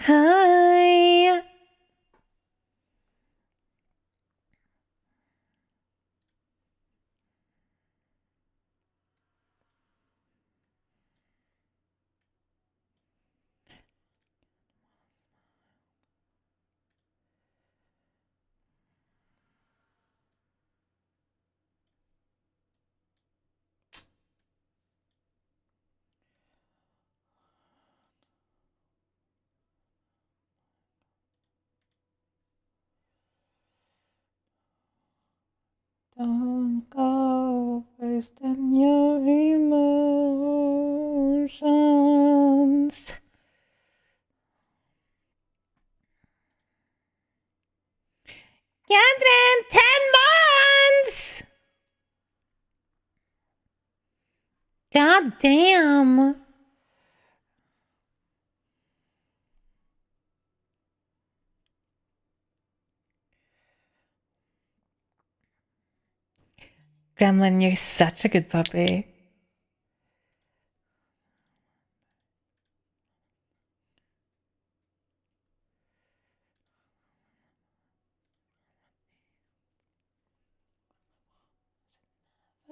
Hi. Don't go wasting your emotions. Catherine, 10 months! God damn. Gremlin, you're such a good puppy.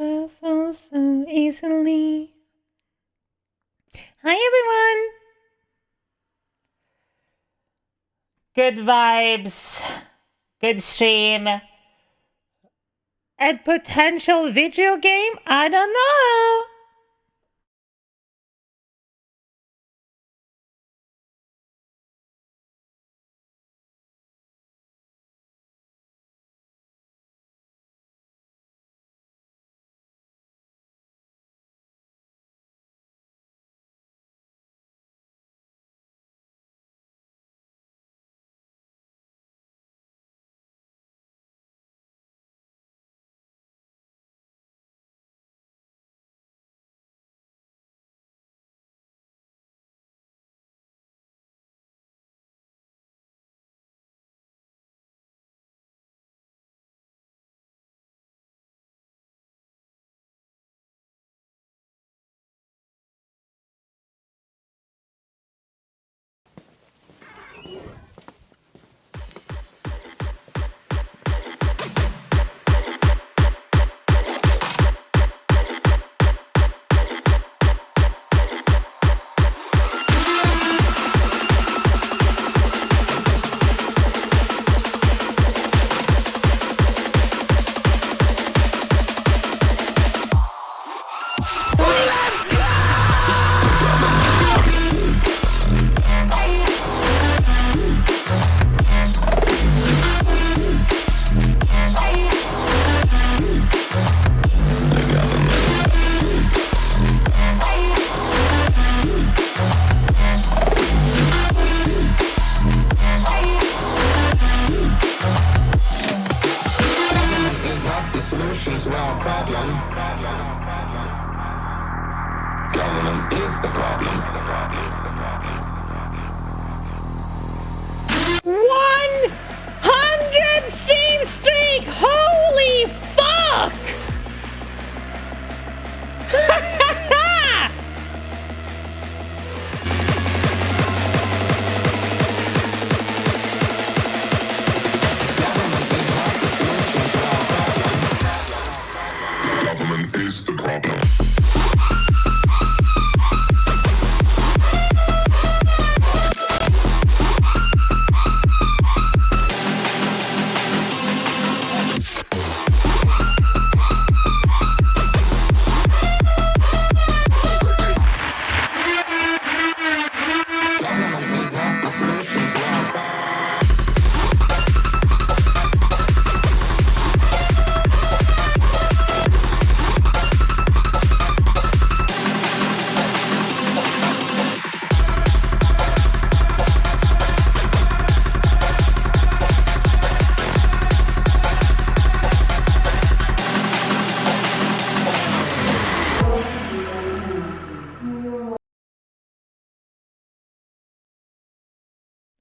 I fall so easily. Hi, everyone. Good vibes. Good stream. And potential video game? I don't know. Solution to our problem. Government is the problem. 100 Steam streak! Holy fuck! Government is the problem.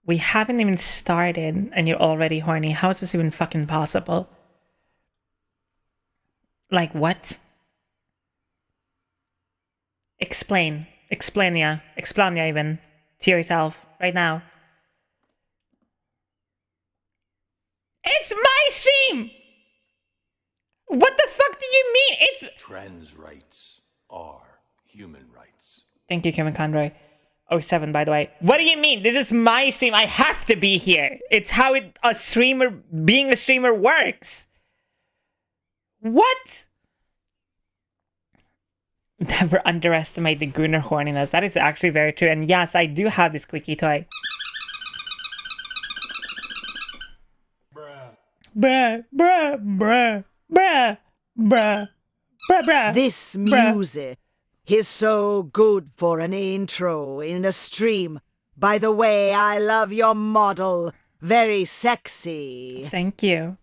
We haven't even started and you're already horny. How is this even fucking possible? Like what? Explain. Explain ya even to yourself right now. It's my stream! What the fuck do you mean? It's... Trans rights are human rights. Thank you, Kevin Conroy. 07, by the way. What do you mean? This is my stream. I have to be here. It's how being a streamer works. What? Never underestimate the gooner horniness. That is actually very true. And yes, I do have this squeaky toy. Bruh, bruh, bruh, bruh, bruh, bruh, bruh. This music is so good for an intro in a stream. By the way, I love your model. Very sexy. Thank you.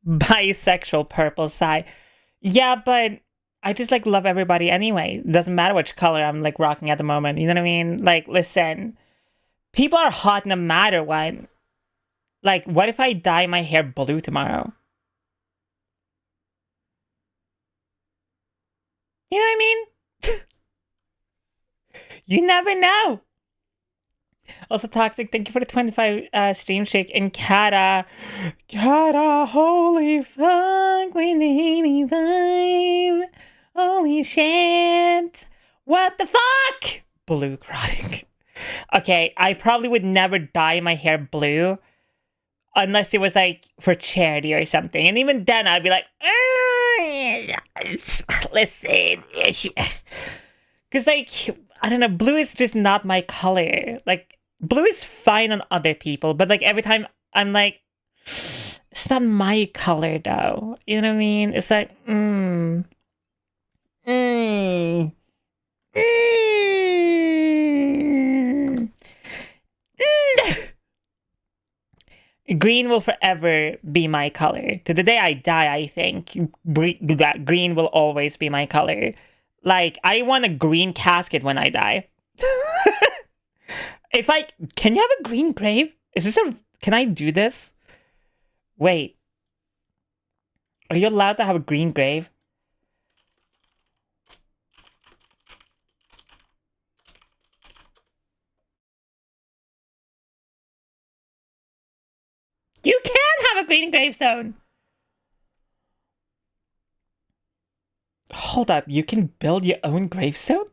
Bisexual purple sigh. Yeah, but I just like love everybody anyway. Doesn't matter which color I'm like rocking at the moment. You know what I mean? Like, listen, people are hot no matter what. Like, what if I dye my hair blue tomorrow? You know what I mean? You never know. Also, Toxic, thank you for the 25 stream shake. And Kata, holy fuck, we need 85. Holy shit. What the fuck? Blue Szycrotic. Okay, I probably would never dye my hair blue unless it was like for charity or something. And even then, I'd be like, listen. Because, like, I don't know, blue is just not my color. Like, blue is fine on other people, but, like, every time I'm like, it's not my color, though. You know what I mean? It's like, Green will forever be my color. To the day I die, I think green will always be my color. Like, I want a green casket when I die. Can you have a green grave? Can I do this? Wait. Are you allowed to have a green grave? You can have a green gravestone! Hold up, you can build your own gravestone?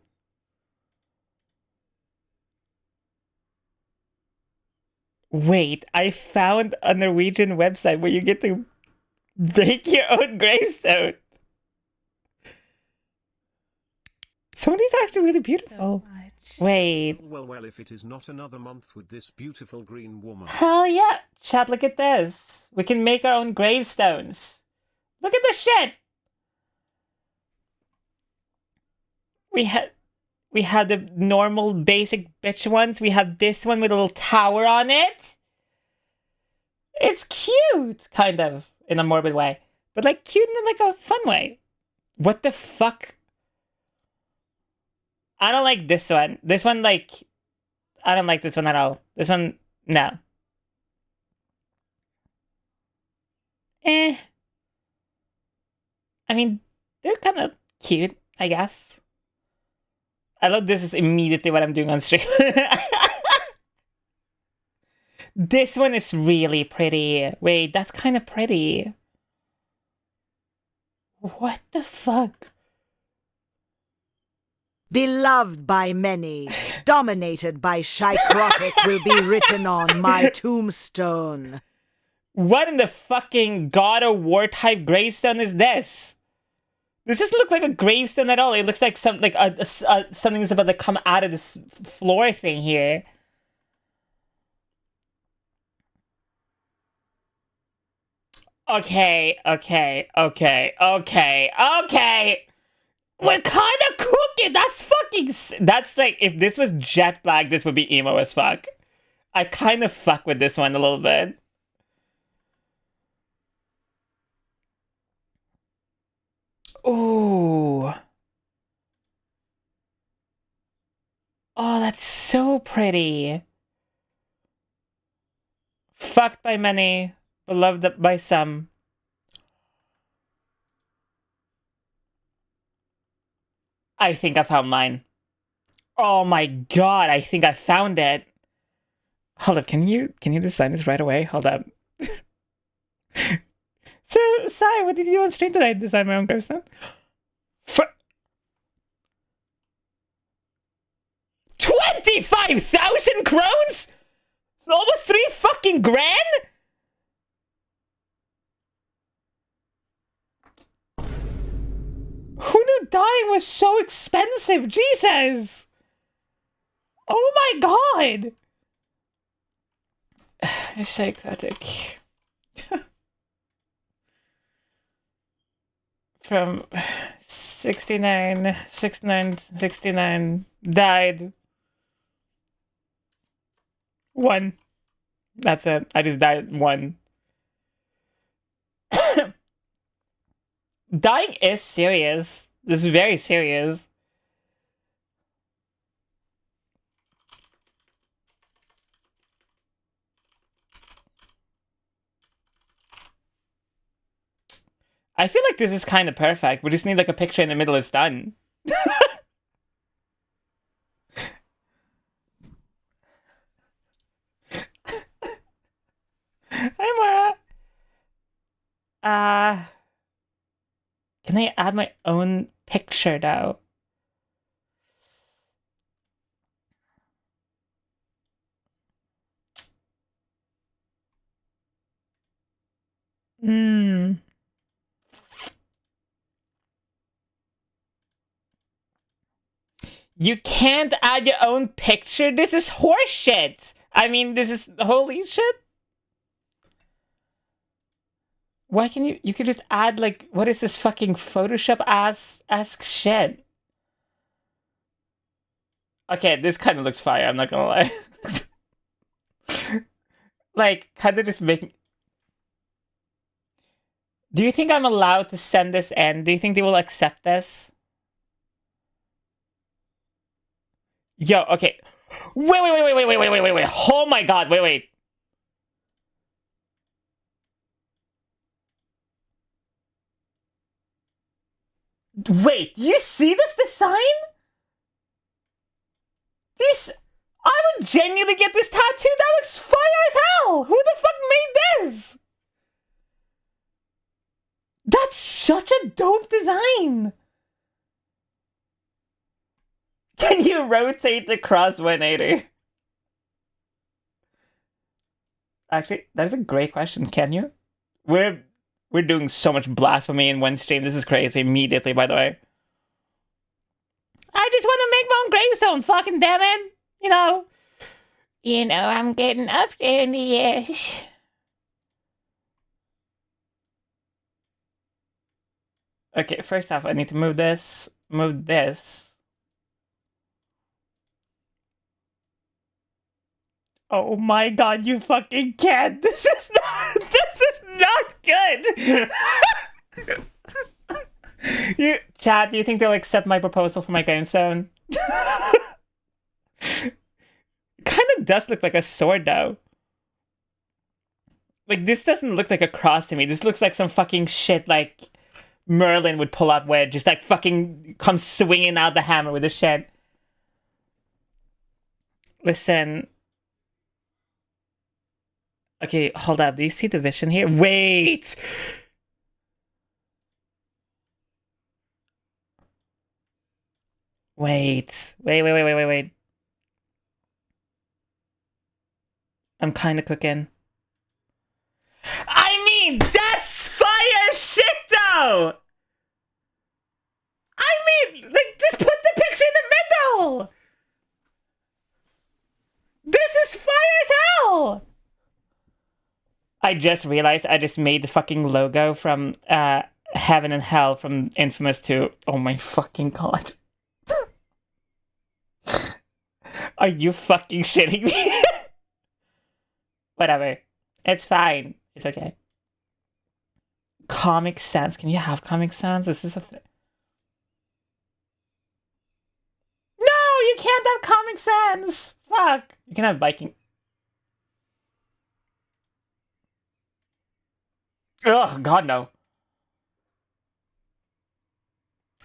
Wait, I found a Norwegian website where you get to make your own gravestone. Some of these are actually really beautiful. Wait. Well, if it is not another month with this beautiful green woman. Hell yeah. Chat, look at this. We can make our own gravestones. Look at this shit. We had the normal basic bitch ones. We have this one with a little tower on it. It's cute, kind of, in a morbid way. But, like, cute in, like, a fun way. What the fuck? I don't like this one. This one, like, I don't like this one at all. This one, no. I mean, they're kind of cute, I guess. I love this is immediately what I'm doing on stream. This one is really pretty. Wait, that's kind of pretty. What the fuck? Beloved by many, dominated by Szycrotic will be written on my tombstone. What in the fucking God of War type gravestone is this? This doesn't look like a gravestone at all. It looks like something's about to come out of this floor thing here. Okay. We're kind of cooking. That's like, if this was jet black, this would be emo as fuck. I kind of fuck with this one a little bit. Ooh. Oh, that's so pretty. Fucked by many, beloved by some. I think I found mine. Oh my god, I think I found it. Hold up, can you design this right away? Hold up. So, Sai, what did you do on stream tonight? Design my own gravestone? For 25,000 crowns? Almost 3 fucking grand? Who knew dying was so expensive? Jesus! Oh my god! Szycrotic. From 69, 69, died. 1. That's it. I just died 1. Dying is serious. This is very serious. I feel like this is kind of perfect. We just need like a picture in the middle. It's done. Hi, Mara. Can I add my own picture though? You can't add your own picture? This is horseshit! I mean, this is holy shit. Why can you could just add like, what is this fucking Photoshop ask shit? Okay, this kind of looks fire, I'm not gonna lie. Like, kind of just making... Do you think I'm allowed to send this in? Do you think they will accept this? Yo, okay. Wait. Oh my god, wait. Wait, do you see this design? I would genuinely get this tattoo. That looks fire as hell. Who the fuck made this? That's such a dope design. Can you rotate the cross 180? Actually, that is a great question. Can you? We're doing so much blasphemy in one stream. This is crazy. Immediately, by the way. I just want to make my own gravestone. Fucking damn it. You know, I'm getting up there in the years. Okay, first off, I need to move this. Move this. Oh my god, you fucking can't. This is not good. Chat, do you think they'll accept my proposal for my gravestone? Kind of does look like a sword though. Like, this doesn't look like a cross to me. This looks like some fucking shit like Merlin would pull out where just like fucking comes swinging out the hammer with the shit. Listen. Okay, hold up. Do you see the vision here? Wait! Wait. I'm kind of cooking. I mean, that's fire shit, though! I mean, like, just put the picture in the middle! This is fire as hell! I just realized I just made the fucking logo from Heaven and Hell from Infamous 2. Oh my fucking god. Are you fucking shitting me? Whatever. It's fine. It's okay. Comic Sans. Can you have Comic Sans? This is a thing. No, you can't have Comic Sans. Fuck. You can have Viking. Ugh, god no.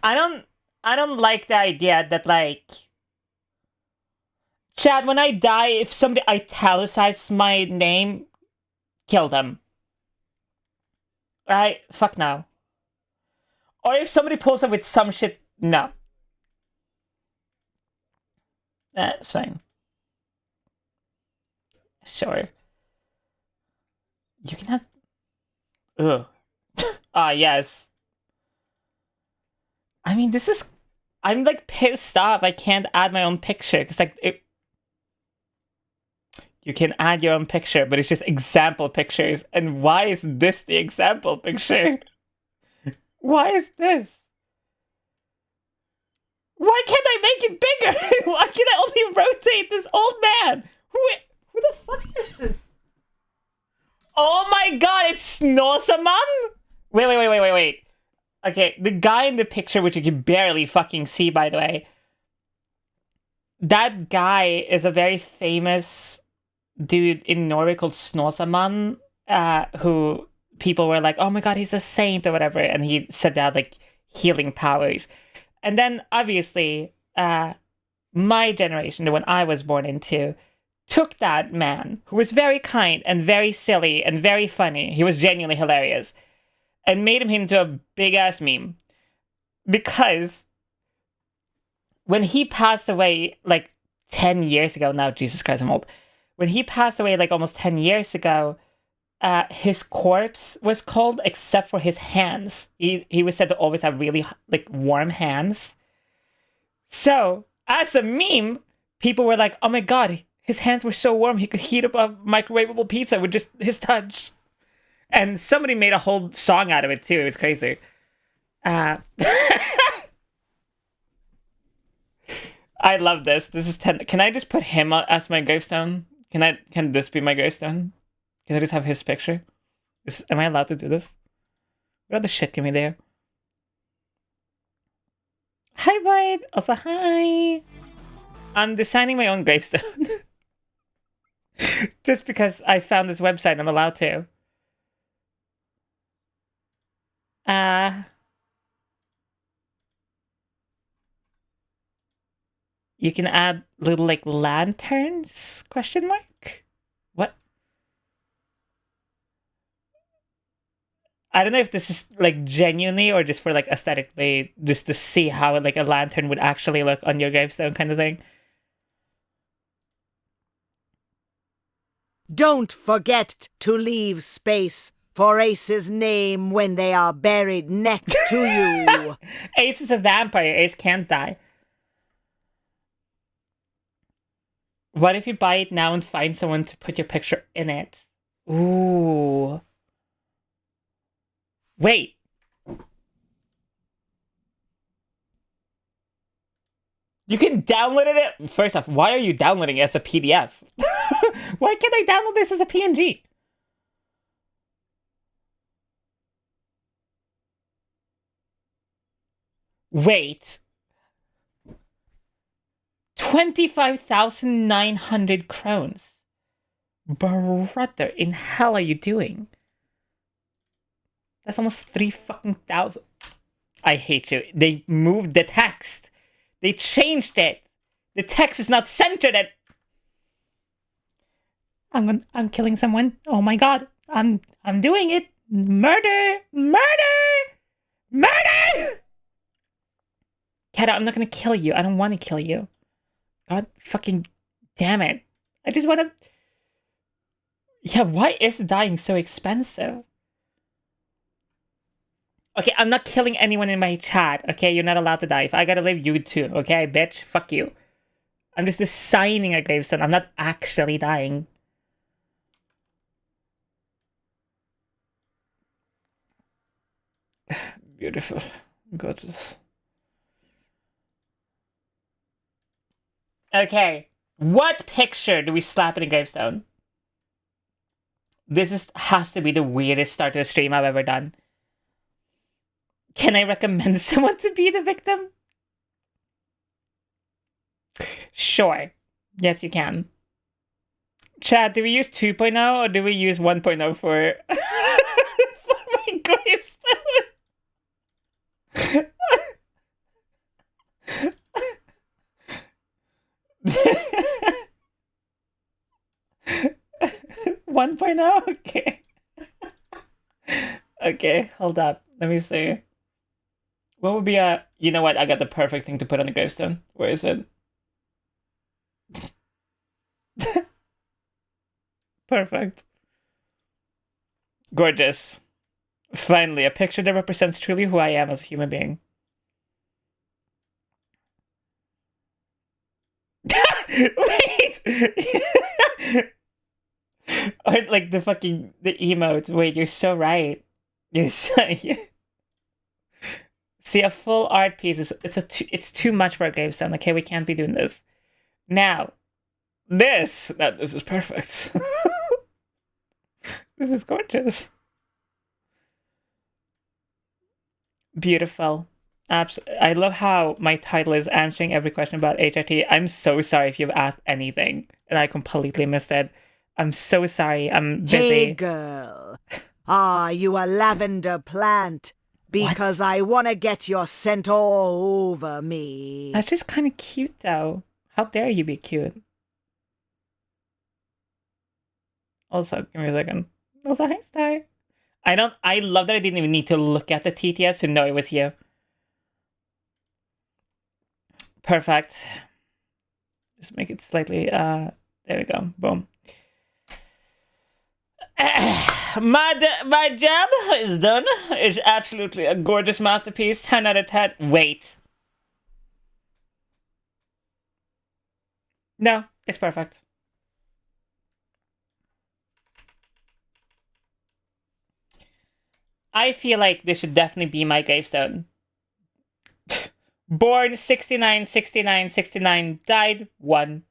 I don't like the idea that, like, Chad, when I die, if somebody italicizes my name, kill them. Fuck no. Or if somebody pulls up with some shit, no. That's fine. Sure. You can have... Ugh. Yes. I mean, this is... I'm, like, pissed off I can't add my own picture, because, like, you can add your own picture, but it's just example pictures. And why is this the example picture? Why is this? Why can't I make it bigger? Why can I only rotate this old man? Who the fuck is this? Oh my god, it's Snosaman? Wait. Okay, the guy in the picture, which you can barely fucking see, by the way. That guy is a very famous dude in Norway called Snosaman, who people were like, oh my god, he's a saint or whatever, and he said that like healing powers. And then obviously, my generation, the one I was born into, took that man, who was very kind and very silly and very funny, he was genuinely hilarious, and made him into a big-ass meme. Because when he passed away, like, 10 years ago, now, Jesus Christ, I'm old. When he passed away, like, almost 10 years ago, his corpse was cold, except for his hands. He was said to always have really, like, warm hands. So, as a meme, people were like, oh my god, his hands were so warm, he could heat up a microwavable pizza with just his touch. And somebody made a whole song out of it, too. It was crazy. I love this. This is 10. Can I just put him as my gravestone? Can this be my gravestone? Can I just have his picture? Am I allowed to do this? What the shit can we do? Hi, bud. Also, hi. I'm designing my own gravestone. Just because I found this website, I'm allowed to. You can add little, like, lanterns? Question mark? What? I don't know if this is, like, genuinely or just for, like, aesthetically, just to see how, like, a lantern would actually look on your gravestone kind of thing. Don't forget to leave space for Ace's name when they are buried next to you. Ace is a vampire. Ace can't die. What if you buy it now and find someone to put your picture in it? Ooh. Wait. You can download it. First off, why are you downloading it as a PDF? Why can't I download this as a PNG? Wait. 25,900 crowns. Brother, in hell are you doing? That's almost 3 fucking thousand. I hate you. They moved the text. They changed it. The text is not centered at... I'm killing someone. Oh my god. I'm doing it. Murder! Kata, I'm not gonna kill you. I don't want to kill you. God fucking damn it. I just want to... Yeah, why is dying so expensive? Okay, I'm not killing anyone in my chat, okay? You're not allowed to die. If I gotta live, you too, okay, bitch? Fuck you. I'm just designing a gravestone. I'm not actually dying. Beautiful. Gorgeous. Okay. What picture do we slap in a gravestone? This has to be the weirdest start to a stream I've ever done. Can I recommend someone to be the victim? Sure. Yes, you can. Chat, do we use 2.0 or do we use 1.0 for, for my gravestone? 1.0? Okay. Okay, hold up. Let me see. What would be a... You know what? I got the perfect thing to put on the gravestone. Where is it? Perfect. Gorgeous. Finally, a picture that represents truly who I am as a human being. Wait! Or like the fucking... The emotes. Wait, you're so right. You're so... See, a full art piece is... It's too much for a gravestone. Okay, we can't be doing this. Now, this is perfect. This is gorgeous. Beautiful. I love how my title is answering every question about HRT. I'm so sorry if you've asked anything and I completely missed it. I'm so sorry. I'm busy. Hey, girl. Are you a lavender plant? Because I want to get your scent all over me. That's just kind of cute, though. How dare you be cute? Also, give me a second. Also, hi, Star. I love that I didn't even need to look at the TTS to know it was you. Perfect. Just make it slightly, there we go. Boom. My job is done. It's absolutely a gorgeous masterpiece. 10 out of 10. Wait. No, it's perfect. I feel like this should definitely be my gravestone. Born 69, 69, 69, died 1.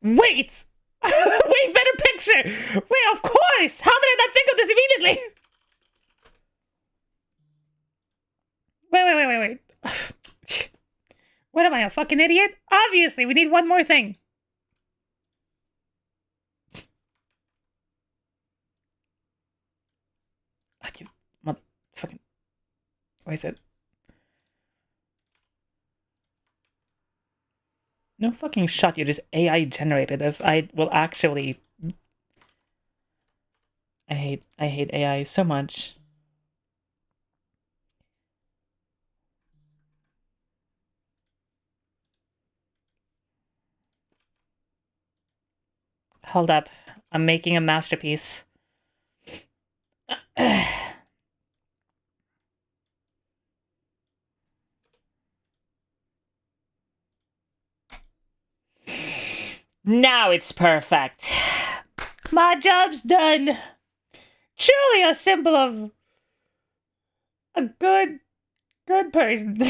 Wait! Wait, better picture! Wait, of course! How did I not think of this immediately? Wait. What am I, a fucking idiot? Obviously, we need one more thing. Fuck you, motherfucking... Where is it? No fucking shot, you just AI generated this. I will actually... I hate AI so much. Hold up. I'm making a masterpiece. Now it's perfect. My job's done. Truly a symbol of a good person.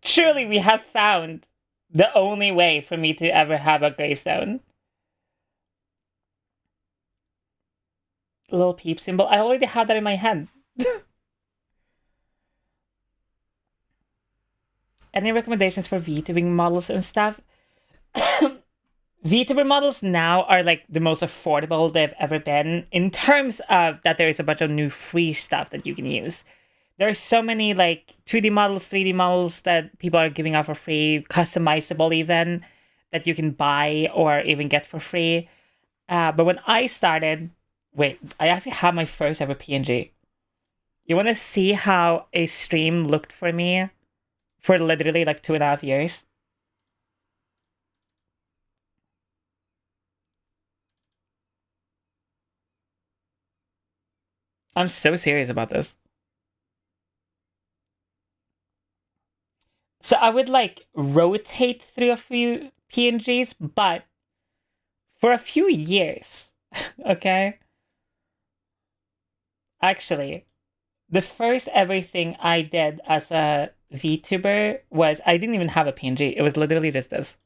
Truly, we have found the only way for me to ever have a gravestone. Little peep symbol. I already had that in my head. Any recommendations for VTubing models and stuff? VTuber models now are like the most affordable they've ever been in terms of that there is a bunch of new free stuff that you can use. There are so many like 2D models, 3D models that people are giving out for free, customizable even, that you can buy or even get for free. But when I started, wait, I actually had my first ever PNG. You want to see how a stream looked for me for literally like 2.5 years? I'm so serious about this. So I would like rotate through a few PNGs, but for a few years, okay? Actually, the first everything I did as a VTuber was I didn't even have a PNG. It was literally just this.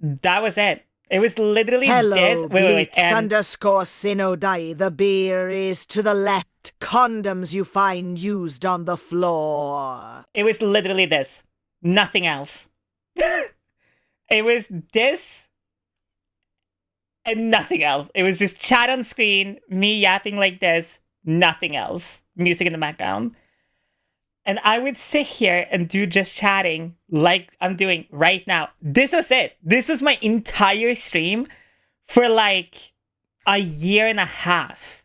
That was it. It was literally Hello, this. Wait. And _Sinodai. The beer is to the left. Condoms you find used on the floor. it was literally this. Nothing else. It was this and nothing else. It was just chat on screen, me yapping like this, nothing else. Music in the background. And I would sit here and do just chatting like I'm doing right now. This was it. This was my entire stream for like a year and a half.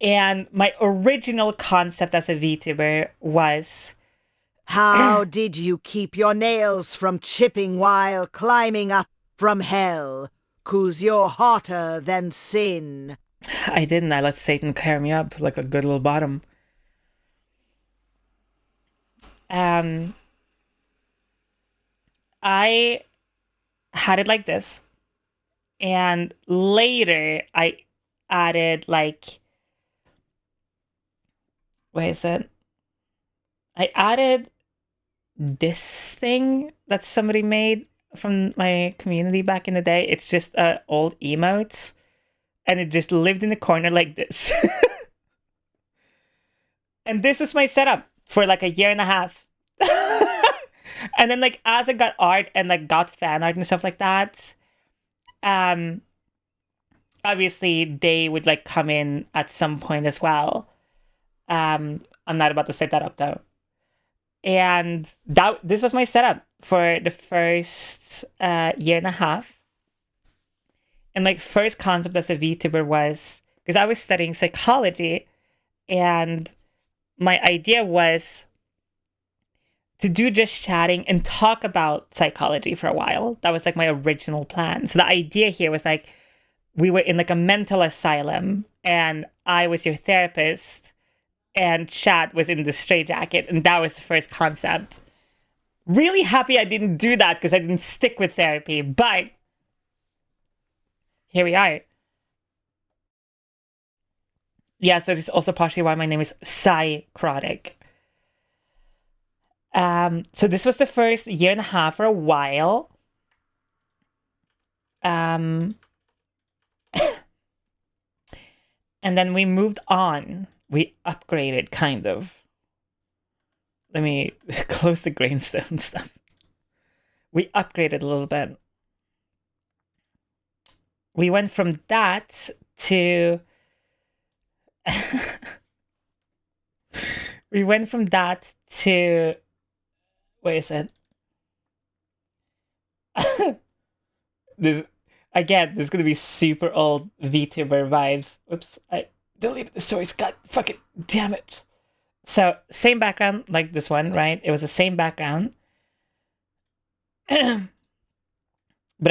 And my original concept as a VTuber was, How did you keep your nails from chipping while climbing up from hell? 'Cause you're hotter than sin. I didn't. I let Satan carry me up like a good little bottom. I had it like this. And later I added like, where is it? I added this thing that somebody made from my community back in the day. It's just old emotes. And it just lived in the corner like this. And this was my setup for like a year and a half. And then like as I got art and like got fan art and stuff like that, obviously they would like come in at some point as well. I'm not about to set that up though. And this was my setup for the first year and a half. And my first concept as a VTuber was, because I was studying psychology, and my idea was to do just chatting and talk about psychology for a while. That was like my original plan. So the idea here was like, we were in like a mental asylum and I was your therapist and chat was in the straitjacket, and that was the first concept. Really happy I didn't do that because I didn't stick with therapy, but here we are. Yeah, so this is also partially why my name is Szycrotic. So this was the first year and a half for a while. And then we moved on. We upgraded, kind of. Let me close the grainstone stuff. We upgraded a little bit. We went from that to... we went from that to... Where is it? This is gonna be super old VTuber vibes. Oops, I deleted the source. God fucking damn it. So, same background like this one, right? It was the same background. But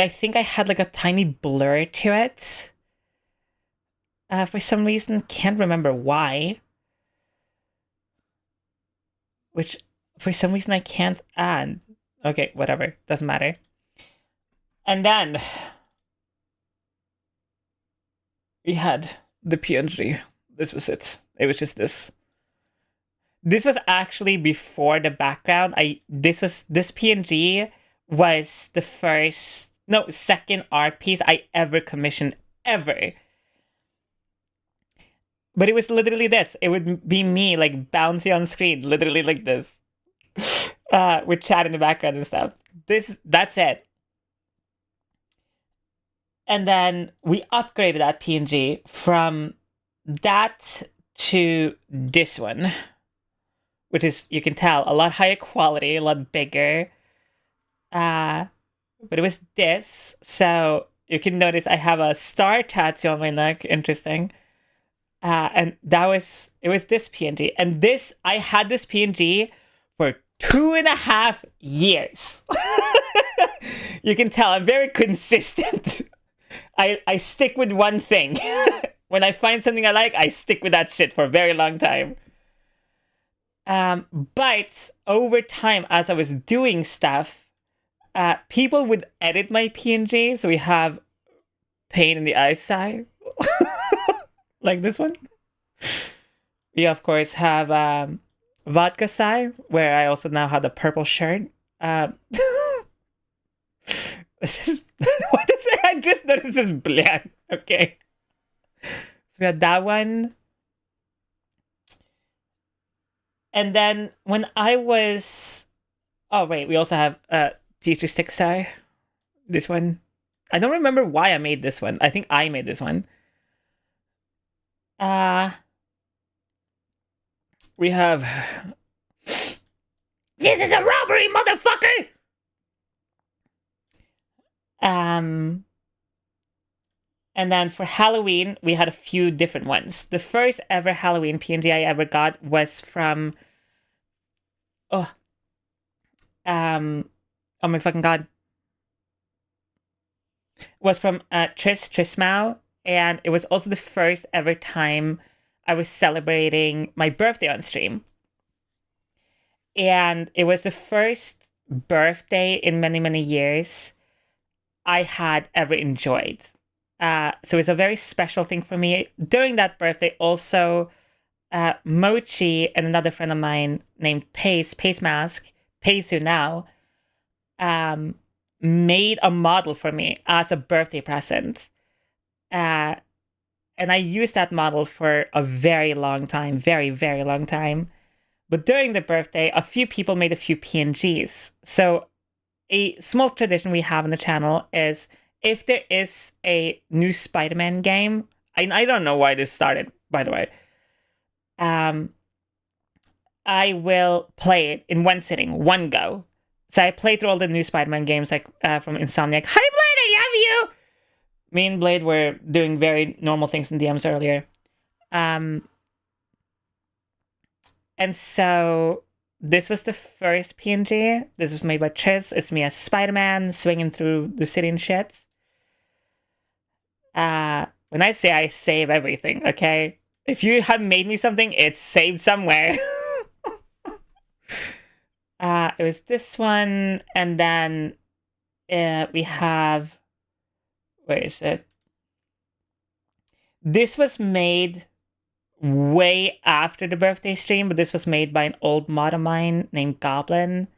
I think I had like a tiny blur to it. For some reason, can't remember why. Which, for some reason, I can't add. Okay, whatever. Doesn't matter. And then we had the PNG. This was it. It was just this. This was actually before the background. This PNG was the second art piece I ever commissioned ever. But it was literally this. It would be me like bouncy on screen, literally like this. With chat in the background and stuff. That's it. And then we upgraded that PNG from that to this one. Which is, you can tell, a lot higher quality, a lot bigger. But it was this. So you can notice I have a star tattoo on my neck. Interesting. And it was this PNG. And I had this PNG for 2.5 years. You can tell I'm very consistent. I stick with one thing. When I find something I like, I stick with that shit for a very long time. But over time, as I was doing stuff, people would edit my PNG. So we have pain in the eye side. Like this one. We, of course, have vodka side, where I also now have the purple shirt. This is... What is it? I just noticed this bland. Okay. So we had that one. And then when I was... Oh, wait. We also have teacher stick side. This one. I don't remember why I made this one. I think I made this one. we have... This is a robbery, motherfucker! And then for Halloween, we had a few different ones. The first ever Halloween PNG I ever got was from... Oh my fucking god. Was from Trismau, and it was also the first ever time I was celebrating my birthday on stream. And it was the first birthday in many, many years I had ever enjoyed. So it's a very special thing for me. During that birthday, also, Mochi and another friend of mine named Pace Mask, Paisu now, made a model for me as a birthday present. And I used that model for a very long time, very, very long time. But during the birthday, a few people made a few PNGs. So a small tradition we have on the channel is if there is a new Spider-Man game, I don't know why this started, by the way, I will play it in one sitting, one go. So I played through all the new Spider-Man games, like from Insomniac. Hi, Blade, I love you! Me and Blade were doing very normal things in DMs earlier. And so this was the first PNG. This was made by Tris. It's me as Spider-Man swinging through the city and shit. When I say I save everything, okay? If you have made me something, it's saved somewhere. It was this one, and then we have... Where is it? This was made way after the birthday stream, but this was made by an old mod of mine named Goblin.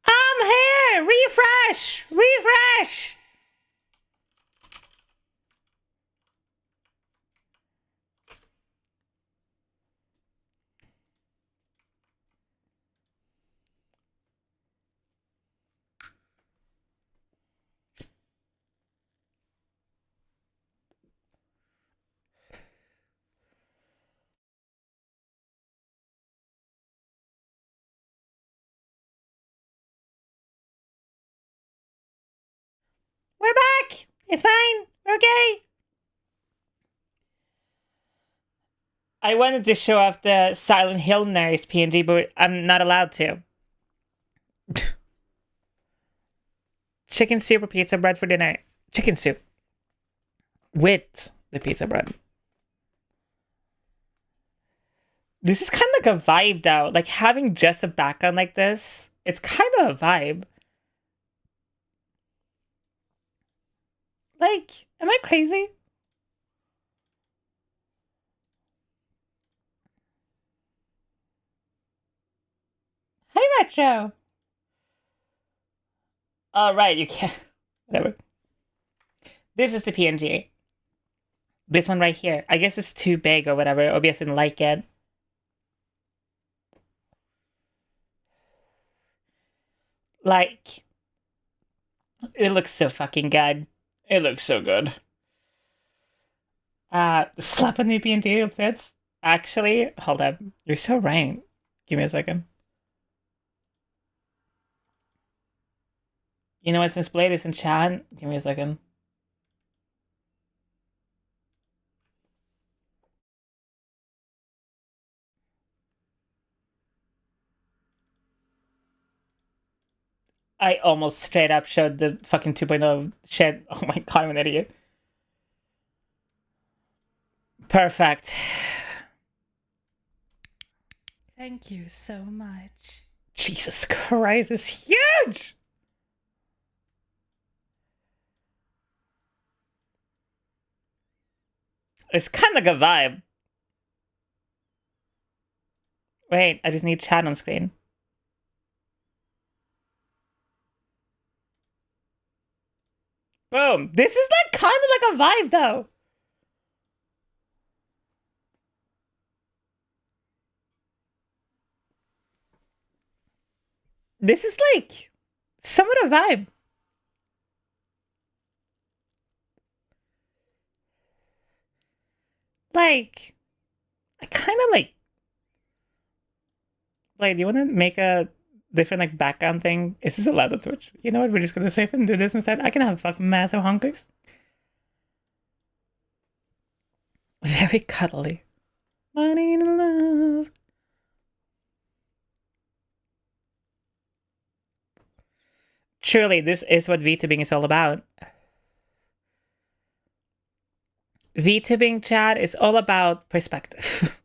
I'm here! Refresh! Refresh! We're back! It's fine! We're okay! I wanted to show off the Silent Hill Nurse PNG, but I'm not allowed to. Chicken soup or pizza bread for dinner? Chicken soup. With the pizza bread. This is kind of like a vibe, though. Like, having just a background like this, it's kind of a vibe. Like, am I crazy? Hey, Retro! Oh, right, you can't. Whatever. This is the PNG. This one right here. I guess it's too big or whatever. OBS didn't like it. Like, it looks so fucking good. It looks so good. Slap on the PNG fits. Actually, hold up. You're so right. Give me a second. You know what? Since Blade is in chat, give me a second. I almost straight up showed the fucking 2.0 shit. Oh my god, I'm an idiot. Perfect. Thank you so much. Jesus Christ, it's huge! It's kind of like a vibe. Wait, I just need chat on screen. Boom. This is like kind of like a vibe though. This is like somewhat a vibe. Like, I kind of like, do you want to make a different like background thing? Is this allowed on Twitch? You know what? We're just gonna save it and do this instead. I can have fucking massive honkers. Very cuddly. Money and love. Surely this is what VTubing is all about. VTubing chat is all about perspective.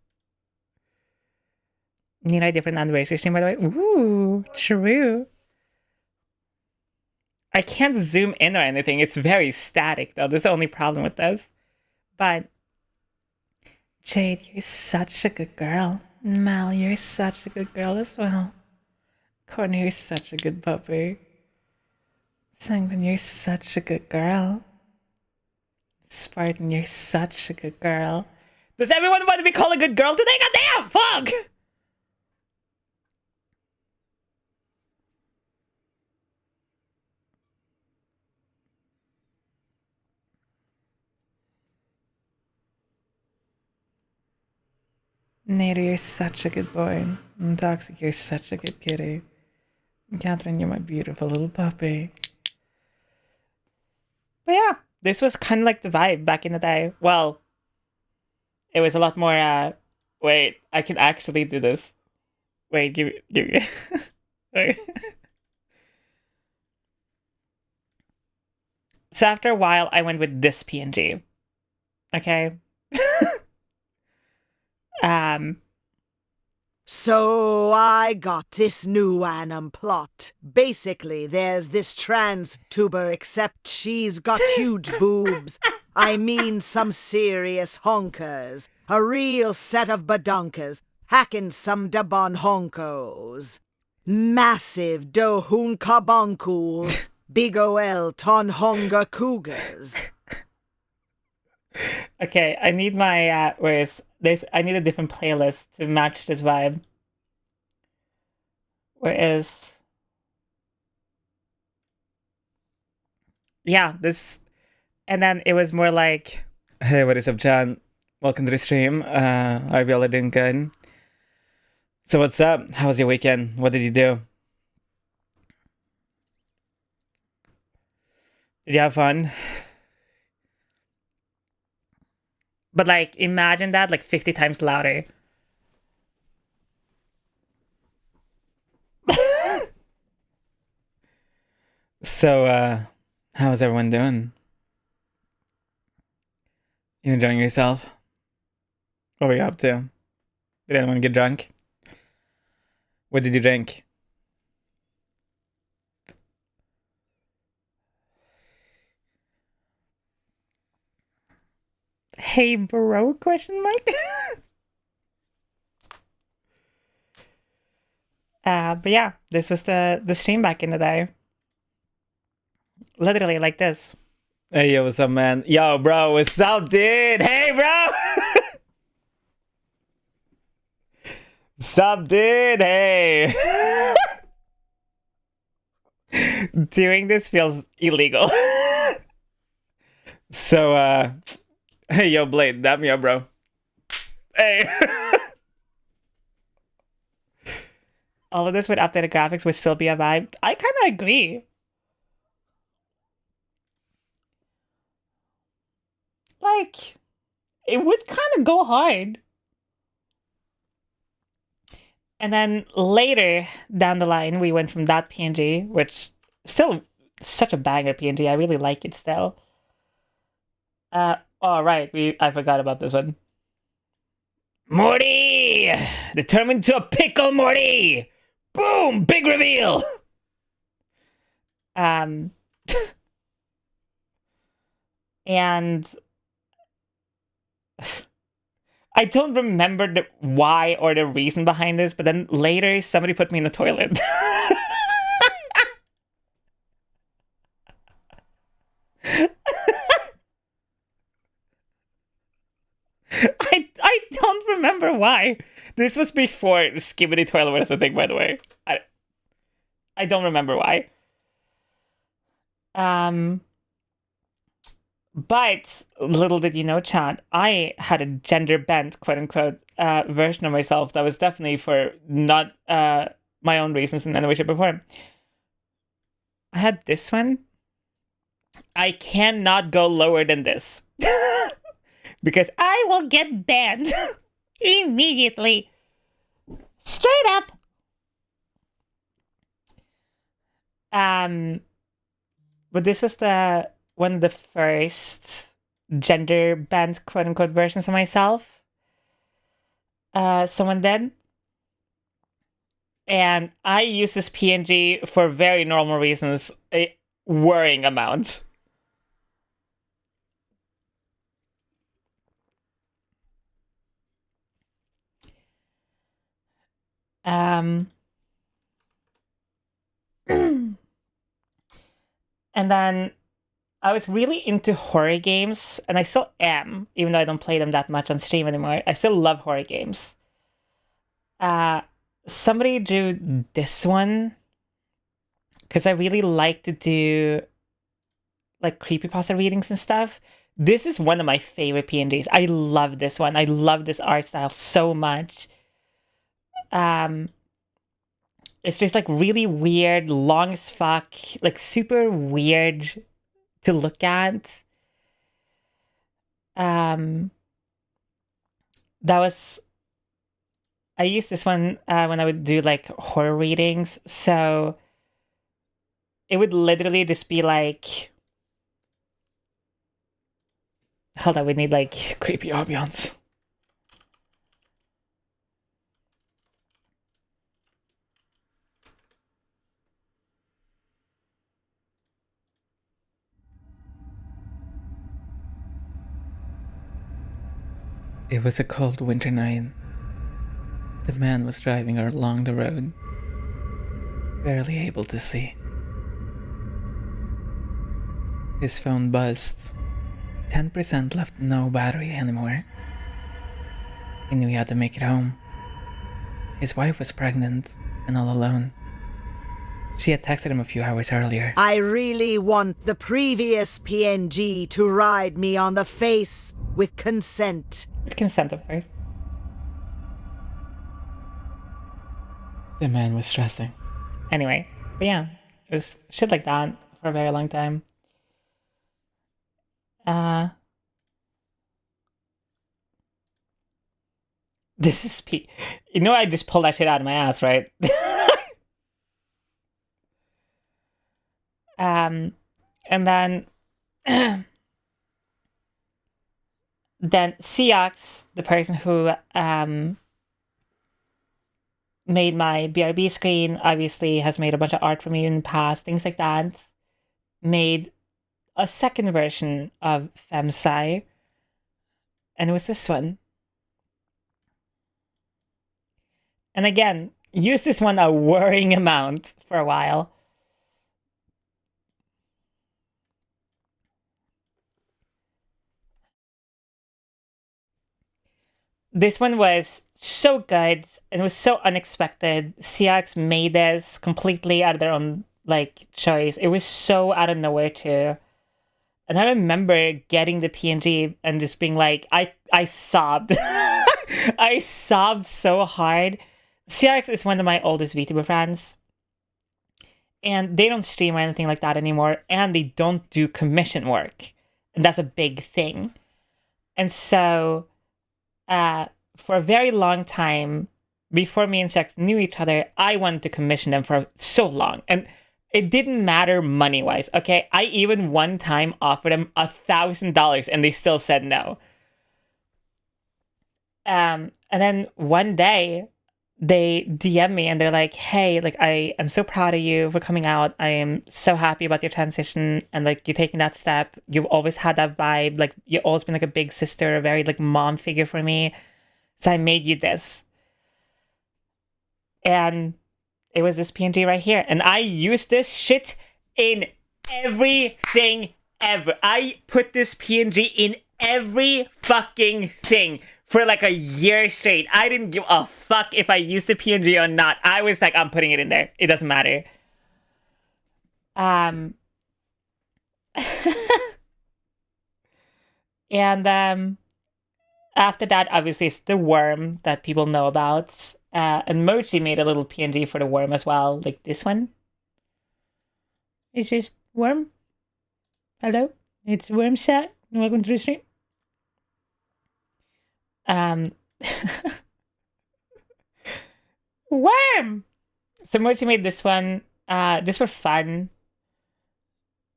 Need a different anniversary stream, by the way. Ooh, true. I can't zoom in or anything. It's very static, though. That's the only problem with this. But Jade, you're such a good girl. Mal, you're such a good girl as well. Courtney, you're such a good puppy. Sanguine, you're such a good girl. Spartan, you're such a good girl. Does everyone want to be called a good girl today? Goddamn! Fuck! Nader, you're such a good boy. Toxic, you're such a good kitty. Catherine, you're my beautiful little puppy. But yeah, this was kind of like the vibe back in the day. Well, it was a lot more, wait, I can actually do this. Wait, give me. Wait. So after a while, I went with this PNG. Okay? So I got this new anim plot. Basically, there's this trans tuber, except she's got huge boobs. I mean some serious honkers. A real set of badunkers. Hacking some dabon honkos. Massive dohun kabonkools. Big OL ton honga cougars. Okay, I need my, I need a different playlist to match this vibe. Whereas, yeah, this, and then it was more like, hey, what is up, John? Welcome to the stream. I hope y'all are doing good. So what's up? How was your weekend? What did you do? Did you have fun? But like, imagine that like 50 times louder. So, how's everyone doing? You enjoying yourself? What were you up to? Did anyone get drunk? What did you drink? Hey bro, question mark? But yeah, this was the stream back in the day. Literally like this. Hey, yo, what's up, man? Yo, bro, what's up, dude? Hey, bro! Sup, dude? Hey! Doing this feels illegal. So, hey, yo, Blade, dap me up, bro. Hey! All of this with updated graphics would still be a vibe. I kind of agree. Like, it would kind of go hard. And then later down the line, we went from that PNG, which Still such a banger PNG. I really like it still. Right, I forgot about this one. Morty! Determined to a pickle, Morty! Boom! Big reveal! And I don't remember the why or the reason behind this, but then later somebody put me in the toilet. I don't remember why. This was before Skibidi Toilet was a thing, by the way. I don't remember why. But little did you know, Chad, I had a gender bent, quote unquote, version of myself that was definitely for not my own reasons in any way, shape, or form. I had this one. I cannot go lower than this. Because I will get banned immediately. Straight up. But this was one of the first gender bent, quote unquote, versions of myself. Someone did. And I use this PNG for very normal reasons, a worrying amount. And then I was really into horror games, and I still am, even though I don't play them that much on stream anymore. I still love horror games. Somebody drew this one because I really like to do like creepypasta readings and stuff. This is one of my favorite PNGs. I love this one. I love this art style so much. It's just like really weird, long as fuck, like super weird to look at. That was, I used this one when I would do like horror readings. So it would literally just be like, hold on, we need like creepy ambiance. It was a cold winter night. The man was driving along the road, barely able to see. His phone buzzed. 10% left, no battery anymore. He knew he had to make it home. His wife was pregnant and all alone. She had texted him a few hours earlier. I really want the previous PNG to ride me on the face with consent. With consent, of course. The man was stressing. Anyway, but yeah, it was shit like that for a very long time. This is you know, I just pulled that shit out of my ass, right? And then Seox, the person who made my BRB screen, obviously has made a bunch of art for me in the past, things like that, made a second version of Femsai, and it was this one. And again, used this one a worrying amount for a while. This one was so good and it was so unexpected. CX made this completely out of their own like choice. It was so out of nowhere too. And I remember getting the PNG and just being like, I sobbed. I sobbed so hard. CX is one of my oldest VTuber friends. And they don't stream or anything like that anymore. And they don't do commission work. And that's a big thing. And so, for a very long time, before me and Sex knew each other, I wanted to commission them for so long. And it didn't matter money-wise, okay? I even one time offered them $1,000 and they still said no. And then one day they DM me and they're like, hey, like, I am so proud of you for coming out. I am so happy about your transition and like you taking that step. You've always had that vibe. Like, you've always been like a big sister, a very like mom figure for me. So I made you this. And it was this PNG right here. And I used this shit in everything ever. I put this PNG in every fucking thing for like a year straight. I didn't give a fuck if I used the PNG or not. I was like, I'm putting it in there. It doesn't matter. And after that, obviously, it's the worm that people know about. And Mochi made a little PNG for the worm as well, like this one. It's just worm. Hello, it's worm set. Welcome to the stream. Worm! So Mochi made this one just for fun.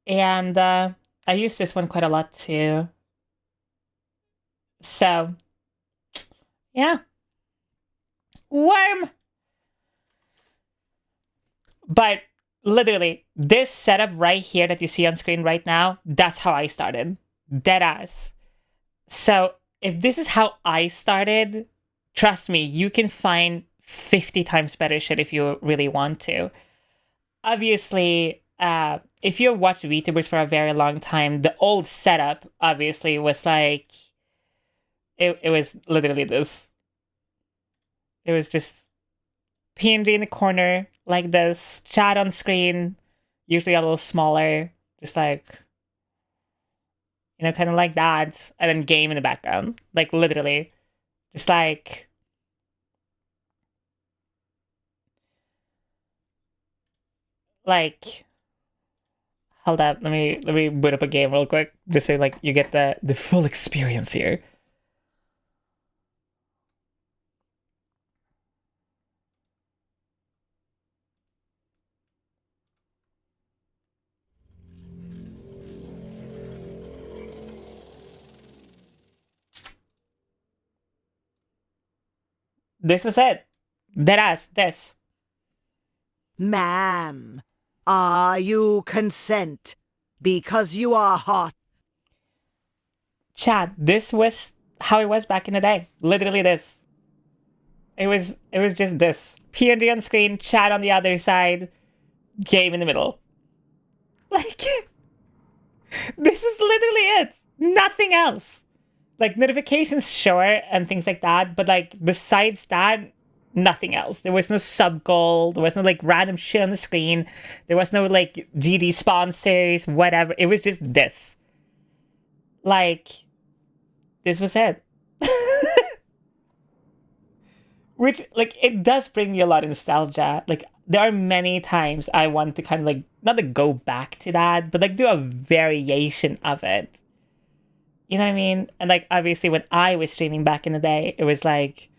And I use this one quite a lot too. So, yeah. Worm! But literally, this setup right here that you see on screen right now, that's how I started. Deadass. So, if this is how I started, trust me, you can find 50 times better shit if you really want to. Obviously, if you've watched VTubers for a very long time, the old setup, obviously, was like... It was literally this. It was just PNG in the corner, like this, chat on screen, usually a little smaller, just like, you know, kind of like that, and then game in the background, like literally, just like, hold up, let me boot up a game real quick, just so like you get the full experience here. This was it. Deadass, this. Ma'am, are you consent? Because you are hot. Chat, this was how it was back in the day. Literally this. It was just this. PNG on screen, chat on the other side, game in the middle. Like, this is literally it. Nothing else. Like, notifications, sure, and things like that, but like, besides that, nothing else. There was no sub goal, there was no like random shit on the screen, there was no like GD sponsors, whatever. It was just this. Like, this was it. Which, like, it does bring me a lot of nostalgia. Like, there are many times I want to kind of like, not to go back to that, but like do a variation of it. You know what I mean? And like, obviously, when I was streaming back in the day, it was like,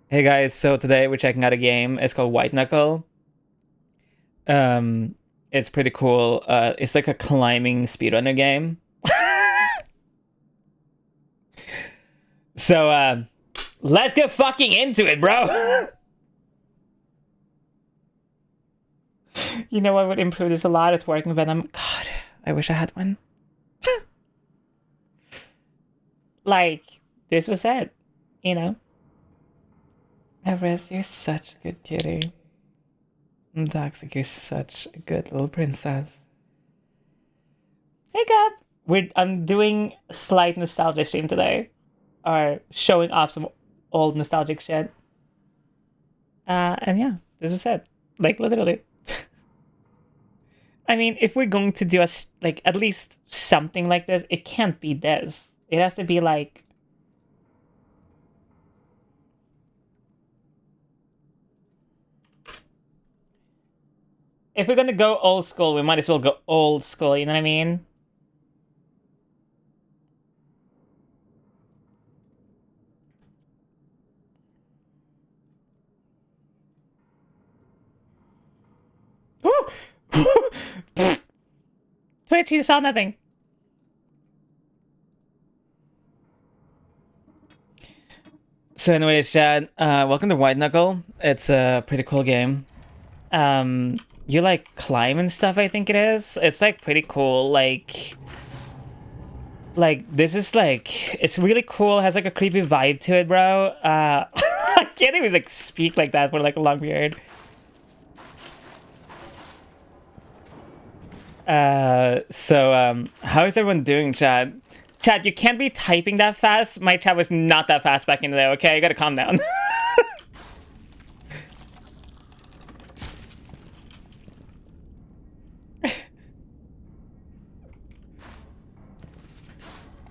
hey guys, so today we're checking out a game. It's called White Knuckle. It's pretty cool. It's like a climbing speedrunner game. So, let's get fucking into it, bro. You know what would improve this a lot? It's working Venom. God, I wish I had one. Like, this was it, you know? Everest, you're such a good kitty. Toxic, you're such a good little princess. Hey, God. I'm doing a slight nostalgia stream today. Or showing off some old nostalgic shit. And yeah, this was it. Like, literally. I mean, if we're going to do like, at least something like this, it can't be this. It has to be like... If we're gonna go old school, we might as well go old school, you know what I mean? Twitch, you saw nothing. So anyways, Chad, welcome to White Knuckle. It's a pretty cool game. You like climb and stuff, I think it is. It's like pretty cool, like this is like, it's really cool, it has like a creepy vibe to it, bro. I can't even like speak like that for like a long period. How is everyone doing, Chad? Chad, you can't be typing that fast. My chat was not that fast back in the day, okay? You gotta calm down.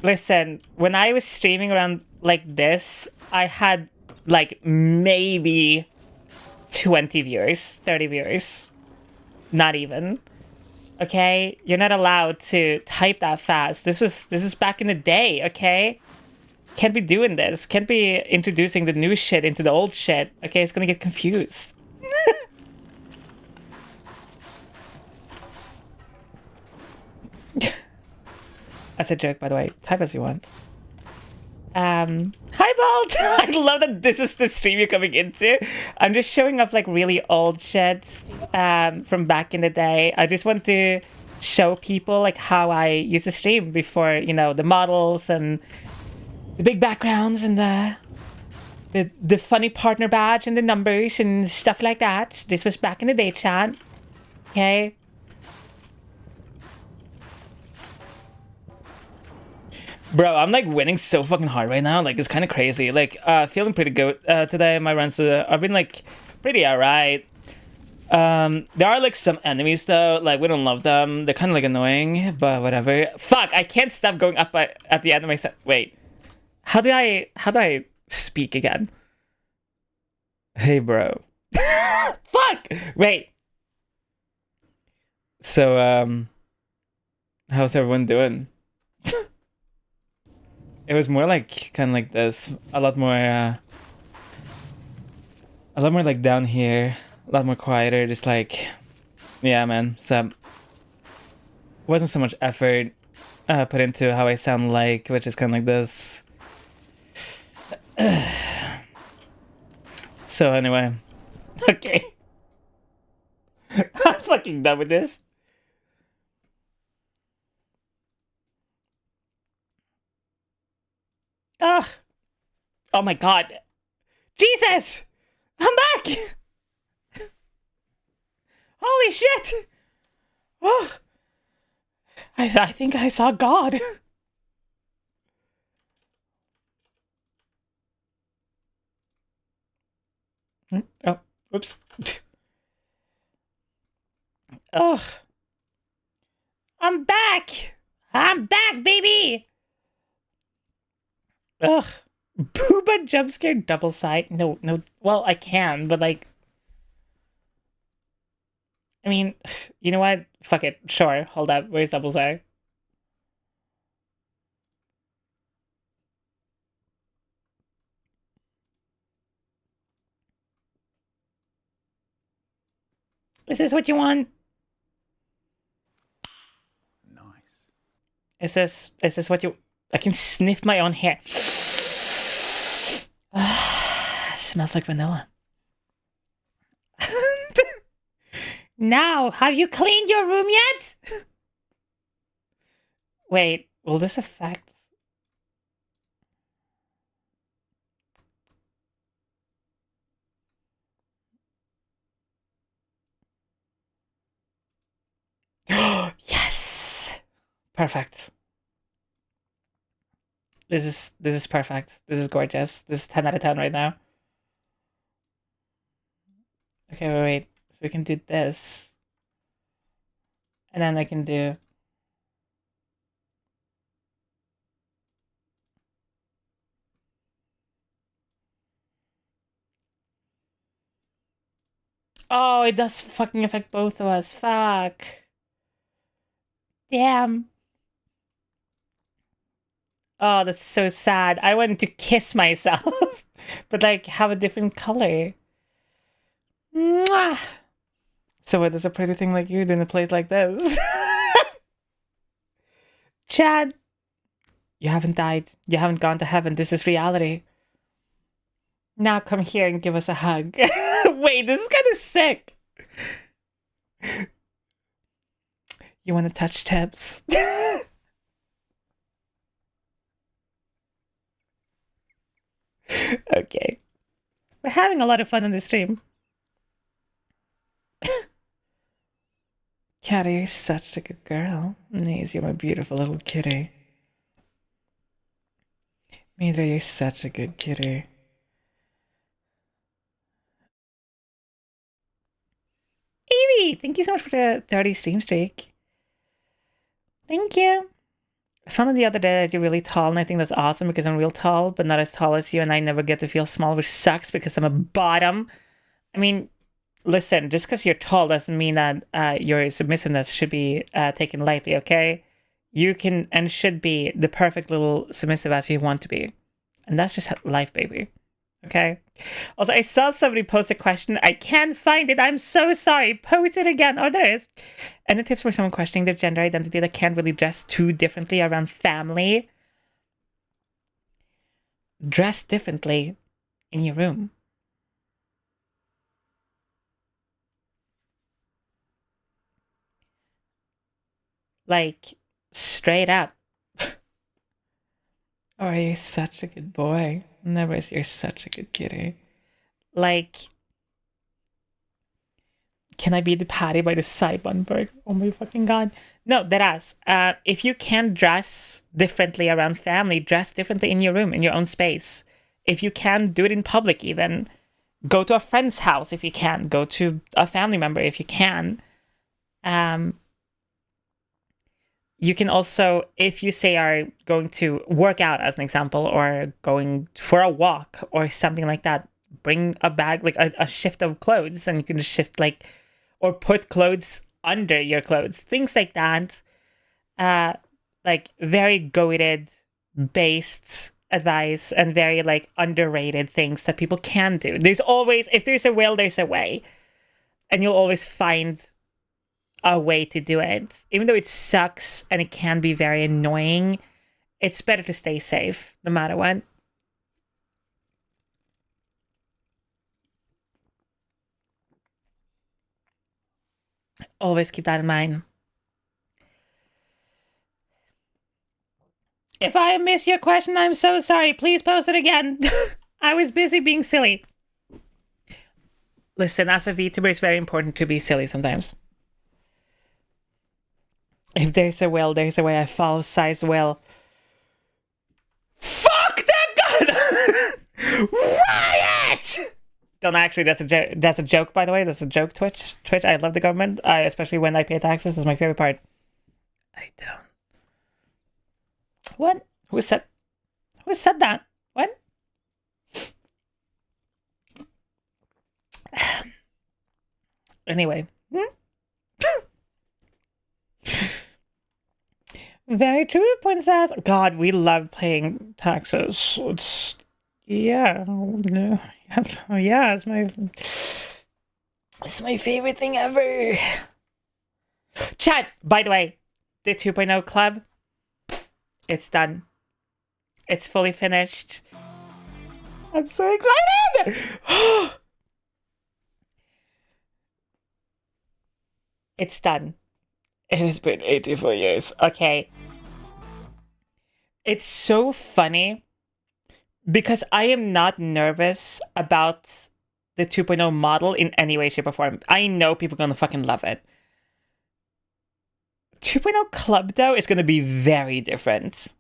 Listen, when I was streaming around like this, I had like maybe 20 viewers, 30 viewers. Not even. Okay? You're not allowed to type that fast. This is back in the day, okay? Can't be doing this. Can't be introducing the new shit into the old shit. Okay, it's gonna get confused. That's a joke, by the way. Type as you want. Hi, Bolt! I love that this is the stream you're coming into. I'm just showing off, like, really old shit from back in the day. I just want to show people, like, how I used to stream before, you know, the models and the big backgrounds and the funny partner badge and the numbers and stuff like that. This was back in the day, chat. Okay? Bro, I'm like winning so fucking hard right now. Like, it's kind of crazy. Like, feeling pretty good today. My runs I've been like pretty alright. There are like some enemies though. Like, we don't love them. They're kind of like annoying, but whatever. Fuck, I can't stop going up at the end of my set. Wait, how do I speak again? Hey, bro. Fuck. Wait. So, how's everyone doing? It was more like kind of like this, a lot more like down here, a lot more quieter, just like, yeah, man. So wasn't so much effort put into how I sound like, which is kind of like this. So anyway, okay, I'm fucking done with this. Ugh. Oh my god. Jesus! I'm back! Holy shit! Oh. I think I saw God. Oh, oops. Ugh. I'm back! I'm back, baby! Ugh. Booba jump scare double side. No. Well, I can, but like, I mean, you know what? Fuck it. Sure. Hold up. Where's double side? Is this what you want? Nice. Is this what you? I can sniff my own hair. Smells like vanilla. Now, have you cleaned your room yet? Wait, will this affect? Yes! Perfect. This is perfect. This is gorgeous. This is 10 out of 10 right now. Okay, wait. So we can do this. And then I can do... Oh, it does fucking affect both of us. Fuck. Damn. Oh, that's so sad. I wanted to kiss myself. But like, have a different color. Mwah! So what does a pretty thing like you do in a place like this? Chad, you haven't died. You haven't gone to heaven. This is reality. Now come here and give us a hug. Wait, this is kind of sick. You want to touch tips? Okay. We're having a lot of fun on the stream. Catty, you're such a good girl. Nice, you're my beautiful little kitty. Mildred, you're such a good kitty. Evie, thank you so much for the 30 stream streak. Thank you. I found out the other day that you're really tall, and I think that's awesome because I'm real tall, but not as tall as you, and I never get to feel small, which sucks because I'm a bottom. I mean, listen, just because you're tall doesn't mean that your submissiveness should be taken lightly, okay? You can and should be the perfect little submissive as you want to be. And that's just life, baby. Okay? Also, I saw somebody post a question. I can't find it. I'm so sorry. Post it again. Oh, there is. Any tips for someone questioning their gender identity that can't really dress too differently around family? Dress differently in your room. Like, straight up. Oh, you're such a good boy. Never is, you're such a good kitty. Like, can I be the Patty by the side bun bird? Oh my fucking god. No, deadass. If you can dress differently around family, dress differently in your room, in your own space. If you can, do it in public even. Go to a friend's house if you can. Go to a family member if you can. You can also, if you say are going to work out as an example, or going for a walk or something like that, bring a bag, like a shift of clothes, and you can just shift like, or put clothes under your clothes. Things like that. Like very goated based advice and very like underrated things that people can do. There's always, if there's a will, there's a way. And you'll always find a way to do it. Even though it sucks and it can be very annoying, it's better to stay safe no matter what. Always keep that in mind. If I miss your question, I'm so sorry. Please post it again. I was busy being silly. Listen, as a VTuber, it's very important to be silly sometimes. If there's a will, there's a way. I follow size will. Fuck that god! Riot! Don't actually. That's a joke, by the way. That's a joke. Twitch. I love the government. Especially when I pay taxes. That's my favorite part. I don't. What? Who said that? What? Anyway. Very true, princess. God, we love paying taxes. It's yeah, yeah. It's my favorite thing ever. Chat. By the way, the 2.0 club. It's done. It's fully finished. I'm so excited. It's done. It has been 84 years. Okay. It's so funny because I am not nervous about the 2.0 model in any way, shape, or form. I know people are going to fucking love it. 2.0 Club, though, is going to be very different.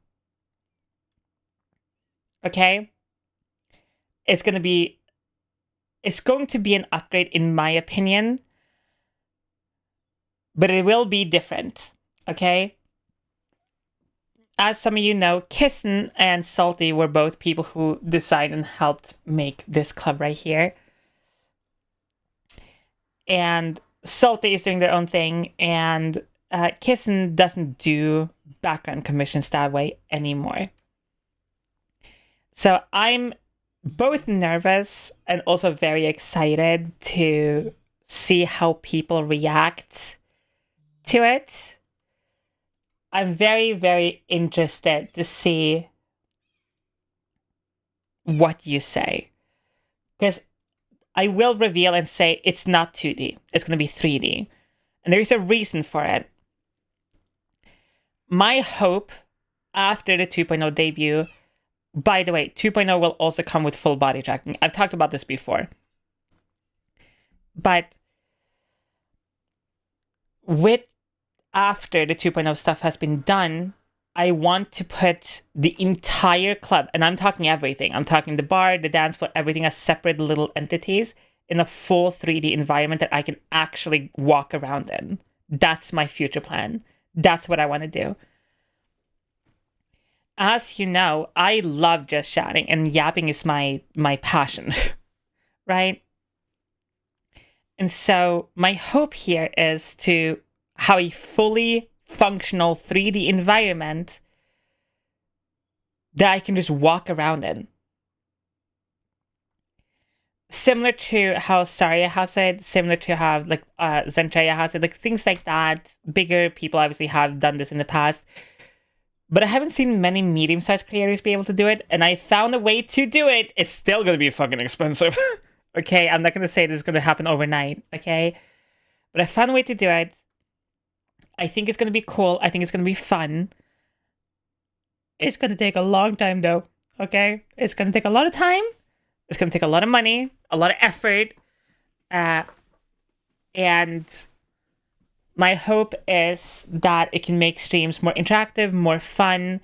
Okay? It's going to be an upgrade, in my opinion. But it will be different. Okay? As some of you know, Kissen and Salty were both people who designed and helped make this club right here. And Salty is doing their own thing, and Kissen doesn't do background commissions that way anymore. So I'm both nervous and also very excited to see how people react to it. I'm very, very interested to see what you say. Because I will reveal and say it's not 2D. It's going to be 3D. And there is a reason for it. My hope after the 2.0 debut, by the way, 2.0 will also come with full body tracking. I've talked about this before. But with after the 2.0 stuff has been done, I want to put the entire club, and I'm talking everything. I'm talking the bar, the dance floor, everything as separate little entities in a full 3D environment that I can actually walk around in. That's my future plan. That's what I want to do. As you know, I love just chatting, and yapping is my passion, right? And so my hope here is to have a fully functional 3D environment that I can just walk around in. Similar to how Saria has it, similar to how like Zentreya has it, like things like that. Bigger people obviously have done this in the past. But I haven't seen many medium-sized creators be able to do it, and I found a way to do it. It's still going to be fucking expensive. Okay, I'm not going to say this is going to happen overnight, okay? But I found a way to do it. I think it's going to be cool. I think it's going to be fun. It's going to take a long time, though, okay? It's going to take a lot of time. It's going to take a lot of money, a lot of effort. And my hope is that it can make streams more interactive, more fun.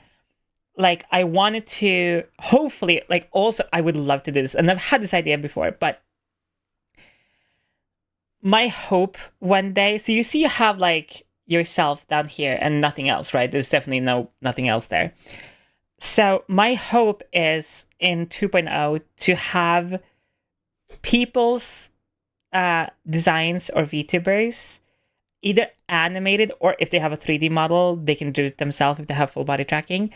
Like, I wanted to, hopefully, like, also, I would love to do this. And I've had this idea before, but my hope one day, so you see you have, like, yourself down here and nothing else, right? There's definitely nothing else there. So my hope is in 2.0 to have people's designs or VTubers either animated, or if they have a 3D model, they can do it themselves if they have full body tracking.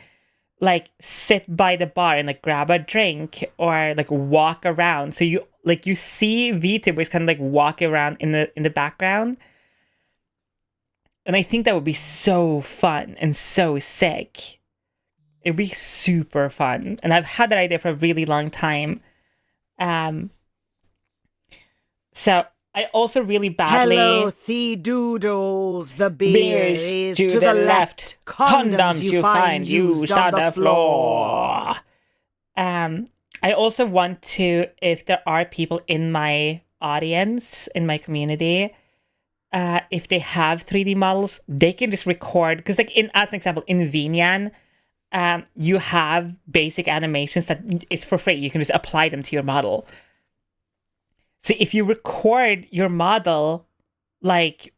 Like sit by the bar and like grab a drink or like walk around. So you see VTubers kind of like walk around in the background. And I think that would be so fun and so sick. It'd be super fun. And I've had that idea for a really long time. So I also really badly... Hello, Doodles. The beer is to the left. Condoms you find used on the floor. I also want to, if there are people in my audience, in my community, if they have 3D models, they can just record. Because like as an example, in Vinyan, you have basic animations that is for free. You can just apply them to your model. So if you record your model, like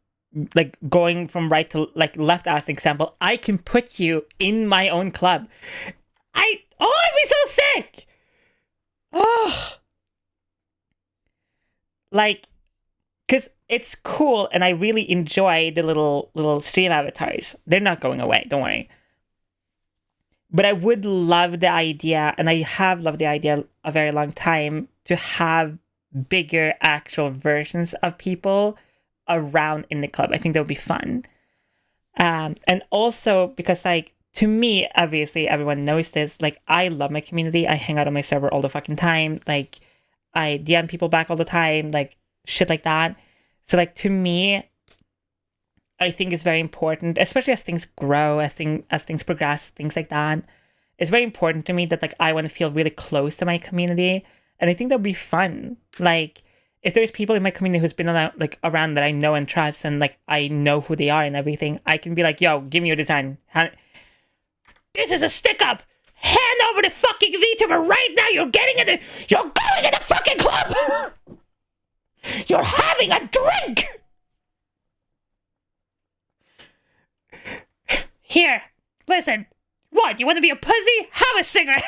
going from right to like left as an example, I can put you in my own club. I'd be so sick. Oh, like, because it's cool and I really enjoy the little stream avatars. They're not going away, don't worry. But I would love the idea, and I have loved the idea a very long time, to have bigger actual versions of people around in the club. I think that would be fun. And also because like, to me, obviously everyone knows this, like I love my community. I hang out on my server all the fucking time. Like I DM people back all the time, like shit like that. So like to me, I think it's very important, especially as things grow, as things progress, things like that. It's very important to me that like I want to feel really close to my community. And I think that'll be fun. Like, if there's people in my community who's been around that I know and trust, and like I know who they are and everything, I can be like, yo, give me your design. This is a stick up. Hand over the fucking VTuber right now. You're going in the fucking club. You're having a drink. Here, listen. What, you want to be a pussy? Have a cigarette.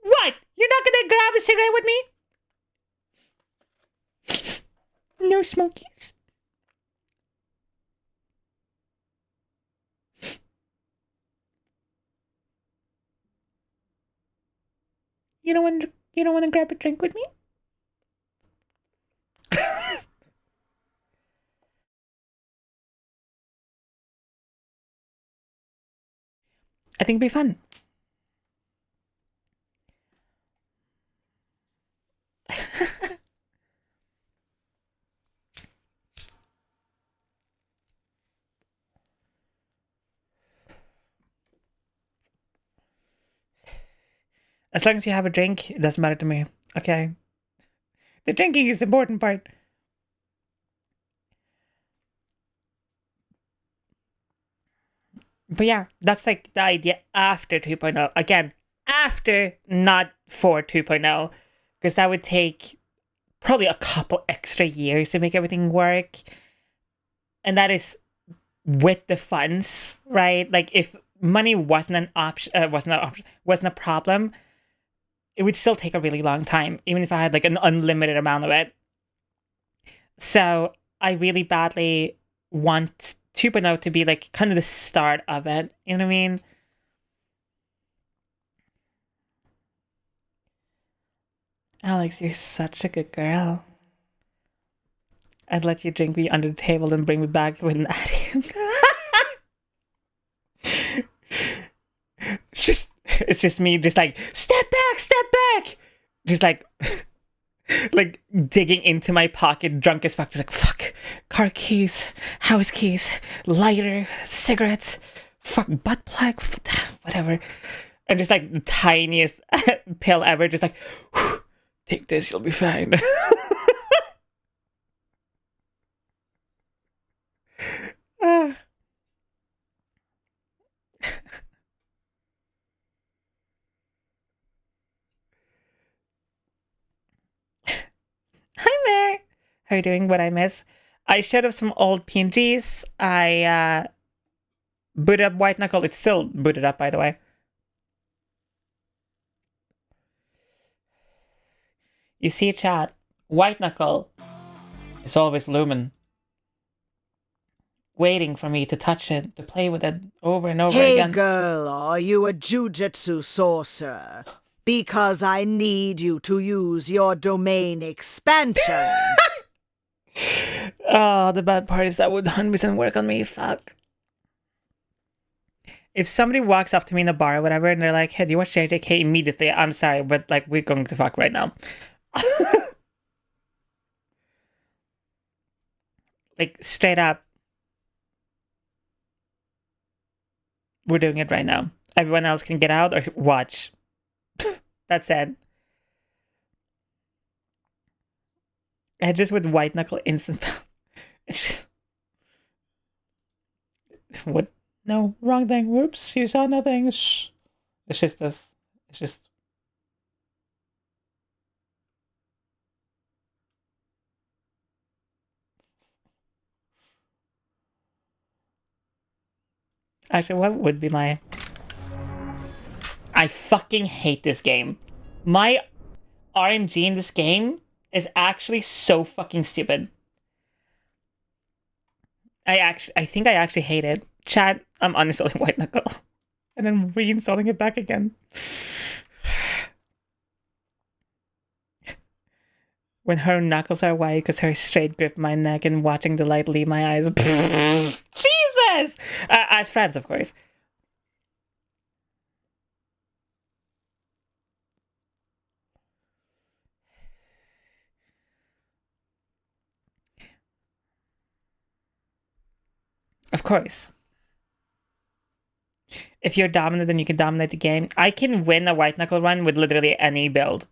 What? You're not gonna grab a cigarette with me? No smokies. You don't want to grab a drink with me? I think it'd be fun. As long as you have a drink, it doesn't matter to me. Okay? The drinking is the important part. But yeah, that's like the idea after 2.0. Again, after, not for 2.0. Because that would take probably a couple extra years to make everything work. And that is with the funds, right? Like if money wasn't an option, wasn't a problem, it would still take a really long time, even if I had like an unlimited amount of it. So I really badly want 2.0 to be like kind of the start of it. You know what I mean? Alex, you're such a good girl. I'd let you drink me under the table and bring me back with an addict. It's just me just like, step back. Just like like digging into my pocket, drunk as fuck, just like, fuck, car keys, house keys, lighter, cigarettes, fuck, butt plug, whatever. And just like the tiniest pill ever, just like, take this, you'll be fine. Hi, Mare. How are you doing? What I miss? I showed up some old PNGs. I booted up White Knuckle. It's still booted up, by the way. You see, chat, White Knuckle is always looming, waiting for me to touch it, to play with it over and over Hey again. girl, are you a jujutsu sorcerer? Because I need you to use your domain expansion. Oh, the bad part is that would 100% work on me. Fuck. If somebody walks up to me in a bar or whatever and they're like, hey, do you watch JJK? Immediately, I'm sorry, but like, we're going to fuck right now. Like, straight up. We're doing it right now. Everyone else can get out or watch. That's it. And just with White Knuckle instant. What? No, wrong thing. Whoops, you saw nothing. Shh. It's just this. It's just. Actually, what would be my. I fucking hate this game. My RNG in this game is actually so fucking stupid. I think I actually hate it. Chat, I'm uninstalling White Knuckle. And then reinstalling it back again. When her knuckles are white because her straight grip my neck and watching the light leave my eyes. Jesus! As friends, of course. Of course. If you're dominant, then you can dominate the game. I can win a White Knuckle run with literally any build.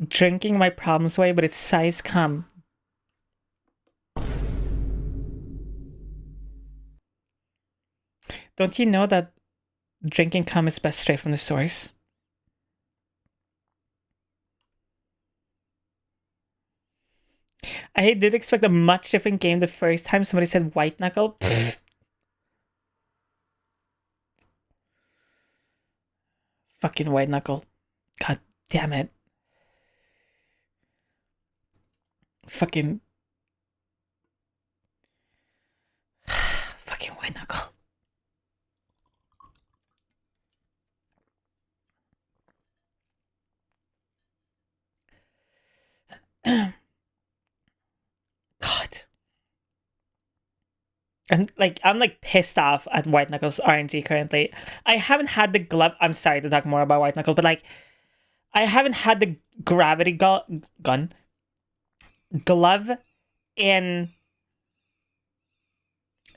Drinking my problems away, but its size come. Don't you know that drinking cum is best straight from the source? I did expect a much different game the first time somebody said White Knuckle. Fucking White Knuckle. God damn it. Fucking. Fucking White Knuckle. God. And like I'm like pissed off at White Knuckles RNG currently. I haven't had the glove. I'm sorry to talk more about White Knuckle, but like I haven't had the gravity glove in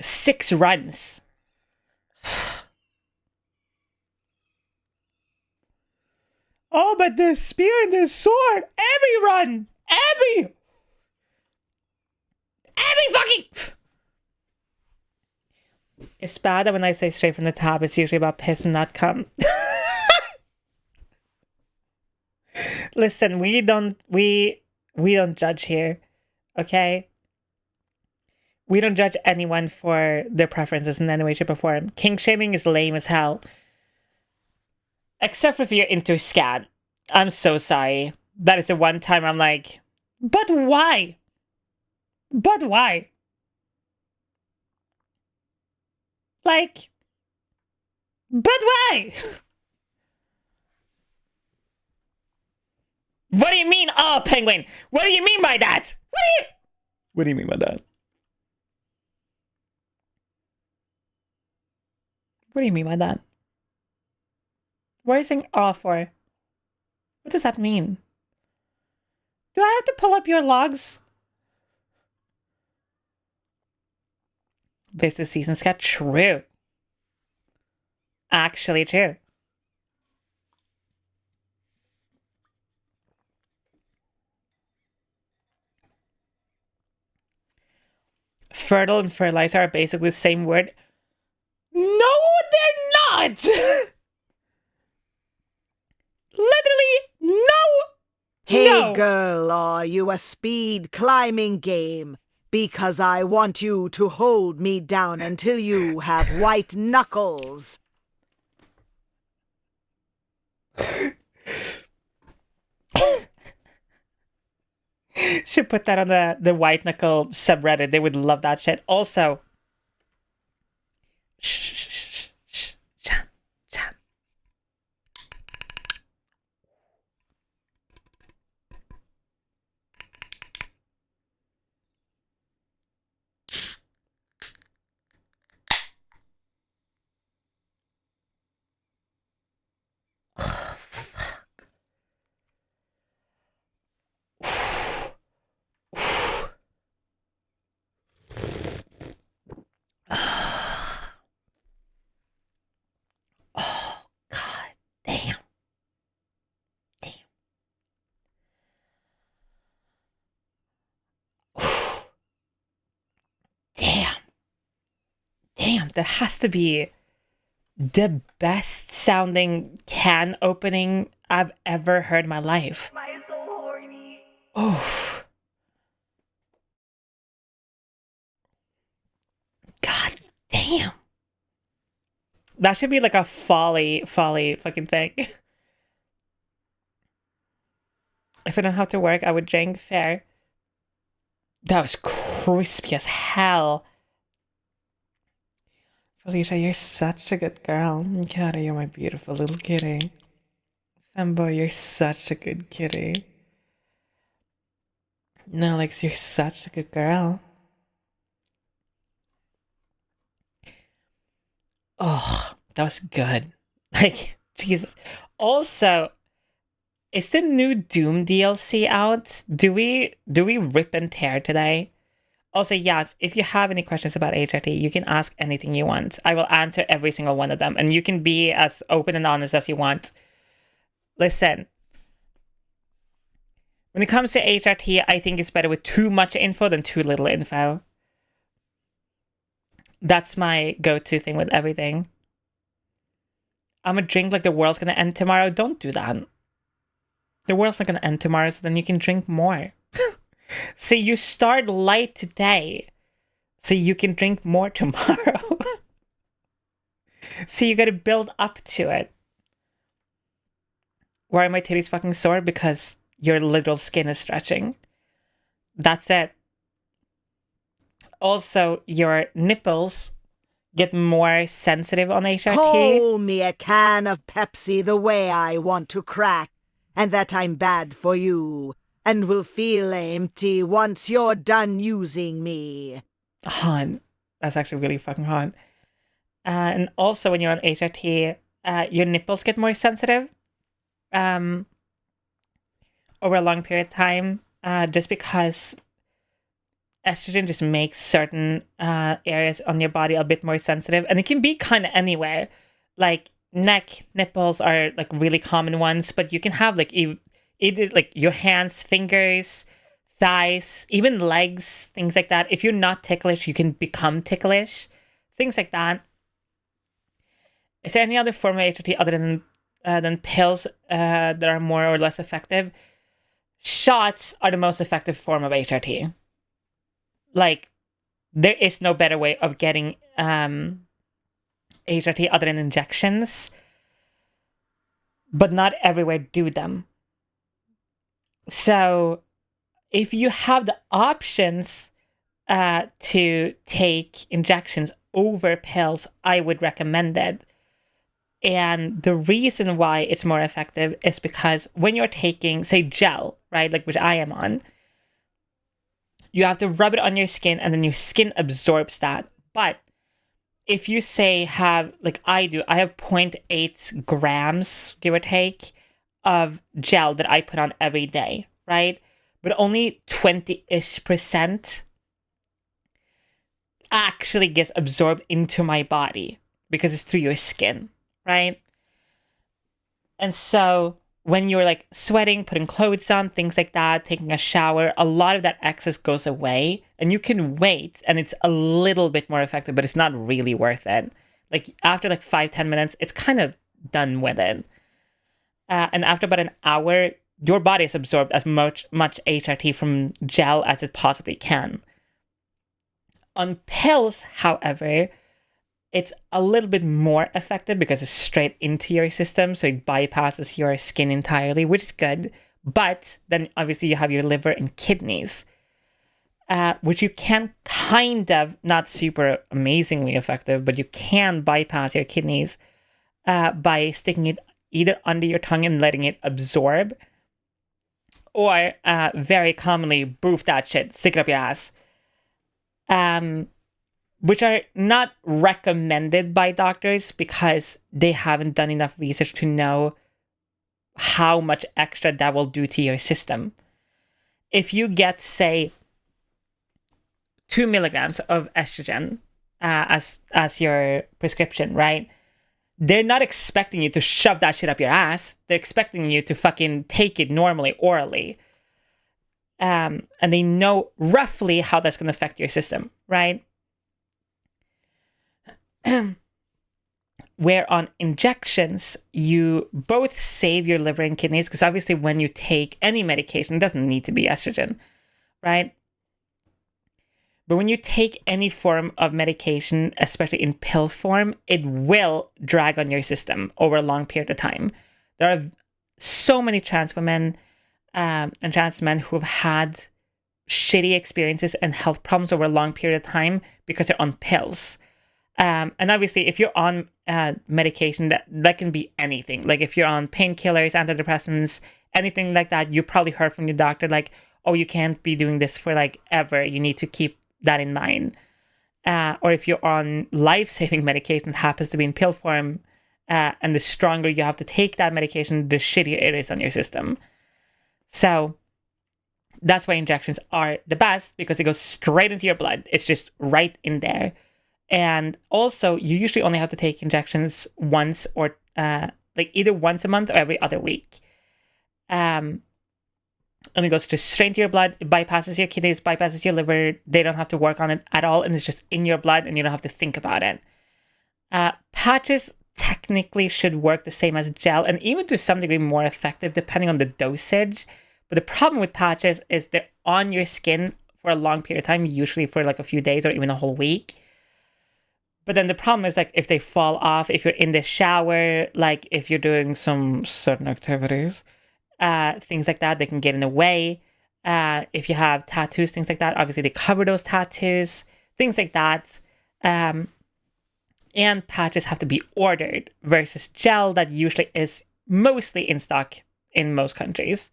6 runs. Oh, but this spear and this sword, every run, every fucking. It's bad that when I say straight from the top, it's usually about piss and not cum. Listen, we don't judge here, okay? We don't judge anyone for their preferences in any way, shape, or form. Kink shaming is lame as hell. Except if you're into scat. I'm so sorry. That is the one time I'm like, but why? But why? Like, but why? What do you mean, oh, penguin? What do you mean by that? What do you mean by that? What do you mean by that? What are you saying oh for? What does that mean? Do I have to pull up your logs? This season's got true. Actually true. Fertile and fertilizer are basically the same word. No, they're not! Literally, no! Hey No. girl, are you a speed climbing game? Because I want you to hold me down until you have white knuckles. Should put that on the White Knuckle subreddit. They would love that shit. Also, shh, Chan. Oh, God damn. Damn, that has to be the best sounding can opening I've ever heard in my life. Why is so horny? Oof. God damn. That should be like a folly fucking thing. If I don't have to work, I would drink. Fair. That was crispy as hell. Felicia, you're such a good girl. Kitty, you're my beautiful little kitty. Fembo, you're such a good kitty. Alex, you're such a good girl. Oh, that was good. Like, Jesus. Also, is the new Doom DLC out? Do we rip and tear today? Also, yes, if you have any questions about HRT, you can ask anything you want. I will answer every single one of them, and you can be as open and honest as you want. Listen, when it comes to HRT, I think it's better with too much info than too little info. That's my go-to thing with everything. I'm gonna drink like the world's gonna end tomorrow. Don't do that. The world's not gonna end tomorrow, so then you can drink more. So you start light today, so you can drink more tomorrow. So you gotta build up to it. Why are my titties fucking sore? Because your literal skin is stretching. That's it. Also, your nipples get more sensitive on HRT. Hold me a can of Pepsi the way I want to crack, and that I'm bad for you, and will feel empty once you're done using me. Hon, That's actually really fucking hot. And also, when you're on HRT, your nipples get more sensitive over a long period of time, just because estrogen just makes certain areas on your body a bit more sensitive. And it can be kind of anywhere. Like neck, nipples are like really common ones, but you can have like either like your hands, fingers, thighs, even legs, things like that. If you're not ticklish, you can become ticklish, things like that. Is there any other form of HRT other than pills that are more or less effective? Shots are the most effective form of HRT. Like, there is no better way of getting HRT other than injections, but not everywhere do them. So, if you have the options to take injections over pills, I would recommend it. And the reason why it's more effective is because when you're taking, say, gel, right, like which I am on, you have to rub it on your skin and then your skin absorbs that. But if you say have, like I do, I have 0.8 grams, give or take, of gel that I put on every day, right? But only 20-ish% actually gets absorbed into my body because it's through your skin, right? And so when you're like sweating, putting clothes on, things like that, taking a shower, a lot of that excess goes away and you can wait and it's a little bit more effective, but it's not really worth it. Like after like 5-10 minutes, it's kind of done with it. And after about an hour, your body has absorbed as much HRT from gel as it possibly can. On pills, however, it's a little bit more effective because it's straight into your system, so it bypasses your skin entirely, which is good. But then obviously you have your liver and kidneys, which you can kind of, not super amazingly effective, but you can bypass your kidneys by sticking it either under your tongue and letting it absorb, or very commonly, boof that shit, stick it up your ass. Which are not recommended by doctors because they haven't done enough research to know how much extra that will do to your system. If you get, say, 2 milligrams of estrogen as your prescription, right? They're not expecting you to shove that shit up your ass. They're expecting you to fucking take it normally, orally. And they know roughly how that's going to affect your system, right? Where on injections, you both save your liver and kidneys, because obviously when you take any medication, it doesn't need to be estrogen, right? But when you take any form of medication, especially in pill form, it will drag on your system over a long period of time. There are so many trans women and trans men who have had shitty experiences and health problems over a long period of time because they're on pills. And obviously, if you're on medication, that can be anything. Like if you're on painkillers, antidepressants, anything like that, you probably heard from your doctor, like, oh, you can't be doing this for like ever. You need to keep that in mind. Or if you're on life-saving medication that happens to be in pill form, and the stronger you have to take that medication, the shittier it is on your system. So that's why injections are the best, because it goes straight into your blood. It's just right in there. And also, you usually only have to take injections once or like either once a month or every other week. And it goes just straight into your blood. It bypasses your kidneys, bypasses your liver. They don't have to work on it at all. And it's just in your blood and you don't have to think about it. Patches technically should work the same as gel and even to some degree more effective depending on the dosage. But the problem with patches is they're on your skin for a long period of time, usually for like a few days or even a whole week. But then the problem is, like, if they fall off, if you're in the shower, like if you're doing some certain activities, things like that, they can get in the way. If you have tattoos, things like that, obviously they cover those tattoos, things like that. And patches have to be ordered versus gel that usually is mostly in stock in most countries.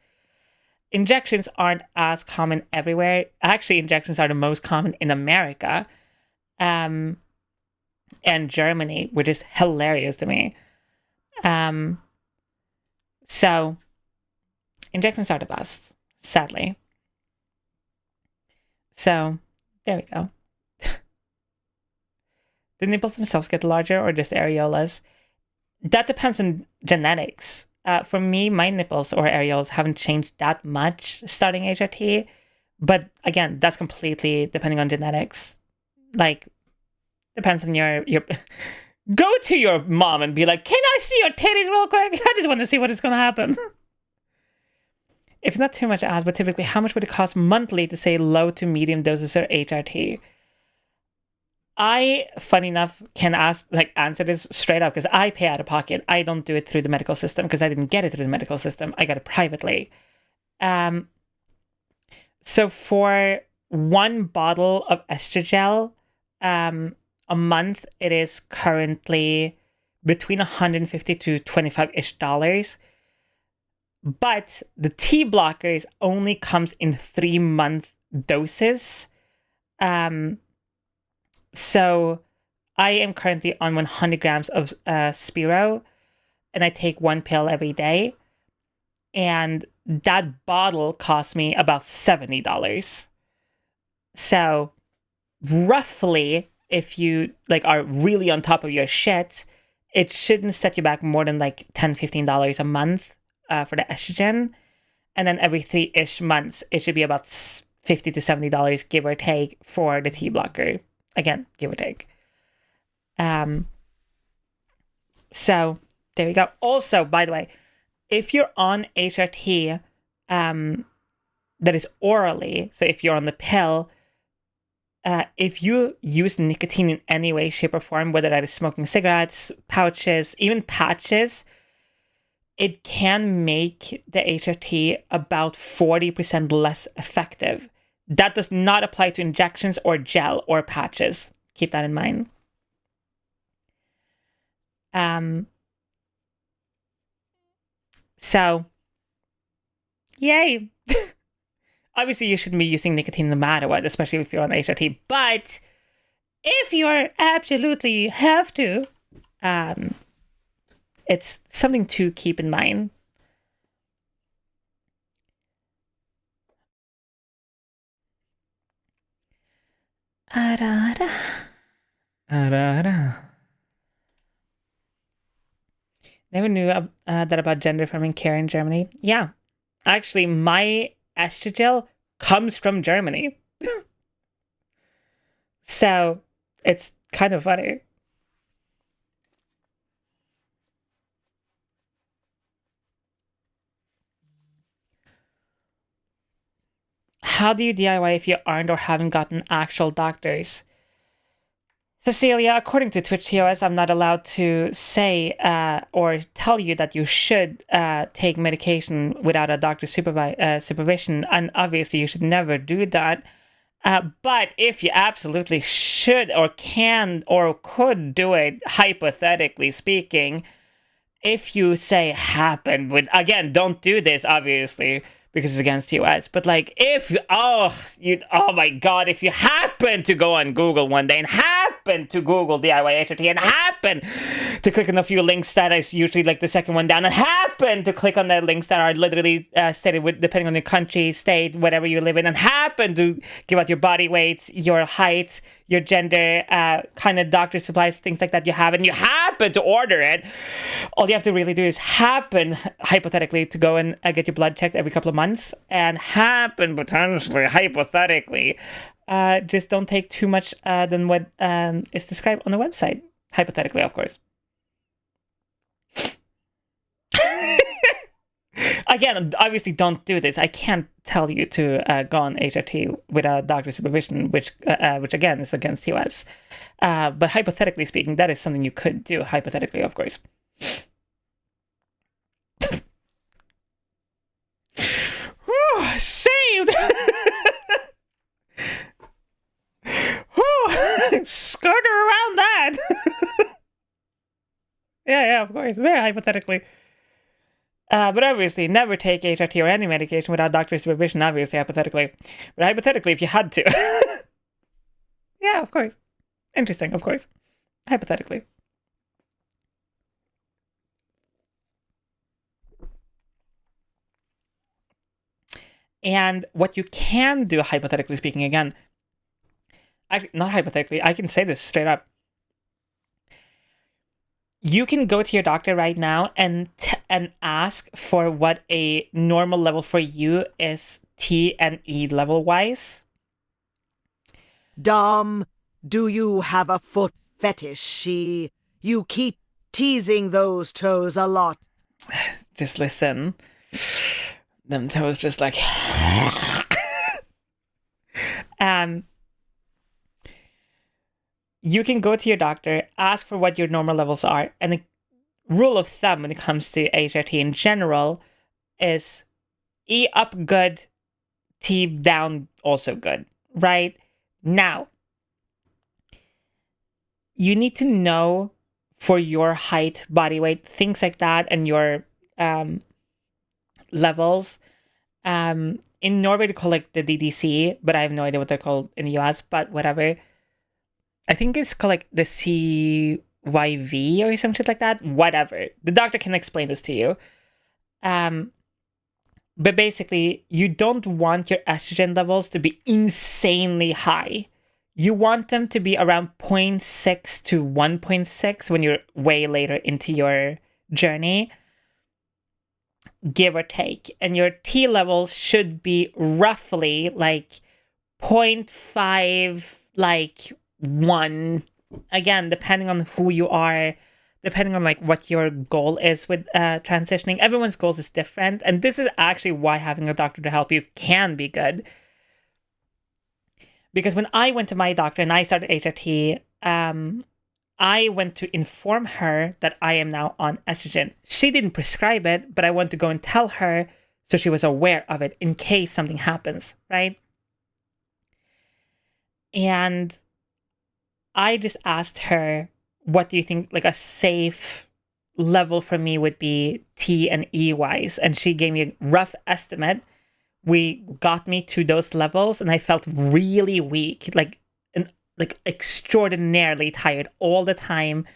Injections aren't as common everywhere. Actually, injections are the most common in America. and Germany, which is hilarious to me. So injections are the best, sadly. So there we go. The nipples themselves get larger or just areolas? That depends on genetics. For me, my nipples or areolas haven't changed that much starting HRT. But again, that's completely depending on genetics. Like, depends on your go to your mom and be like, can I see your titties real quick? I just want to see what is going to happen. If it's not too much asked, but typically, how much would it cost monthly to say low to medium doses of HRT? I, funny enough, can answer this straight up because I pay out of pocket. I don't do it through the medical system because I didn't get it through the medical system. I got it privately. So for one bottle of estrogel, a month, it is currently between $150 to $25-ish. But the T blockers only comes in 3-month doses. So I am currently on 100 grams of Spiro, and I take 1 pill every day. And that bottle cost me about $70. So roughly, if you are really on top of your shit, it shouldn't set you back more than $10, $15 a month for the estrogen. And then every 3-ish months, it should be about $50 to $70, give or take, for the T blocker. Again, give or take. So there you go. Also, by the way, if you're on HRT that is orally, so if you're on the pill, if you use nicotine in any way, shape, or form, whether that is smoking cigarettes, pouches, even patches, it can make the HRT about 40% less effective. That does not apply to injections or gel or patches. Keep that in mind. So, yay. Obviously, you shouldn't be using nicotine no matter what, especially if you're on HRT. But if you absolutely have to, it's something to keep in mind. Arara. Arara. Never knew that about gender affirming care in Germany. Yeah. Actually, my estrogel comes from Germany. So, it's kind of funny. How do you DIY if you aren't or haven't gotten actual doctors? Cecilia, according to Twitch TOS, I'm not allowed to say or tell you that you should take medication without a doctor's supervision, and obviously you should never do that. But if you absolutely should or can or could do it, hypothetically speaking, if you say happened with, again, don't do this, obviously, because it's against TOS, but if, oh my god, if you happen to go on Google one day and happen to Google DIY HRT and happen to click on a few links that is usually the second one down and happen to click on the links that are literally stated with, depending on your country, state, whatever you live in, and happen to give out your body weight, your height, your gender, kind of doctor supplies, things like that you have, and you happen to order it, all you have to really do is happen, hypothetically, to go and get your blood checked every couple of months, and happen, potentially, hypothetically, just don't take too much than what is described on the website. Hypothetically, of course. Again, obviously don't do this. I can't tell you to go on HRT without doctor supervision, which again is against TOS. But hypothetically speaking, that is something you could do, hypothetically, of course. Saved! Skirt around that! Yeah, of course. Very hypothetically. But obviously, never take HRT or any medication without doctor's supervision, obviously, hypothetically. But hypothetically, if you had to. Yeah, of course. Interesting, of course. Hypothetically. And what you can do, hypothetically speaking, again, actually, not hypothetically, I can say this straight up. You can go to your doctor right now and ask for what a normal level for you is, T and E level wise. Dom, do you have a foot fetish? You keep teasing those toes a lot. Just listen. Them toes just like you can go to your doctor, ask for what your normal levels are, and the rule of thumb when it comes to HRT in general is E up good, T down also good, right? Now, you need to know for your height, body weight, things like that, and your levels. In Norway, they call it the DDC, but I have no idea what they're called in the US, but whatever. I think it's called like the CYV or some shit like that. Whatever. The doctor can explain this to you. But basically, you don't want your estrogen levels to be insanely high. You want them to be around 0.6 to 1.6 when you're way later into your journey, give or take. And your T levels should be roughly like 0.5, like 1. Again, depending on who you are, depending on like what your goal is with transitioning. Everyone's goals is different, and this is actually why having a doctor to help you can be good. Because when I went to my doctor and I started HRT, I went to inform her that I am now on estrogen. She didn't prescribe it, but I went to go and tell her so she was aware of it in case something happens, right? And I just asked her, what do you think like a safe level for me would be T and E wise? And she gave me a rough estimate. We got me to those levels and I felt really weak, like extraordinarily tired all the time,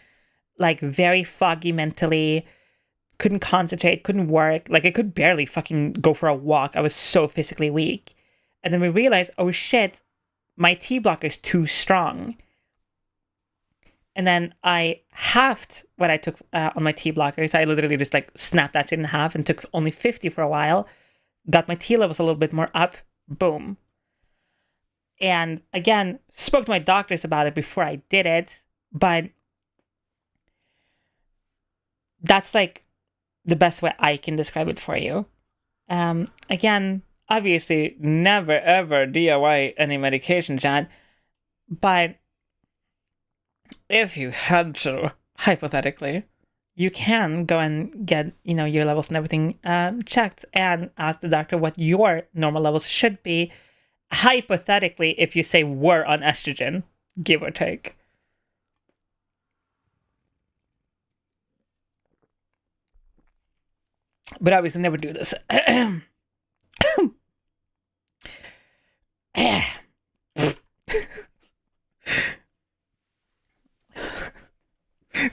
like very foggy mentally, couldn't concentrate, couldn't work, like I could barely fucking go for a walk. I was so physically weak. And then we realized, oh shit, my T blocker is too strong. And then I halved what I took on my T blockers. I literally just like snapped that shit in half and took only 50 for a while. Got my T levels a little bit more up. Boom. And again, spoke to my doctors about it before I did it. But that's like the best way I can describe it for you. Again, obviously, never ever DIY any medication, Chad. But if you had to, hypothetically, you can go and get, your levels and everything checked and ask the doctor what your normal levels should be, hypothetically, if you say we're on estrogen, give or take. But obviously never do this.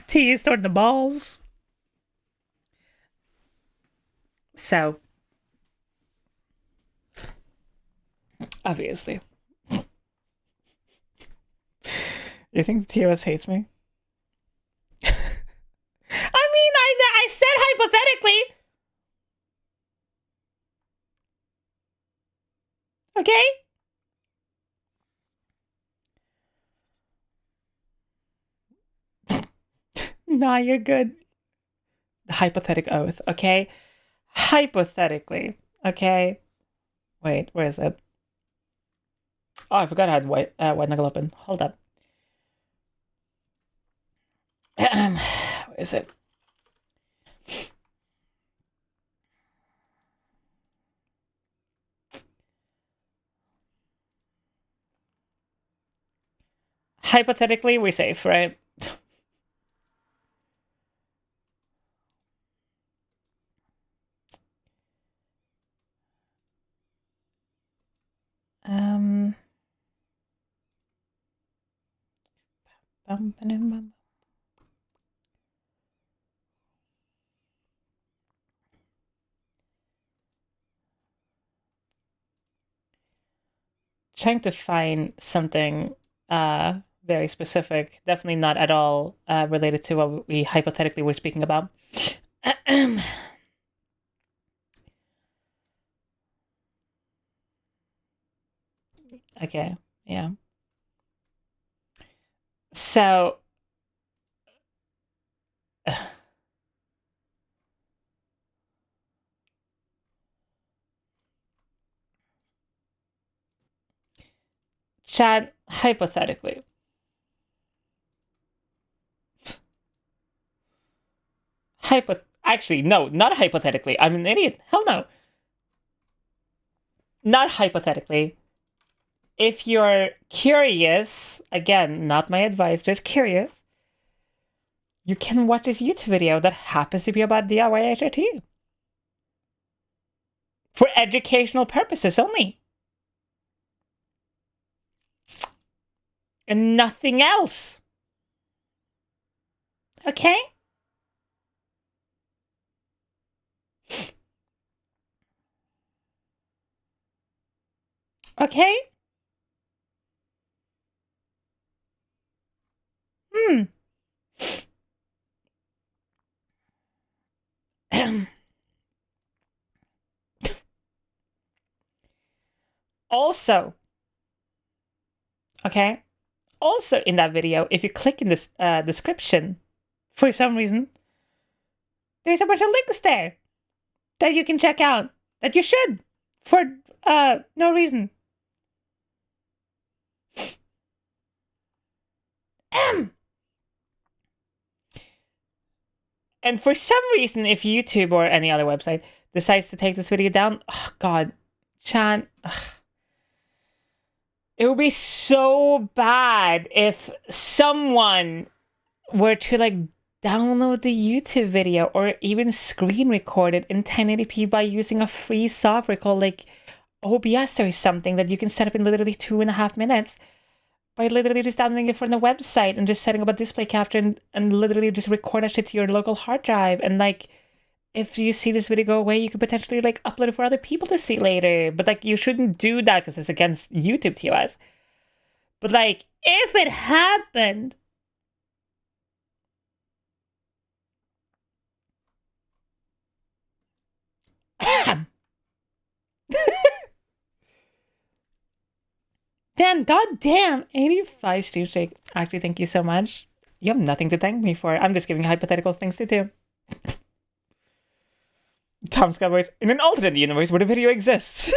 T is toward the balls. So, obviously. You think the TOS hates me? I mean, I said hypothetically. Okay? Nah, you're good. The hypothetical oath, okay? Hypothetically, okay? Wait, where is it? Oh, I forgot I had white knuckle open. Hold up. Where is it? Hypothetically, we're safe, right? Trying to find something very specific. Definitely not at all related to what we hypothetically were speaking about. Okay, yeah. So, Chad, hypothetically. Actually, no, not hypothetically. I'm an idiot. Hell no. Not hypothetically. If you're curious, again, not my advice, just curious, you can watch this YouTube video that happens to be about DIY HRT. For educational purposes only. And nothing else. Okay? Okay? Also, okay? Also in that video, if you click in this description, for some reason, there's a bunch of links there that you can check out, that you should, for no reason. And for some reason, if YouTube or any other website decides to take this video down, oh god, Chan, it would be so bad if someone were to like download the YouTube video or even screen record it in 1080p by using a free software called like OBS or something that you can set up in literally 2.5 minutes by literally just downloading it from the website and just setting up a display capture and literally just record that shit to your local hard drive. And like, if you see this video go away, you could potentially like upload it for other people to see later. But like, you shouldn't do that because it's against YouTube TOS. But like, if it happened, then goddamn 85 Steve Shake. Actually, thank you so much. You have nothing to thank me for. I'm just giving hypothetical things to do. Tom Scott voice, in an alternate universe where the video exists.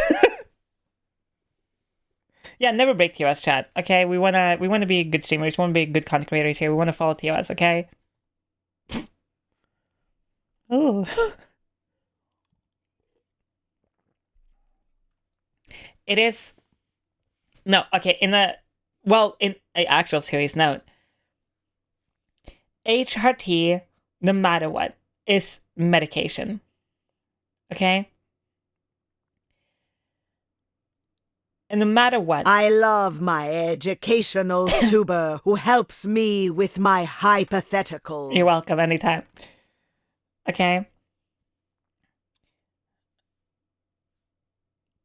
Yeah, never break TOS, chat. Okay, we wanna be good streamers. We wanna be good content creators here. We wanna follow TOS. Okay. Ooh. It is. No, okay. In an actual serious note, HRT, no matter what, is medication. Okay? And no matter what... I love my educational tuber who helps me with my hypotheticals. You're welcome, anytime. Okay?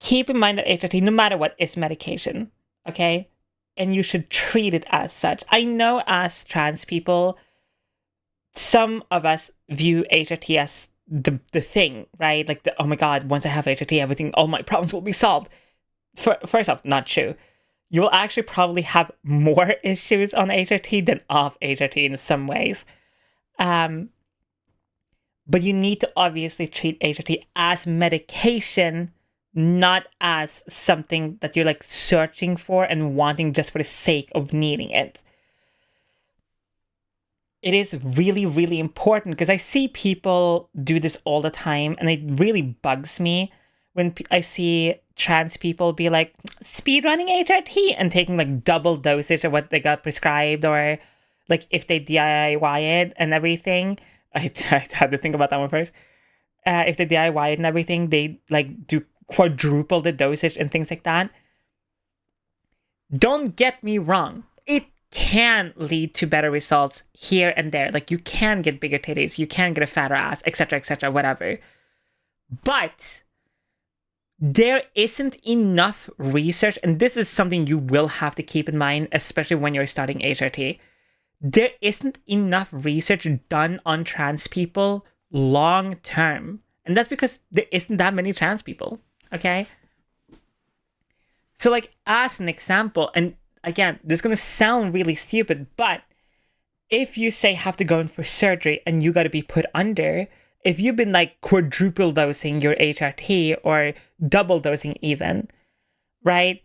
Keep in mind that HRT, no matter what, is medication. Okay? And you should treat it as such. I know as trans people, some of us view HRT as the thing, right? Like, oh my god, once I have HRT, all my problems will be solved. First off, not true. You will actually probably have more issues on HRT than off HRT in some ways. But you need to obviously treat HRT as medication, not as something that you're like searching for and wanting just for the sake of needing it. It is really, really important because I see people do this all the time and it really bugs me when I see trans people be like speedrunning HRT and taking like double dosage of what they got prescribed, or like if they DIY it and everything. I had to think about that one first. If they DIY it and everything, they like do quadruple the dosage and things like that. Don't get me wrong. It can lead to better results here and there. Like, you can get bigger titties, you can get a fatter ass, etc., whatever. But there isn't enough research, and this is something you will have to keep in mind, especially when you're starting HRT. There isn't enough research done on trans people long term. And that's because there isn't that many trans people, okay? So, like, as an example, and again, this is going to sound really stupid, but if you say have to go in for surgery and you got to be put under, if you've been like quadruple dosing your HRT or double dosing even, right?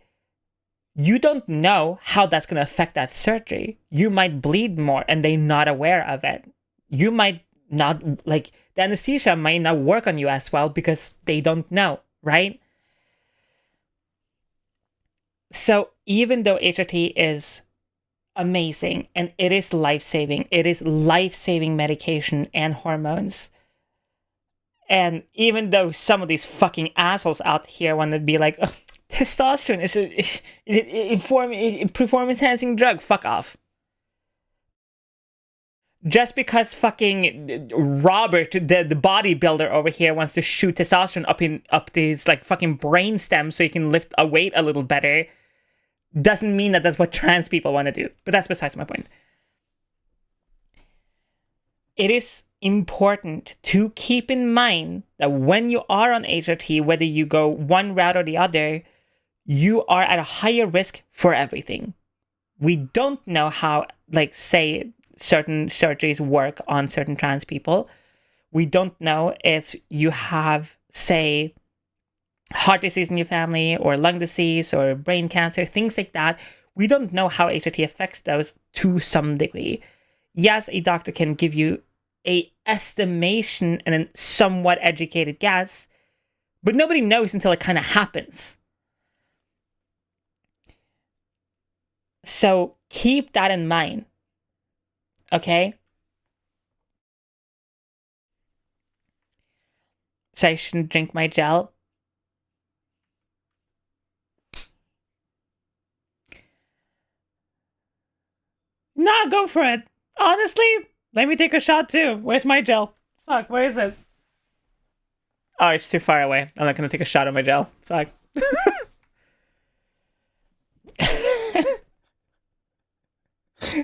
You don't know how that's going to affect that surgery. You might bleed more and they're not aware of it. You might not, like, the anesthesia might not work on you as well because they don't know, right? So even though HRT is amazing and it is life-saving, it is life-saving medication and hormones. And even though some of these fucking assholes out here want to be like, oh, testosterone is a performance-enhancing drug, fuck off. Just because fucking Robert, the bodybuilder over here, wants to shoot testosterone up his like fucking brain stem so he can lift a weight a little better, doesn't mean that that's what trans people want to do. But that's besides my point. It is important to keep in mind that when you are on HRT, whether you go one route or the other, you are at a higher risk for everything. We don't know how, like, say, certain surgeries work on certain trans people. We don't know if you have, say, heart disease in your family or lung disease or brain cancer, things like that. We don't know how HRT affects those to some degree. Yes, a doctor can give you a estimation and a somewhat educated guess, but nobody knows until it kind of happens. So keep that in mind. Okay? So I shouldn't drink my gel. Nah, go for it. Honestly, let me take a shot too. Where's my gel? Fuck, where is it? Oh, it's too far away. I'm not gonna take a shot of my gel. Fuck.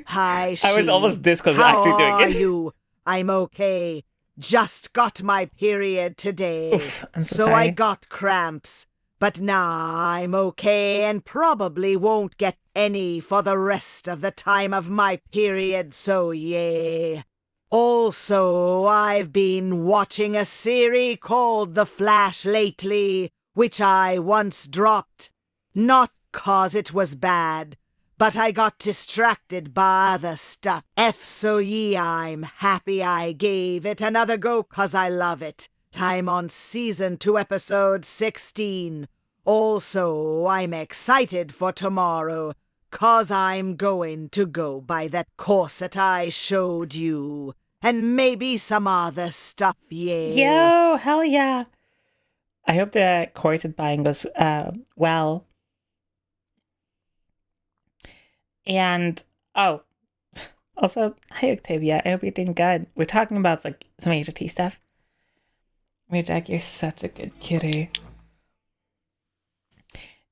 Hi, I was she. almost this close to How actually doing are it. you? I'm okay. Just got my period today. Oof, I'm so I sorry. got cramps. But now I'm okay and probably won't get any for the rest of the time of my period, so yay. Also, I've been watching a series called The Flash lately, which I once dropped. Not 'cause it was bad, but I got distracted by other stuff. So I'm happy I gave it another go 'cause I love it. I'm on season 2, episode 16. Also, I'm excited for tomorrow 'cause I'm going to go buy that corset I showed you. And maybe some other stuff, yeah. Yo, hell yeah. I hope the corset buying goes well. And, oh, also, hi Octavia, I hope you're doing good. We're talking about, like, some HRT stuff. Me, Jack, you're such a good kitty.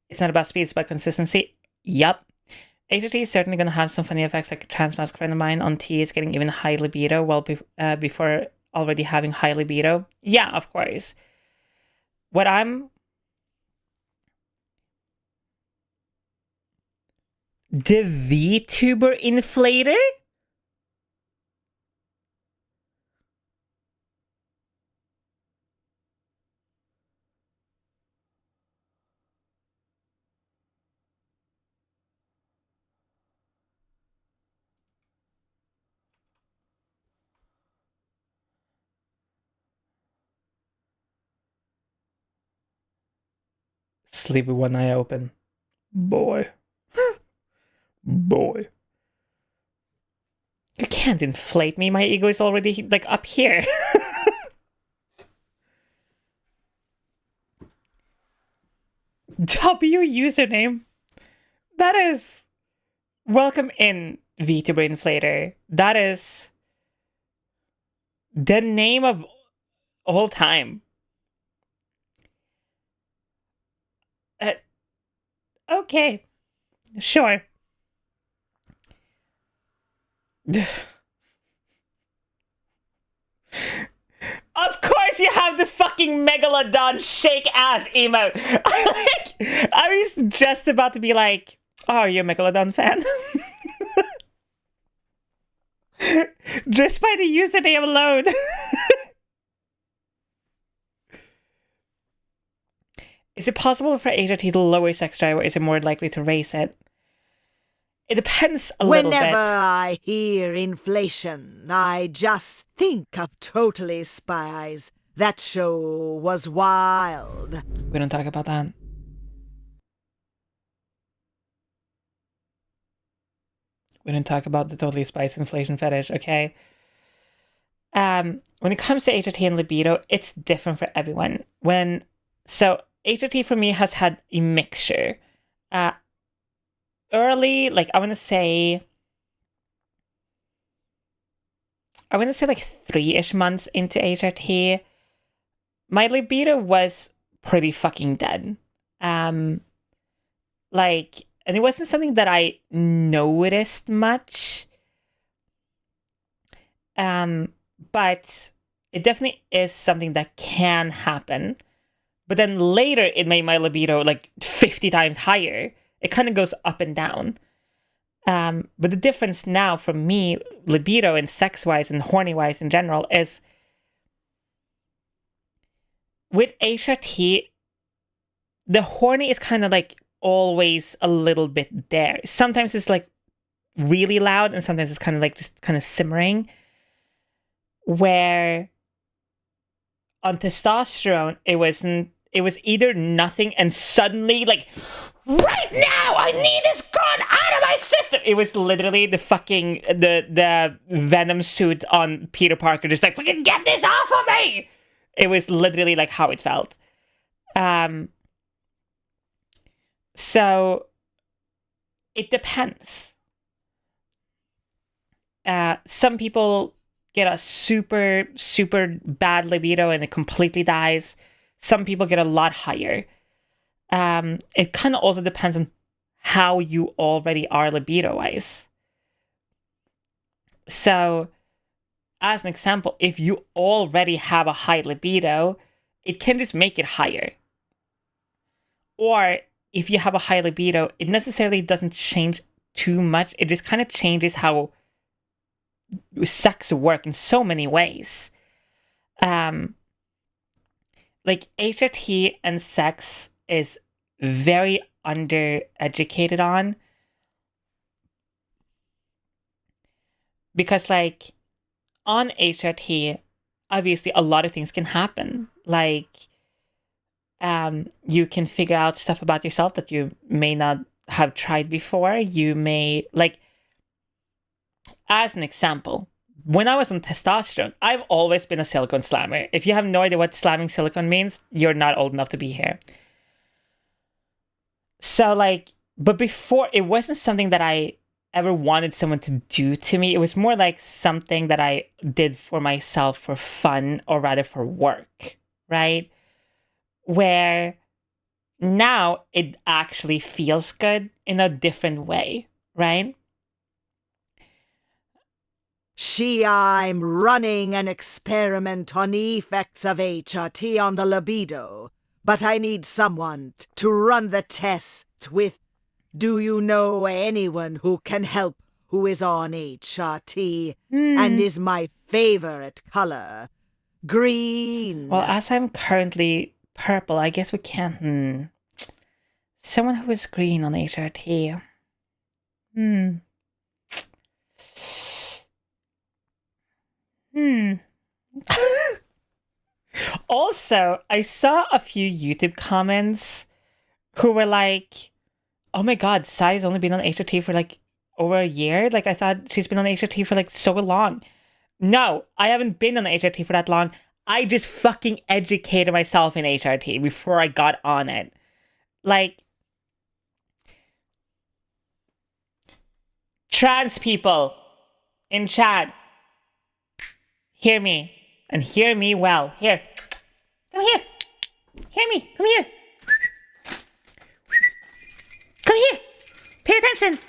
It's not about speed, it's about consistency. Yup. HRT is certainly going to have some funny effects, like a trans mask friend of mine on T is getting even high libido before already having high libido. Yeah, of course. What I'm... The VTuber inflator? Sleep with one eye open. Boy. Boy. You can't inflate me. My ego is already, like, up here. W username. That is Welcome in, VTuber Inflator. That is the name of all time. Okay, sure. Of course you have the fucking Megalodon shake ass emote. I was just about to be like, oh, are you a Megalodon fan? Just by the username alone. Is it possible for HRT to lower sex drive, or is it more likely to raise it? It depends a little bit. Whenever I hear inflation, I just think of Totally Spies. That show was wild. We don't talk about that. We don't talk about the Totally Spice inflation fetish, okay? When it comes to HRT and libido, it's different for everyone. So HRT for me has had a mixture. Early, like I want to say like 3-ish months into HRT, my libido was pretty fucking dead. Like, and it wasn't something that I noticed much. But it definitely is something that can happen. But then later it made my libido like 50 times higher. It kind of goes up and down. But the difference now for me, libido and sex-wise and horny-wise in general, is with HRT, the horny is kind of like always a little bit there. Sometimes it's like really loud, and sometimes it's kind of like just kind of simmering. Where on testosterone, it was either nothing and suddenly like, right now I need this gone out of my system. It was literally the fucking the Venom suit on Peter Parker, just like, fucking get this off of me. It was literally like how it felt. So it depends. Some people get a super, super bad libido and it completely dies. Some people get a lot higher. It kind of also depends on how you already are libido-wise. So, as an example, if you already have a high libido, it can just make it higher. Or if you have a high libido, it necessarily doesn't change too much. It just kind of changes how sex work in so many ways. Like HRT and sex is very undereducated on, because like on HRT, obviously a lot of things can happen. Like you can figure out stuff about yourself that you may not have tried before. You may, like, as an example, when I was on testosterone, I've always been a silicone slammer. If you have no idea what slamming silicone means, you're not old enough to be here. So, like, but before, it wasn't something that I ever wanted someone to do to me. It was more like something that I did for myself for fun, or rather for work, right? Where now it actually feels good in a different way, right? I'm running an experiment on the effects of HRT on the libido, but I need someone to run the test with. Do you know anyone who can help who is on HRT and is my favorite color? Green. Well, as I'm currently purple, I guess we can't. Someone who is green on HRT. Also, I saw a few YouTube comments who were like, oh my god, Sai's only been on HRT for like over a year? Like, I thought she's been on HRT for like so long. No, I haven't been on HRT for that long. I just fucking educated myself in HRT before I got on it. Like, Trans people in chat, hear me, and hear me well. Here. Come here. Hear me. Come here. Come here. Pay attention.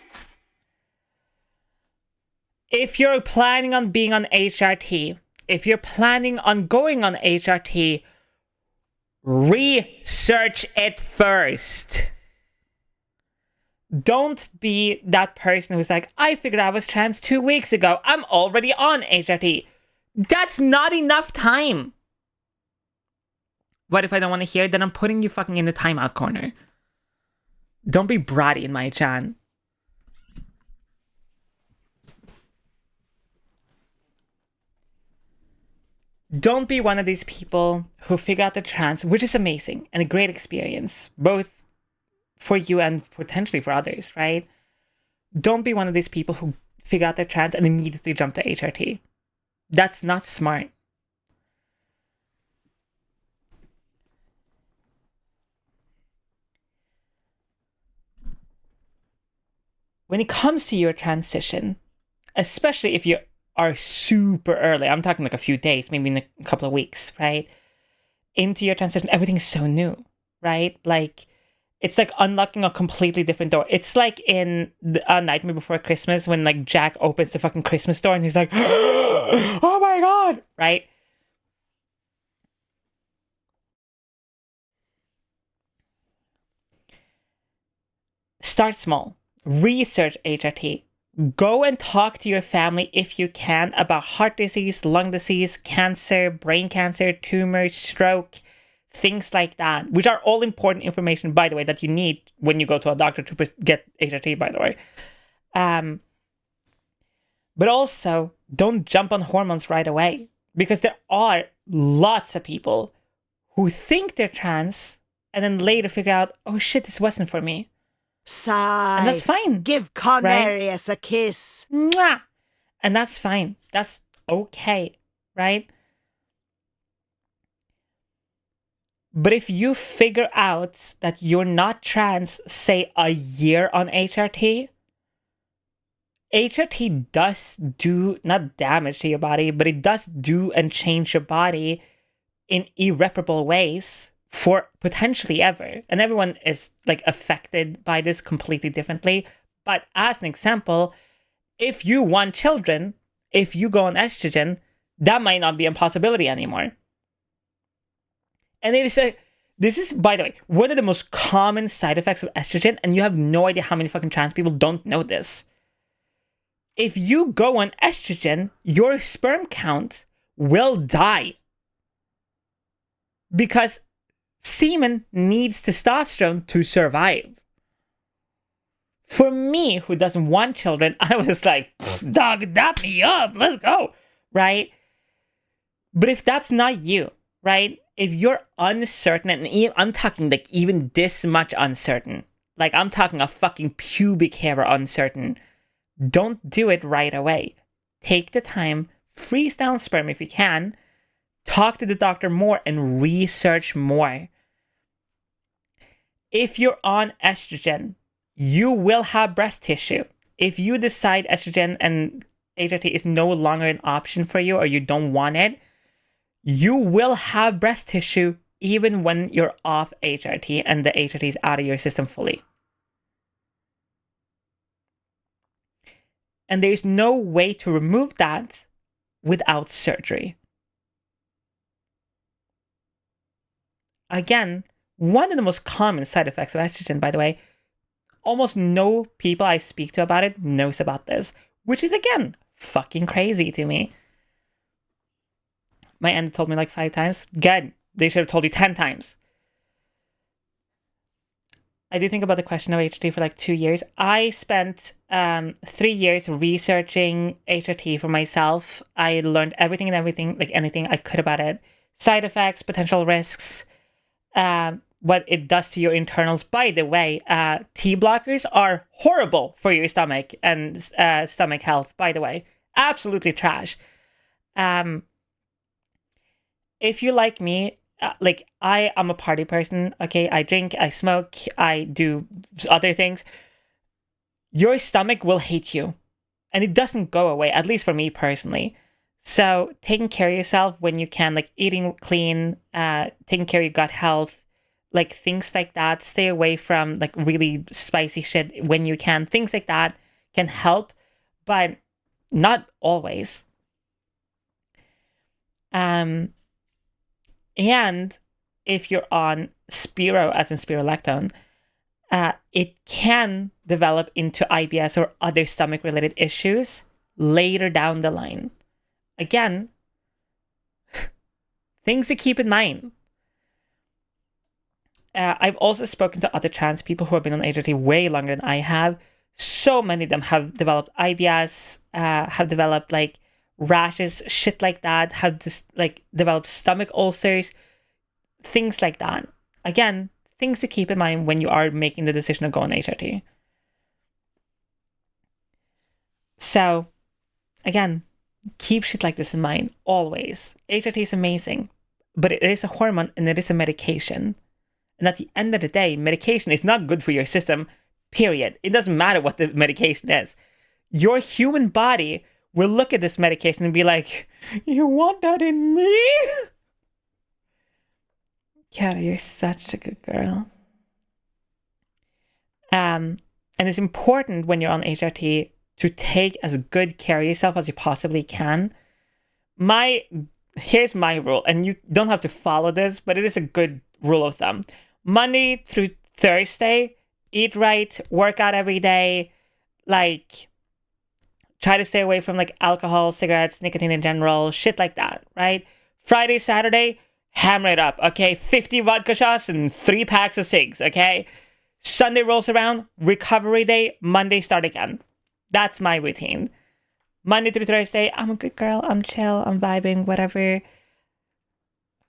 If you're planning on being on HRT, if you're planning on going on HRT, research it first. Don't be that person who's like, I figured I was trans 2 weeks ago. I'm already on HRT. That's not enough time. What if I don't want to hear it? Then I'm putting you fucking in the timeout corner. Don't be bratty in my chan. Don't be one of these people who figure out the trans, which is amazing and a great experience, both for you and potentially for others, right? Don't be one of these people who figure out their trans and immediately jump to HRT. That's not smart. When it comes to your transition, especially if you are super early, I'm talking like a few days, maybe in a couple of weeks, right? Into your transition, everything's so new, right? Like, it's like unlocking a completely different door. It's like in A Nightmare Before Christmas when like Jack opens the fucking Christmas door and he's like, oh my god, right? Start small. Research HRT. Go and talk to your family if you can about heart disease, lung disease, cancer, brain cancer, tumors, stroke, things like that, which are all important information, by the way, that you need when you go to a doctor to get HRT, by the way. But also, don't jump on hormones right away, because there are lots of people who think they're trans and then later figure out, oh shit, this wasn't for me. Sigh. And that's fine. Give Cornelius a kiss. Mwah! And that's fine. That's okay, right? But if you figure out that you're not trans, say a year on HRT, HRT does do, not damage to your body, but it does do and change your body in irreparable ways for potentially ever. And everyone is like affected by this completely differently. But as an example, if you want children, if you go on estrogen, that might not be a possibility anymore. And this is, by the way, one of the most common side effects of estrogen, and you have no idea how many fucking trans people don't know this. If you go on estrogen, your sperm count will die. Because semen needs testosterone to survive. For me, who doesn't want children, I was like, dog, dap me up, let's go, right? But if that's not you, right? If you're uncertain, and I'm talking like even this much uncertain, like I'm talking a fucking pubic hair uncertain, don't do it right away. Take the time, freeze down sperm if you can, talk to the doctor more, and research more. If you're on estrogen, you will have breast tissue. If you decide estrogen and HRT is no longer an option for you, or you don't want it, you will have breast tissue even when you're off HRT and the HRT is out of your system fully. And there's no way to remove that without surgery. Again, one of the most common side effects of estrogen, by the way, almost no people I speak to about it knows about this, which is, again, fucking crazy to me. My aunt told me like 5 times. Good. They should have told you 10 times. I do think about the question of HRT for like 2 years. I spent 3 years researching HRT for myself. I learned everything and everything, like anything I could about it. Side effects, potential risks, what it does to your internals. By the way, T blockers are horrible for your stomach and stomach health, by the way. Absolutely trash. If you like me, like I am a party person, okay? I drink, I smoke, I do other things. Your stomach will hate you. And it doesn't go away, at least for me personally. So taking care of yourself when you can, like eating clean, taking care of your gut health, like things like that. Stay away from like really spicy shit when you can. Things like that can help, but not always. And if you're on Spiro, as in spironolactone, it can develop into IBS or other stomach-related issues later down the line. Again, things to keep in mind. I've also spoken to other trans people who have been on HRT way longer than I have. So many of them have developed IBS, have developed like rashes, shit like that, have just like developed stomach ulcers, things like that. Again, things to keep in mind when you are making the decision to go on HRT. So, again, keep shit like this in mind always. HRT is amazing, but it is a hormone and it is a medication. And at the end of the day, medication is not good for your system, period. It doesn't matter what the medication is. Your human body will look at this medication and be like, you want that in me? Kara, you're such a good girl. And it's important when you're on HRT to take as good care of yourself as you possibly can. Here's my rule, and you don't have to follow this, but it is a good rule of thumb. Monday through Thursday, eat right, work out every day, like try to stay away from like alcohol, cigarettes, nicotine in general, shit like that, right? Friday, Saturday, hammer it up, okay? 50 vodka shots and 3 packs of cigs, okay? Sunday rolls around, recovery day, Monday start again. That's my routine. Monday through Thursday, I'm a good girl, I'm chill, I'm vibing, whatever.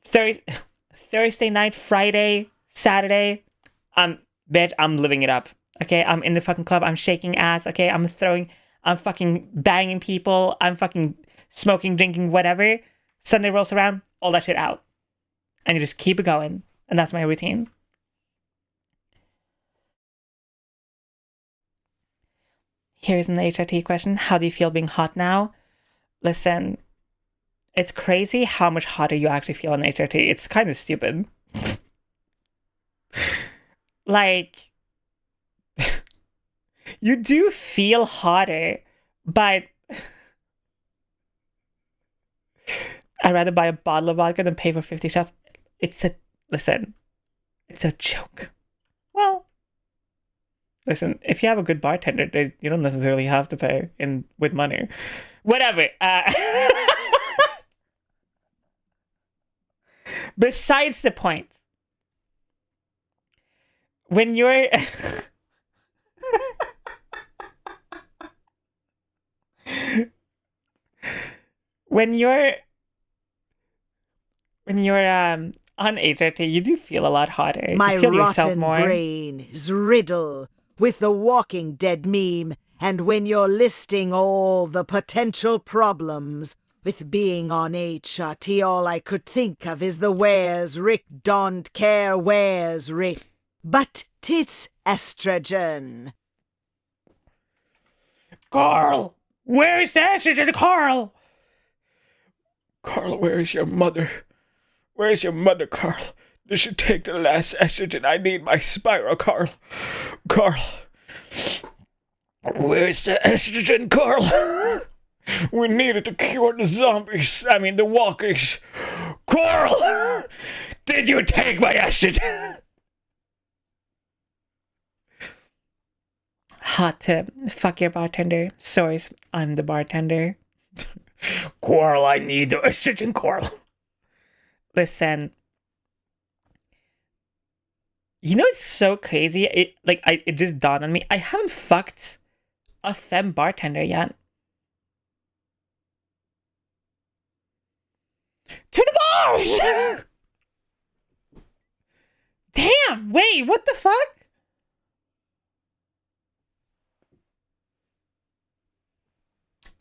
Thursday night, Friday, Saturday, I'm living it up. Okay, I'm in the fucking club, I'm shaking ass, okay, I'm fucking banging people, I'm fucking smoking, drinking, whatever. Sunday rolls around, all that shit out. And you just keep it going. And that's my routine. Here's an HRT question. How do you feel being hot now? Listen, it's crazy how much hotter you actually feel on HRT. It's kind of stupid. Like, you do feel hotter, but I'd rather buy a bottle of vodka than pay for 50 shots. It's a joke. Well, listen, if you have a good bartender, you don't necessarily have to pay with money. Whatever. Besides the point, when you're when you're on HRT, you do feel a lot hotter. My you feel yourself rotten more. brain is riddled with the Walking Dead meme, and when you're listing all the potential problems with being on HRT, all I could think of is the where's Rick don't care where's Rick, but it's estrogen. Carl, where's the estrogen, Carl? Carl, where is your mother? Where is your mother, Carl? Did she take the last estrogen? I need my spiral, Carl. Carl. Where's the estrogen, Carl? We need it to cure the zombies. I mean, the walkers. Carl! Did you take my estrogen? Hot tip. Fuck your bartender. Source, I'm the bartender. Carl, I need the estrogen, Carl. Listen. You know, it's so crazy. It just dawned on me. I haven't fucked a femme bartender yet. To the bars! Damn, wait, what the fuck?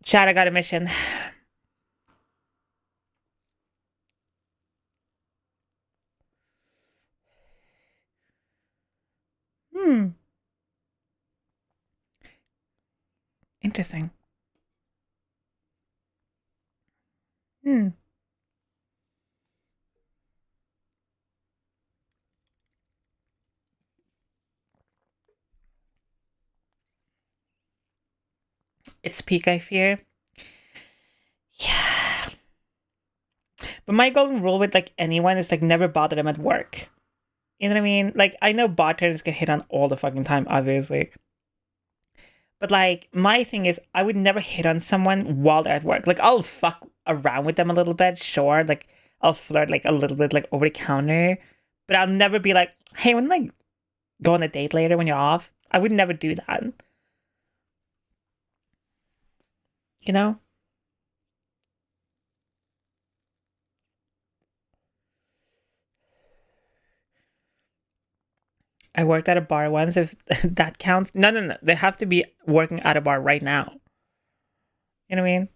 Chat, I got a mission. Interesting. its peak, I fear. Yeah. But my golden rule with like anyone is like never bother them at work. You know what I mean? Like, I know bartenders get hit on all the fucking time, obviously. But like, my thing is, I would never hit on someone while they're at work. Like, I'll fuck around with them a little bit, sure. Like, I'll flirt like a little bit, like over the counter. But I'll never be like, hey, wanna like go on a date later when you're off? I would never do that. You know? I worked at a bar once, if that counts. No. They have to be working at a bar right now. You know what I mean?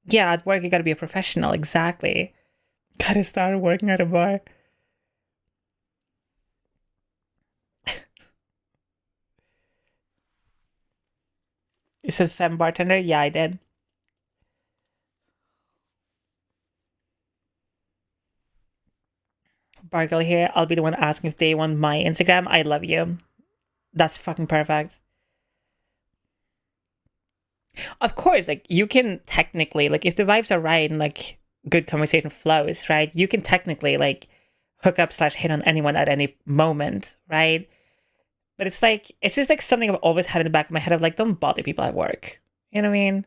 Yeah, at work you gotta be a professional, exactly. Gotta start working at a bar. You said femme bartender? Yeah, I did. Bargle here. I'll be the one asking if they want my Instagram. I love you. That's fucking perfect. Of course, like, you can technically, like, if the vibes are right and, like, good conversation flows, right? You can technically, like, hook up / hit on anyone at any moment, right? But it's like, it's just, like, something I've always had in the back of my head of, like, don't bother people at work. You know what I mean?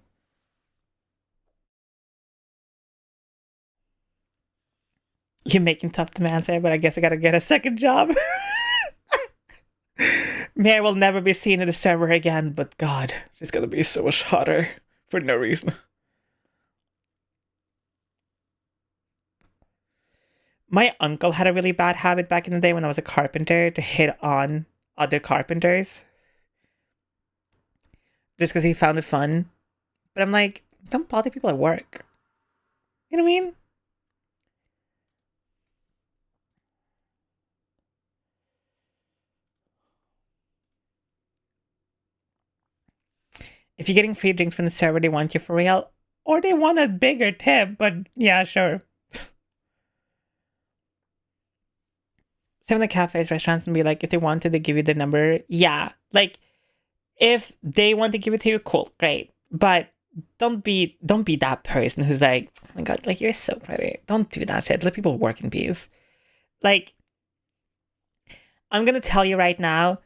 You're making tough demands here, but I guess I gotta get a second job. Mary will never be seen in the server again, but God, she's gonna be so much hotter for no reason. My uncle had a really bad habit back in the day when I was a carpenter to hit on other carpenters. Just because he found it fun. But I'm like, don't bother people at work. You know what I mean? If you're getting free drinks from the server, they want you for real. Or they want a bigger tip, but yeah, sure. Some of the cafes, restaurants can be like, if they wanted to give you the number, yeah. Like, if they want to give it to you, cool, great. But don't be that person who's like, oh my God, like, you're so pretty. Don't do that shit. Let people work in peace. Like, I'm gonna tell you right now,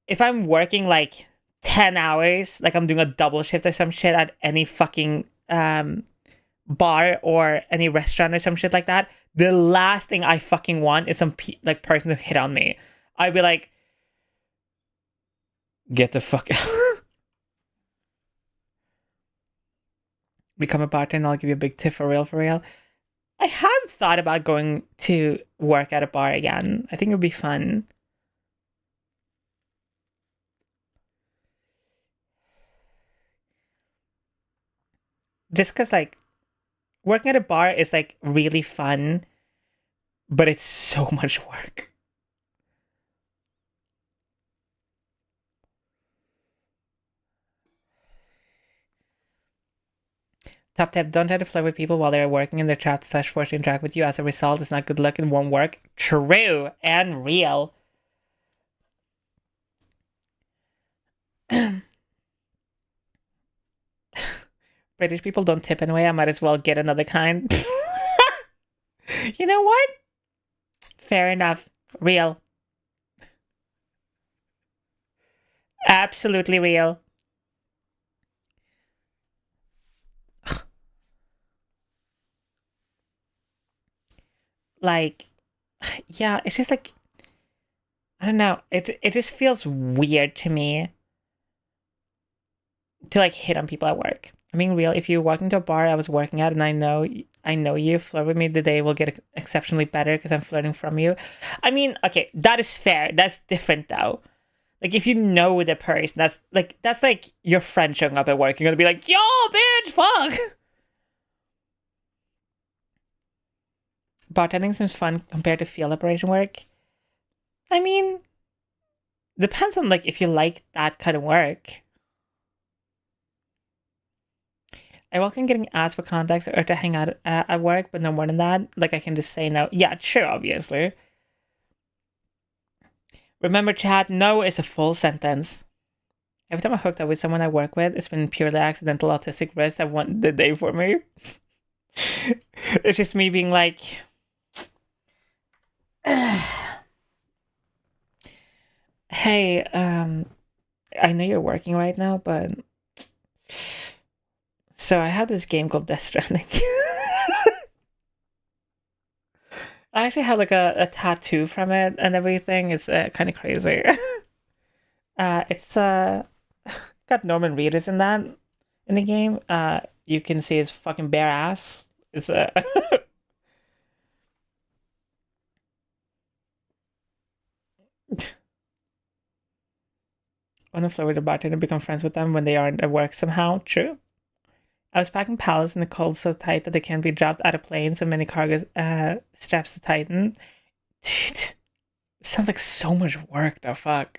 if I'm working like 10 hours, like I'm doing a double shift or some shit at any fucking bar or any restaurant or some shit like that, the last thing I fucking want is some like person to hit on me. I'd be like, get the fuck out. Become a bartender, I'll give you a big tip for real, for real. I have thought about going to work at a bar again. I think it would be fun. Just because, like, working at a bar is, like, really fun, but it's so much work. Top tip, don't try to flirt with people while they're working and they're trapped / forced to interact with you. As a result, it's not good luck and won't work. True and real. British people don't tip anyway. I might as well get another kind. You know what? Fair enough. Real. Absolutely real. Like, yeah, it's just like, I don't know. It just feels weird to me to like hit on people at work. I mean, real. If you walk into a bar I was working at and I know you, flirt with me, the day will get exceptionally better because I'm flirting from you. I mean, okay, that is fair. That's different though. Like, if you know the person, that's like your friend showing up at work. You're gonna be like, yo, bitch, fuck. Bartending seems fun compared to field operation work. I mean, depends on like if you like that kind of work. I welcome getting asked for contacts or to hang out at work, but no more than that. Like, I can just say no. Yeah, sure, obviously. Remember, chat, no is a full sentence. Every time I hooked up with someone I work with, it's been purely accidental autistic risk that won the day for me. It's just me being like, hey, I know you're working right now, but so I have this game called Death Stranding. I actually have like a tattoo from it and everything. It's kind of crazy. It's got Norman Reedus in that in the game. You can see his fucking bare ass. It's on the floor with the bartender, become friends with them when they aren't at work somehow. True. I was packing pallets in the cold so tight that they can't be dropped out of planes and many cargo straps to tighten. Dude, it sounds like so much work though, fuck.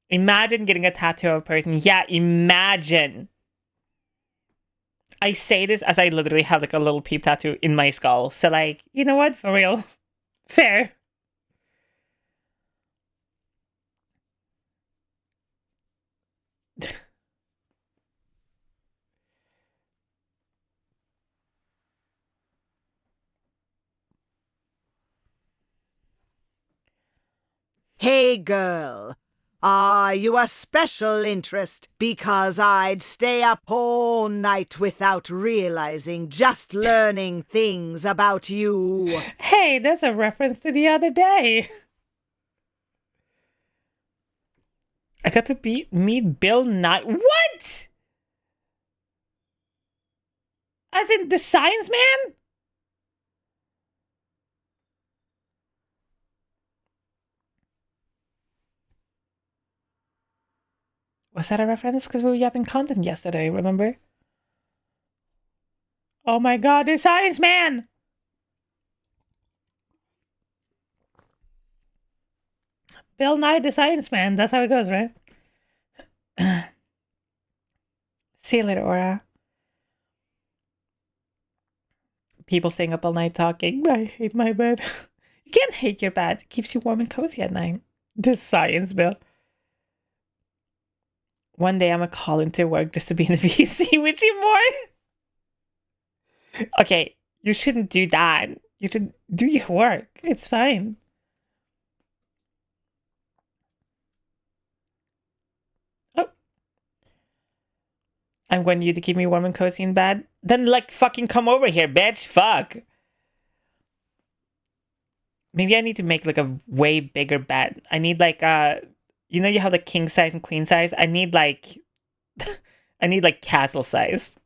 Imagine getting a tattoo of a person. Yeah, imagine. I say this as I literally have like a little peep tattoo in my skull. So like, you know what? For real. Fair. Hey, girl. Are you a special interest? Because I'd stay up all night without realizing, just learning things about you. Hey, that's a reference to the other day. I got to meet Bill Nye. What? As in the science man? Was that a reference? Because we were yapping content yesterday, remember? Oh my god, the science man! Bill Nye, the science man. That's how it goes, right? See you later, Aura. People staying up all night talking. I hate my bed. You can't hate your bed. It keeps you warm and cozy at night. This science, Bill. One day I'm gonna call into work just to be in the VC with you more. Okay, you shouldn't do that. You should do your work. It's fine. Oh. I want you to keep me warm and cozy in bed. Then, like, fucking come over here, bitch. Fuck. Maybe I need to make, like, a way bigger bed. I need, like, you know, you have, like, king size and queen size? I need, like, I need, like, castle size.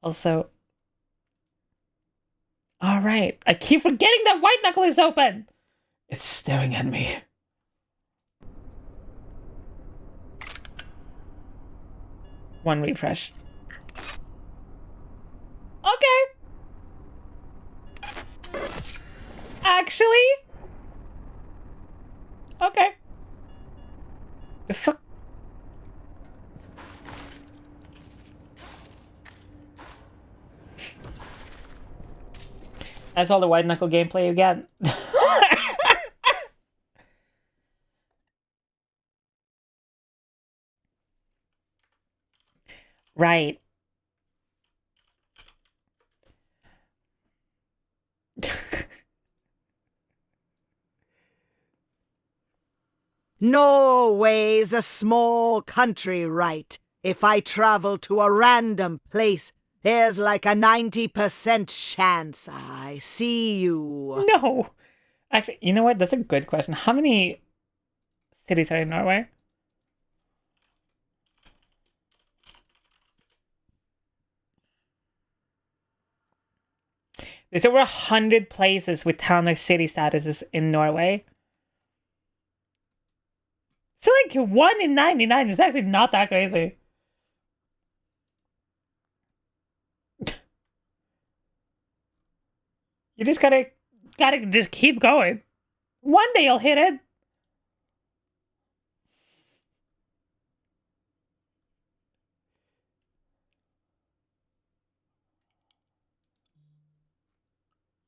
Also, all right. I keep forgetting that white knuckle is open. It's staring at me. One refresh. Okay. Actually? Okay. The fuck? That's all the white knuckle gameplay you get. Right. Norway's a small country, right? If I travel to a random place, there's like a 90% chance I see you. No. Actually, you know what? That's a good question. How many cities are in Norway? There's over 100 places with town or city statuses in Norway. So, like, 1 in 99 is actually not that crazy. You just gotta just keep going. One day you'll hit it.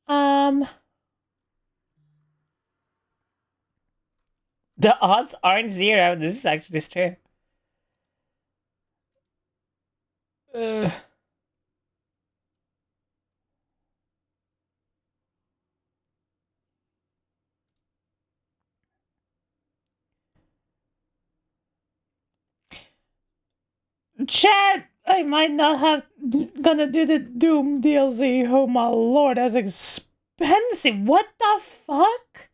Um, The odds aren't zero. This is actually just true. Uh, Chat, I might not have gonna do the Doom DLC. Oh my lord, that's expensive. What the fuck?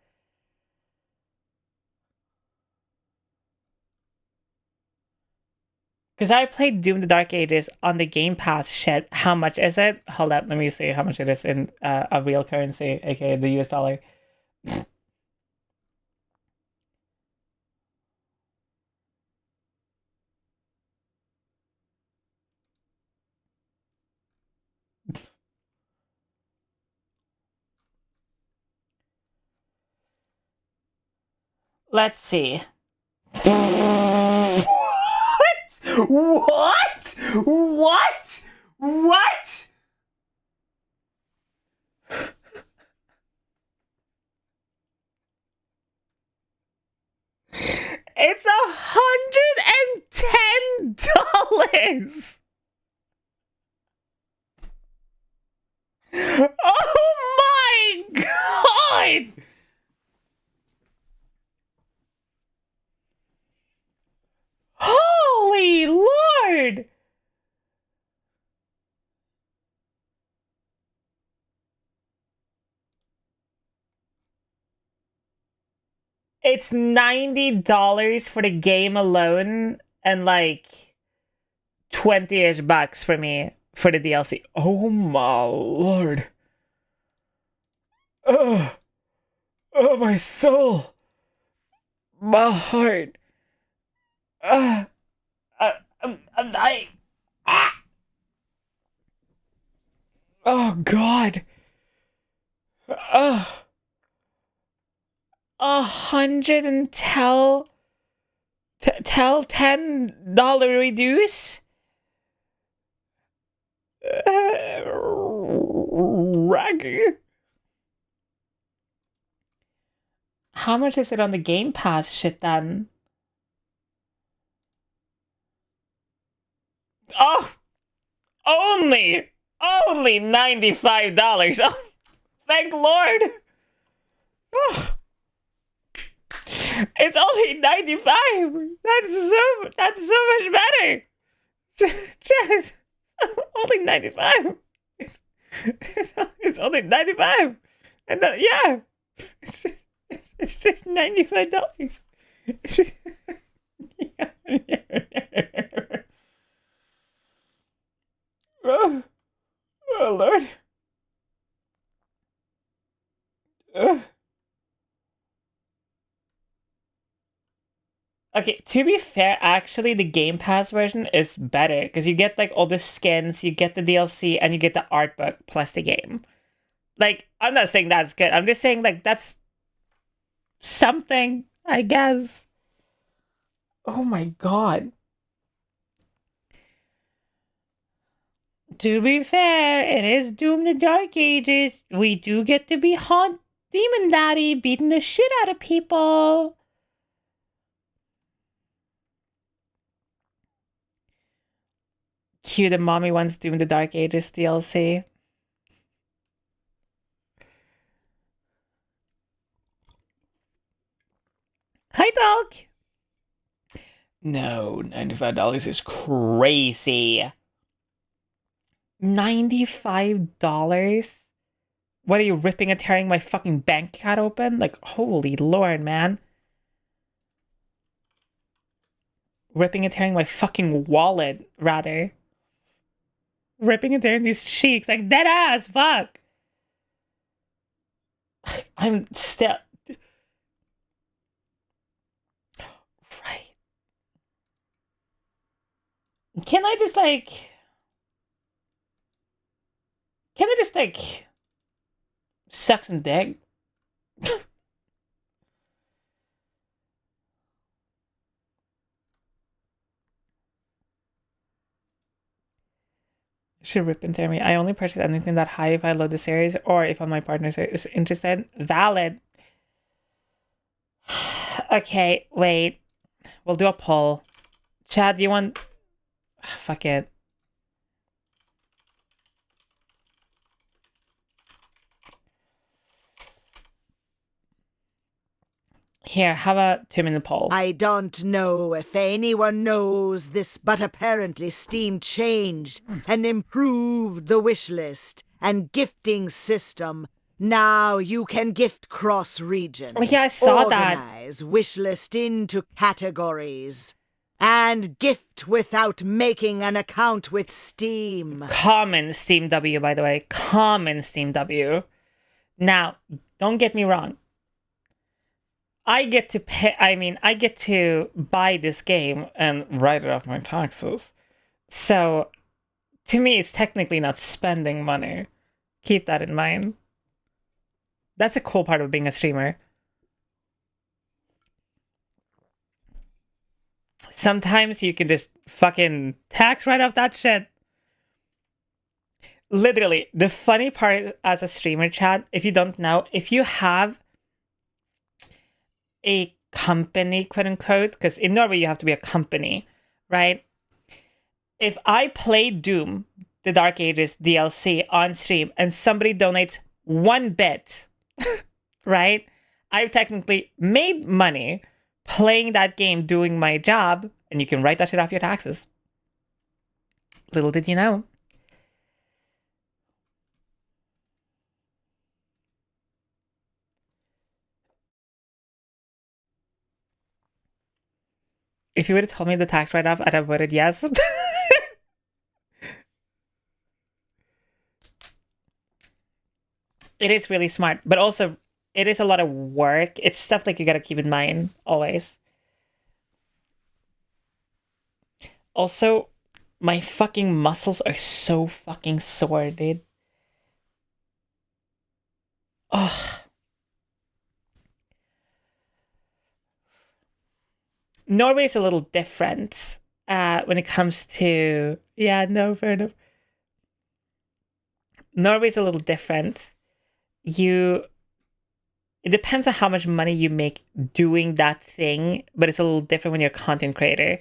Because I played Doom the Dark Ages on the Game Pass shit. How much is it? Hold up, let me see how much it is in a real currency, aka the US dollar. Let's see. What? What? What? What? It's $110. Oh my god! Holy Lord! It's $90 for the game alone and like 20-ish bucks for me for the DLC. Oh my lord. Oh, oh my soul. My heart. I'm dying. Ah. Oh god. Oh. $110 $10 reduce? Raggy. How much is it on the Game Pass shit then? Oh! Only $95. Oh, thank Lord! Oh. It's only 95. That's so much better. Just only 95. It's only 95. And that, yeah. It's just $95. It's just, oh, oh Lord. Okay, to be fair, actually, the Game Pass version is better because you get like all the skins, you get the DLC, and you get the art book plus the game. Like, I'm not saying that's good. I'm just saying like that's something, I guess. Oh my god. To be fair, it is Doom the Dark Ages. We do get to be Haunt Demon Daddy beating the shit out of people. Cue the mommy wants Doom the Dark Ages DLC. Hi, dog! No, $95 is crazy. $95? What are you ripping and tearing my fucking bank account open? Like, holy lord, man. Ripping and tearing my fucking wallet, rather. Ripping and tearing these cheeks, like dead ass, fuck. I'm still... Right. Can I just, like... Can I just, like... suck some dick? Should rip and tear me. I only purchase anything that high if I load the series or if my partner is interested. Valid. Okay, wait. We'll do a poll. Chad, do you want... Fuck it. Here, have a 2-minute poll. I don't know if anyone knows this, but apparently Steam changed and improved the wish list and gifting system. Now you can gift cross-region. Oh, yeah, I saw that. Organize wish list into categories. And gift without making an account with Steam. Common Steam W, by the way. Common Steam W. Now, don't get me wrong. I get to pay, I get to buy this game and write it off my taxes. So, to me, it's technically not spending money. Keep that in mind. That's a cool part of being a streamer. Sometimes you can just fucking tax write off that shit. Literally, the funny part as a streamer, chat, if you don't know, if you have a company, quote unquote, because in Norway you have to be a company, right? If I play Doom, the Dark Ages DLC on stream, and somebody donates 1 bit, right? I've technically made money playing that game, doing my job, and you can write that shit off your taxes. Little did you know. If you would have told me the tax write-off, I'd have voted yes. It is really smart, but also it is a lot of work. It's stuff like you gotta keep in mind always. Also, my fucking muscles are so fucking sore, dude. Ugh. Norway is a little different when it comes to... Yeah, no, fair enough. Norway is a little different. It depends on how much money you make doing that thing, but it's a little different when you're a content creator.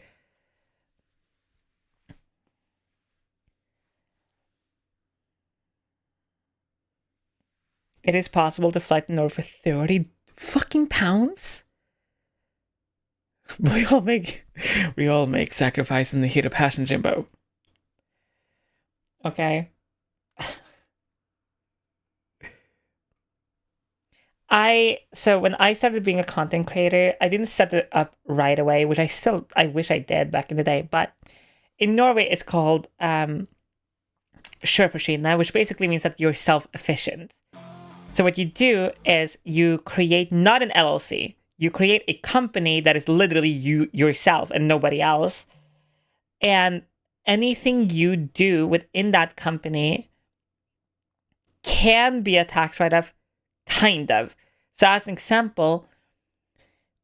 It is possible to fly to Norway for 30 fucking pounds? We all make sacrifice in the heat of passion, Jimbo. Okay. So when I started being a content creator, I didn't set it up right away, which I wish I did back in the day. But in Norway, it's called Szycrotic, which basically means that you're self-efficient. So what you do is you create not an LLC. You create a company that is literally you yourself and nobody else. And anything you do within that company can be a tax write-off, kind of. So as an example,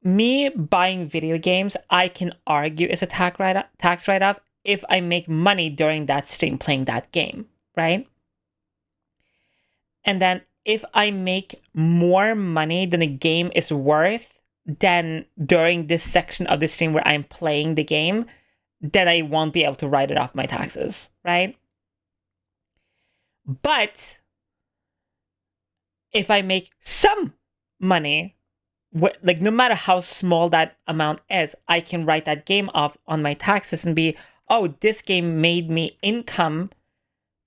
me buying video games, I can argue is a tax write-off if I make money during that stream playing that game, right? And then if I make more money than the game is worth, then during this section of the stream where I'm playing the game, then I won't be able to write it off my taxes, right? But if I make some money, like no matter how small that amount is, I can write that game off on my taxes and be, oh, this game made me income,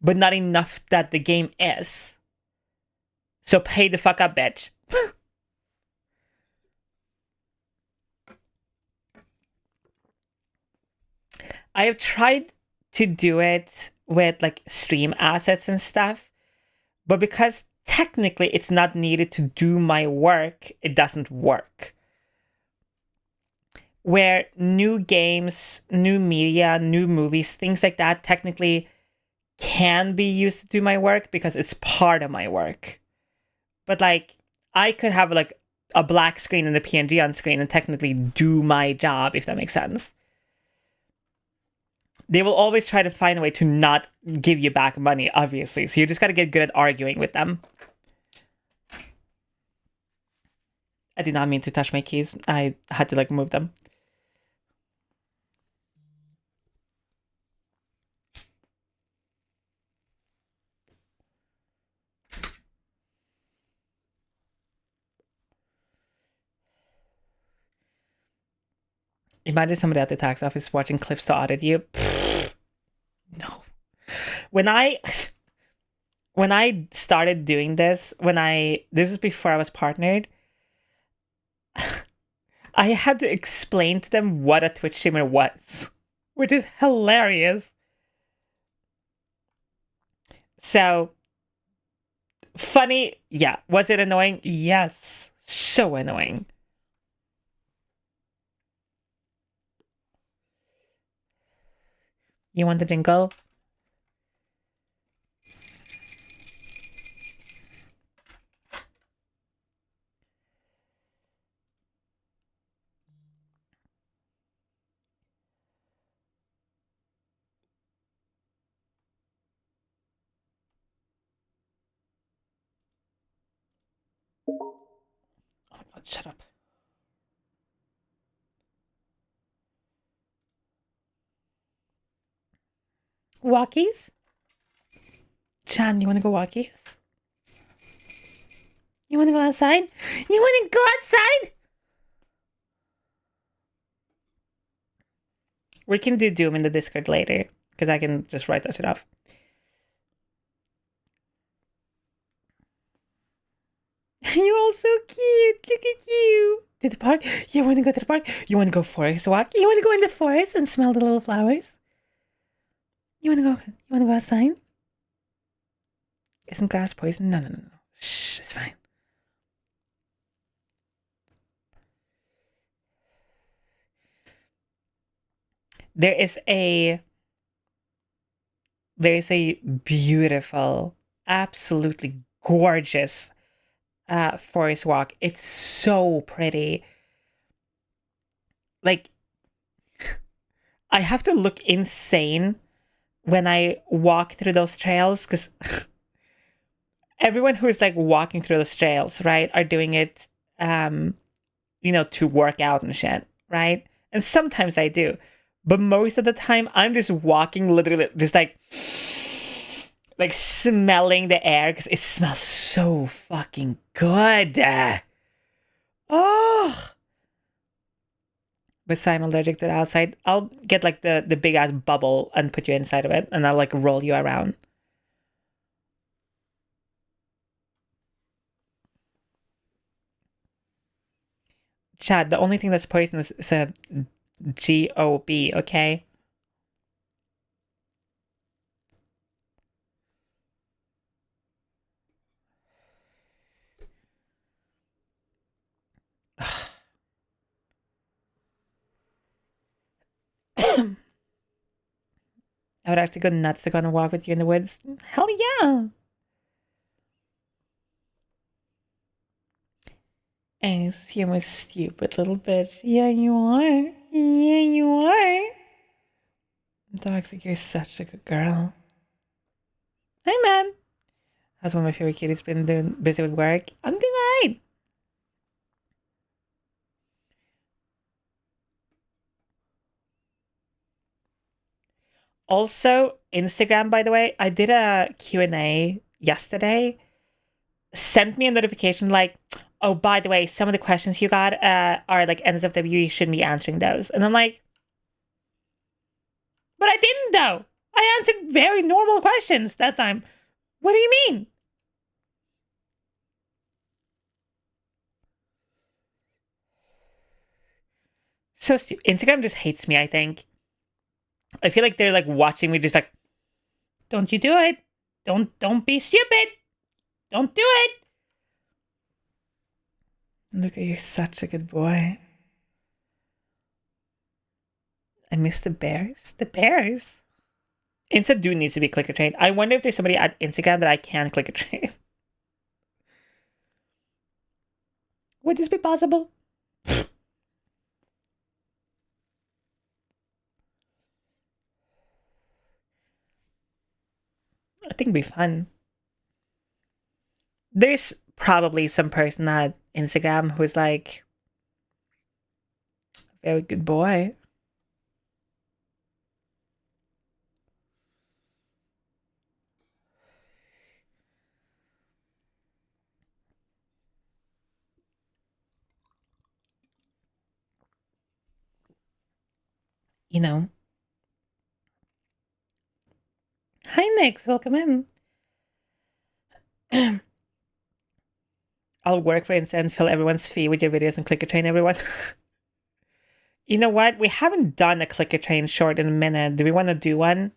but not enough that the game is. So pay the fuck up, bitch. I have tried to do it with like stream assets and stuff, but because technically it's not needed to do my work, it doesn't work. Where new games, new media, new movies, things like that technically can be used to do my work because it's part of my work. But like, I could have like a black screen and a PNG on screen and technically do my job, if that makes sense. They will always try to find a way to not give you back money, obviously. So you just got to get good at arguing with them. I did not mean to touch my keys. I had to like move them. Imagine somebody at the tax office watching clips to audit you. No. When I started doing this, this is before I was partnered, I had to explain to them what a Twitch streamer was, which is hilarious. So, funny, yeah. Was it annoying? Yes. So annoying. You want the jingle? Oh my god, shut up. Walkies? Chan, you wanna go walkies? You wanna go outside? You wanna go outside? We can do Doom in the Discord later, because I can just write that shit off. You're all so cute. Look at you. To the park? You want to go to the park? You want to go forest walk? You want to go in the forest and smell the little flowers? You want to go? You want to go outside? Isn't grass poison? No. Shh, it's fine. There is a beautiful, absolutely gorgeous forest walk. It's so pretty. Like, I have to look insane when I walk through those trails, because everyone who is like walking through those trails, right, are doing it, to work out and shit, right? And sometimes I do, but most of the time I'm just walking, literally, just like smelling the air because it smells so fucking good. Oh. But I'm allergic to the outside. I'll get like the big ass bubble and put you inside of it, and I'll like roll you around. Chad, the only thing that's poisonous is a GOB, okay? I would actually go nuts to go on a walk with you in the woods. Hell yeah! Ace, you're a stupid little bitch. Yeah, you are. Yeah, you are. Dog's like, you're such a good girl. Hey, man. How's one of my favorite kitties been doing? Busy with work? I'm doing alright. Also, Instagram, by the way, I did a Q&A yesterday. Sent me a notification like, oh, by the way, some of the questions you got are like NSFW, you shouldn't be answering those. And I'm like, but I didn't though. I answered very normal questions that time. What do you mean? So stupid. Instagram just hates me, I think. I feel like they're like watching me just like, don't you do it. Don't be stupid. Don't do it. Look at you, such a good boy. I miss the bears. The bears. Insta do needs to be clicker trained. I wonder if there's somebody at Instagram that I can clicker train. Would this be possible? I think it'd be fun. There's probably some person at Instagram who's like, very good boy. You know. Hi, Nix. Welcome in. I'll work for Insta and fill everyone's fee with your videos and clicker train everyone. You know what? We haven't done a clicker train short in a minute. Do we want to do one?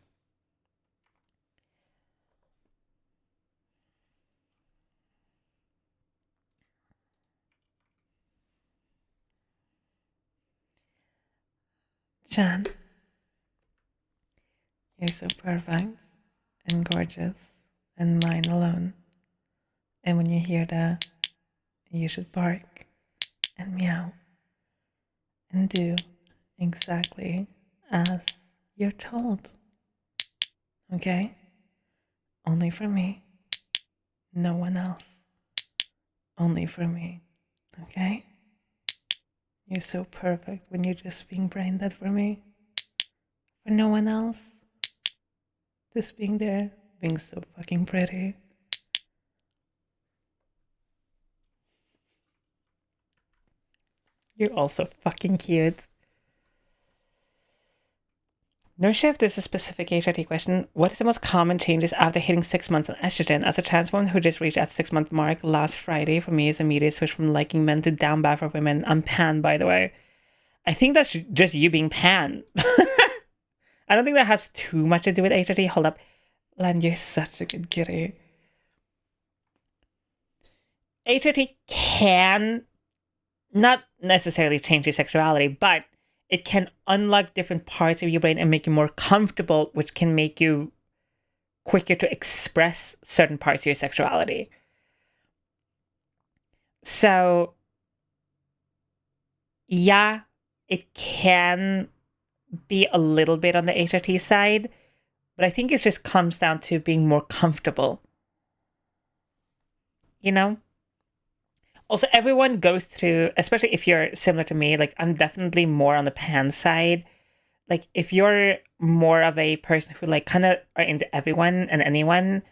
Jan, you're so perfect and gorgeous and mine alone. And when you hear that, you should bark and meow and do exactly as you're told. Okay? Only for me. No one else. Only for me. Okay? You're so perfect when you're just being brain dead for me. For no one else. Just being there, being so fucking pretty. You're also fucking cute. No sure if this is a specific HRT question. What is the most common changes after hitting 6 months on estrogen? As a trans woman who just reached that 6-month mark last Friday, for me is immediate switch from liking men to down bad for women. I'm pan, by the way. I think that's just you being pan. I don't think that has too much to do with HRT. Hold up. Len, you're such a good kitty. HRT can not necessarily change your sexuality, but it can unlock different parts of your brain and make you more comfortable, which can make you quicker to express certain parts of your sexuality. So, yeah, it can be a little bit on the HRT side, but I think it just comes down to being more comfortable. You know? Also, everyone goes through, especially if you're similar to me, like I'm definitely more on the pan side. Like if you're more of a person who like kind of are into everyone and anyone,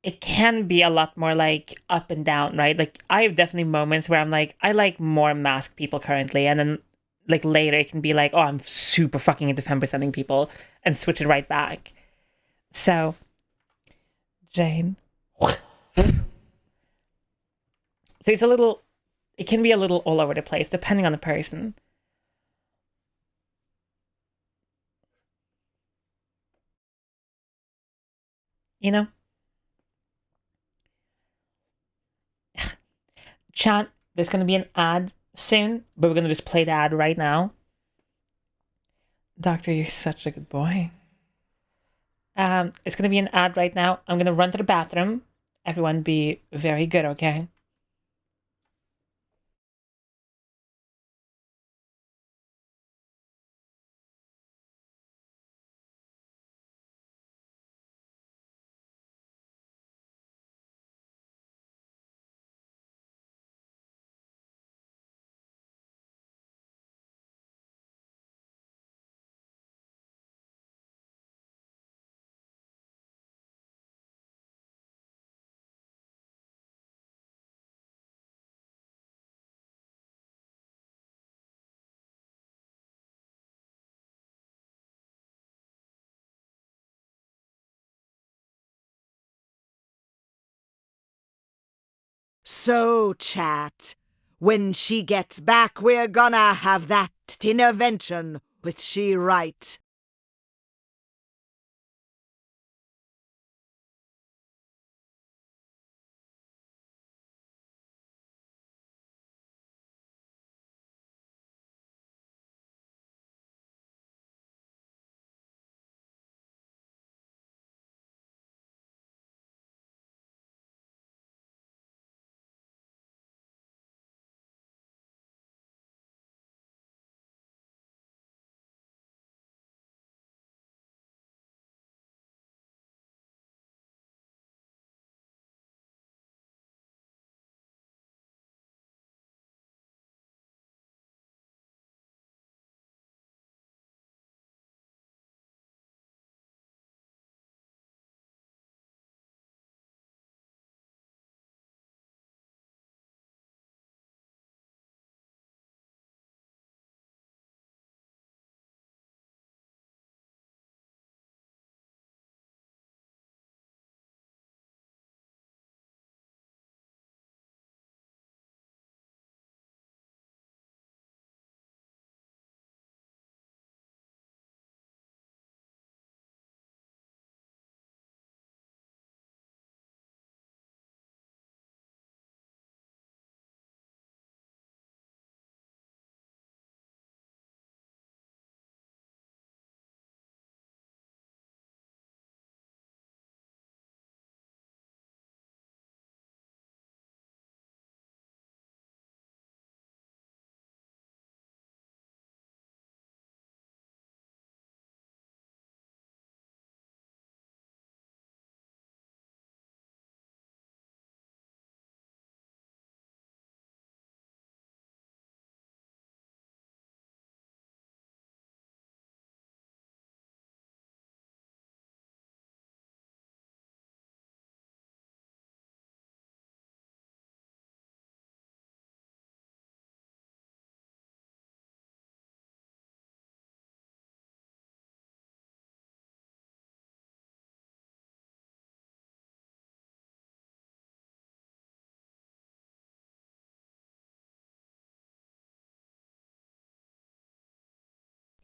it can be a lot more like up and down, right? Like I have definitely moments where I'm like, I like more masked people currently, and then like later it can be like, oh, I'm super fucking into femme people, and switch it right back. So, Jane. So it can be a little all over the place depending on the person. You know? Chat, there's going to be an ad soon, but we're going to just play the ad right now. Doctor, you're such a good boy. It's going to be an ad right now. I'm going to run to the bathroom. Everyone be very good, okay? So, chat, when she gets back, we're gonna have that intervention with she right.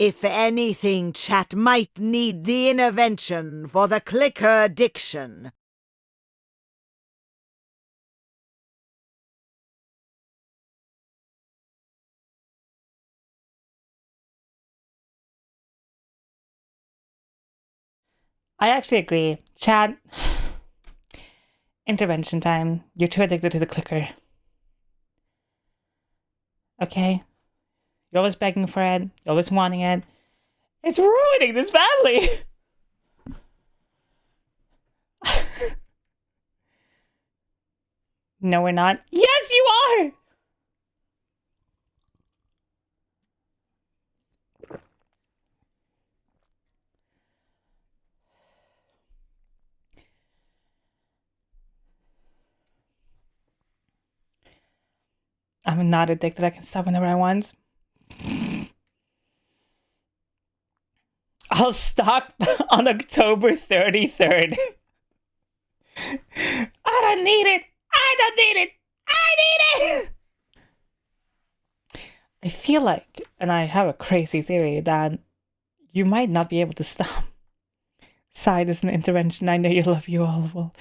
If anything, chat might need the intervention for the clicker addiction. I actually agree. Chad, intervention time. You're too addicted to the clicker. Okay? You're always begging for it. You're always wanting it. It's ruining this family! No, we're not. Yes, you are! I'm not addicted. I can stop whenever I want. I'll stop on October 33rd. I don't need it. I don't need it. I need it. I feel like, and I have a crazy theory, that you might not be able to stop. Side is an intervention. I know you love you all. Well,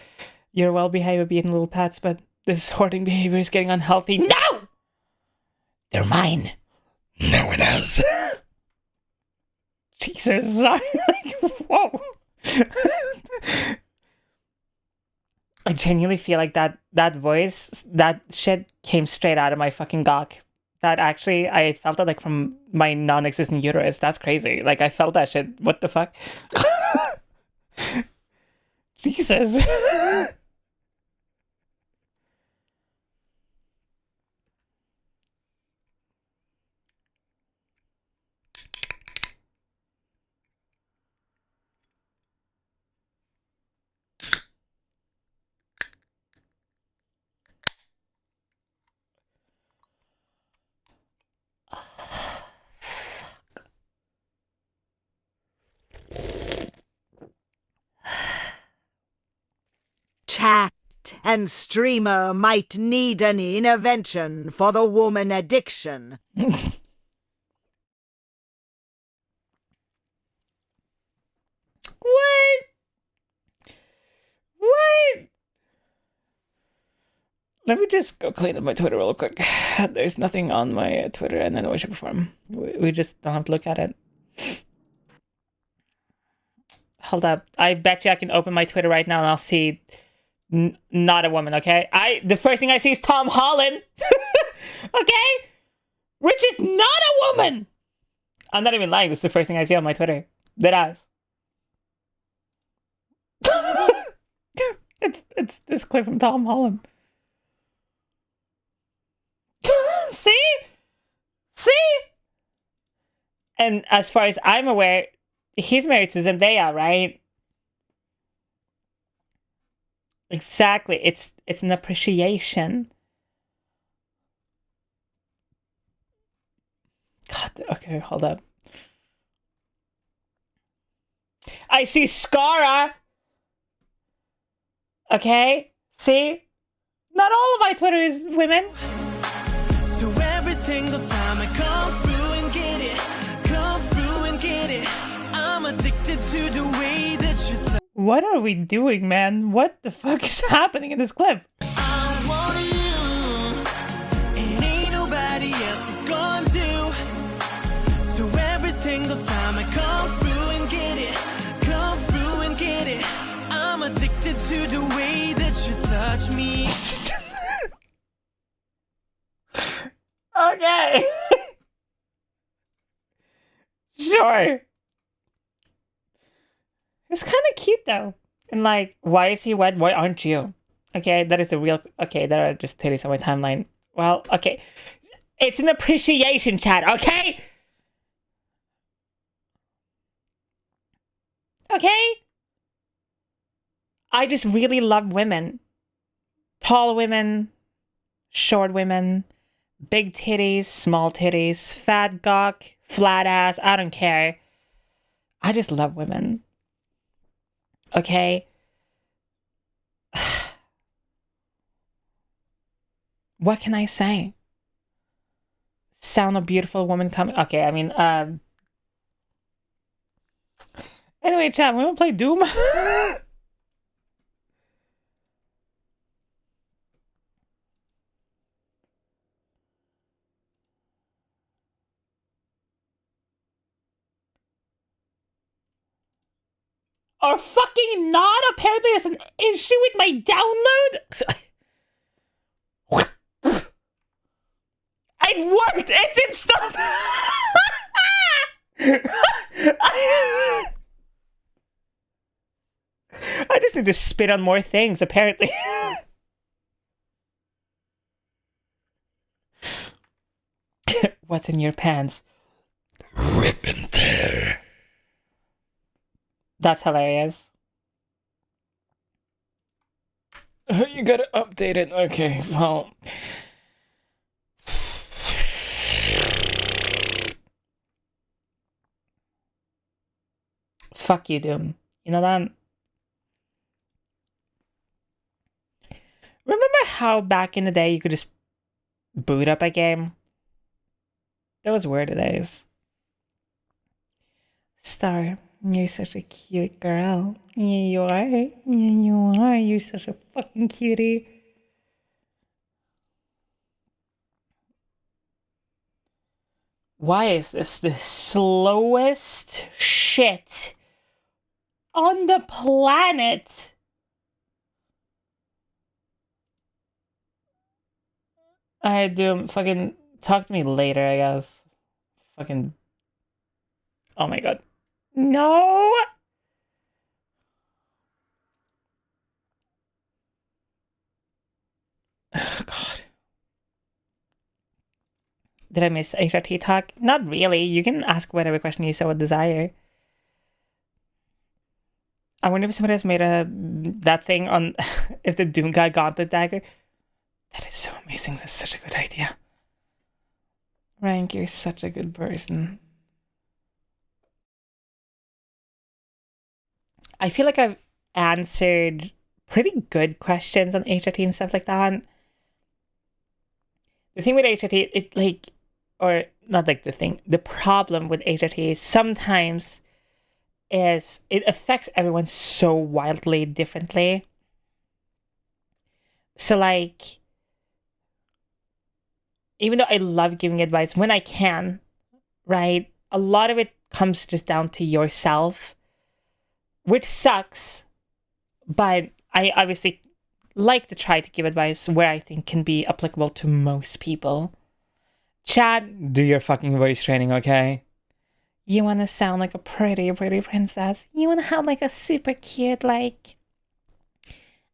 you're well behaved being little pets, but this hoarding behavior is getting unhealthy. No! They're mine. No one else. Jesus, sorry. Like, whoa. I genuinely feel like that voice, that shit came straight out of my fucking gawk. That actually, I felt it like from my non-existent uterus. That's crazy. Like, I felt that shit. What the fuck? Jesus. Chat and streamer might need an intervention for the woman addiction. What? What? Let me just go clean up my Twitter real quick. There's nothing on my Twitter and then worship perform. We just don't have to look at it. Hold up. I bet you I can open my Twitter right now and I'll see not a woman, okay? The first thing I see is Tom Holland. Okay? Which is not a woman. I'm not even lying. This is the first thing I see on my Twitter. That ass. It's this clip from Tom Holland. See? See? And as far as I'm aware, he's married to Zendaya, right? Exactly. It's an appreciation. God, okay, hold up. I see Scara. Okay? See? Not all of my Twitter is women. So every single time I come through and get it, I'm addicted to the way that you touch. What are we doing, man? What the fuck is happening in this clip? I want you, and ain't nobody else is gonna do. So every single time I come through and get it, I'm addicted to the way that you touch me. Okay. Sure. It's kind of cute though. And like, why is he wet? Why aren't you? Okay, that is the real. Okay, there are just titties on my timeline. Well, okay. It's an appreciation chat, okay? Okay? I just really love women. Tall women, short women, big titties, small titties, fat gawk, flat ass, I don't care. I just love women. Okay? What can I say? Sound a beautiful woman coming. Okay, I mean, Anyway, chat, we want to play Doom? Or fucking not? Apparently there's an issue with my download? It worked! It installed! I just need to spit on more things, apparently. What's in your pants? Rip and tear. That's hilarious. You gotta update it. Okay, well. Fuck you, Doom. You know that? Remember how back in the day you could just boot up a game? Those were the days. Star, you're such a cute girl. Yeah, you are. Yeah, you are. You're such a fucking cutie. Why is this the slowest shit on the planet? Alright, Doom, fucking talk to me later, I guess. Fucking. Oh my god. No! Oh, god. Did I miss HRT talk? Not really. You can ask whatever question you so desire. I wonder if somebody has made that thing on if the Doom guy got the dagger. That is so amazing. That's such a good idea. Rank, you're such a good person. I feel like I've answered pretty good questions on HRT and stuff like that. The thing with HRT, it like, or not like the thing, the problem with HRT is sometimes is it affects everyone so wildly differently. So like, even though I love giving advice when I can, right? A lot of it comes just down to yourself, which sucks, but I obviously like to try to give advice where I think can be applicable to most people. Chat, do your fucking voice training, okay? You want to sound like a pretty princess. You want to have like a super cute, like,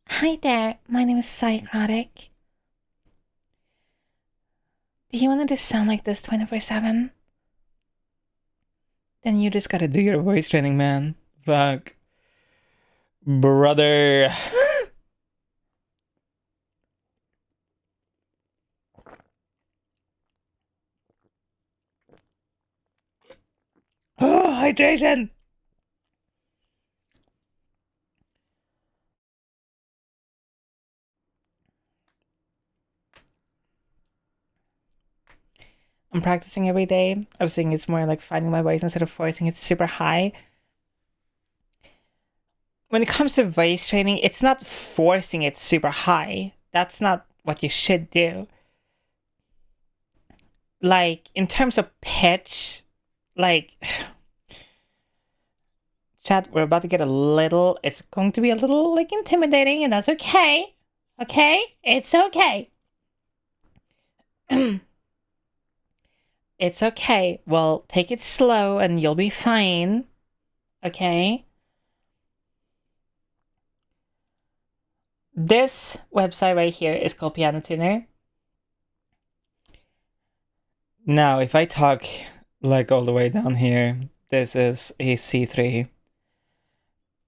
hi there, my name is Szycrotic. Do you want to just sound like this 24/7? Then you just gotta do your voice training, man. Fuck. Brother. Oh, hydration! I'm practicing every day. I was thinking it's more like finding my voice instead of forcing it super high. When it comes to voice training, it's not forcing it super high. That's not what you should do. Like, in terms of pitch, like, chat, we're about to get it's going to be a little, like, intimidating, and that's okay. Okay? It's okay. It's okay. Well, take it slow and you'll be fine. Okay? This website right here is called Piano Tuner. Now, if I talk like all the way down here, this is a C3.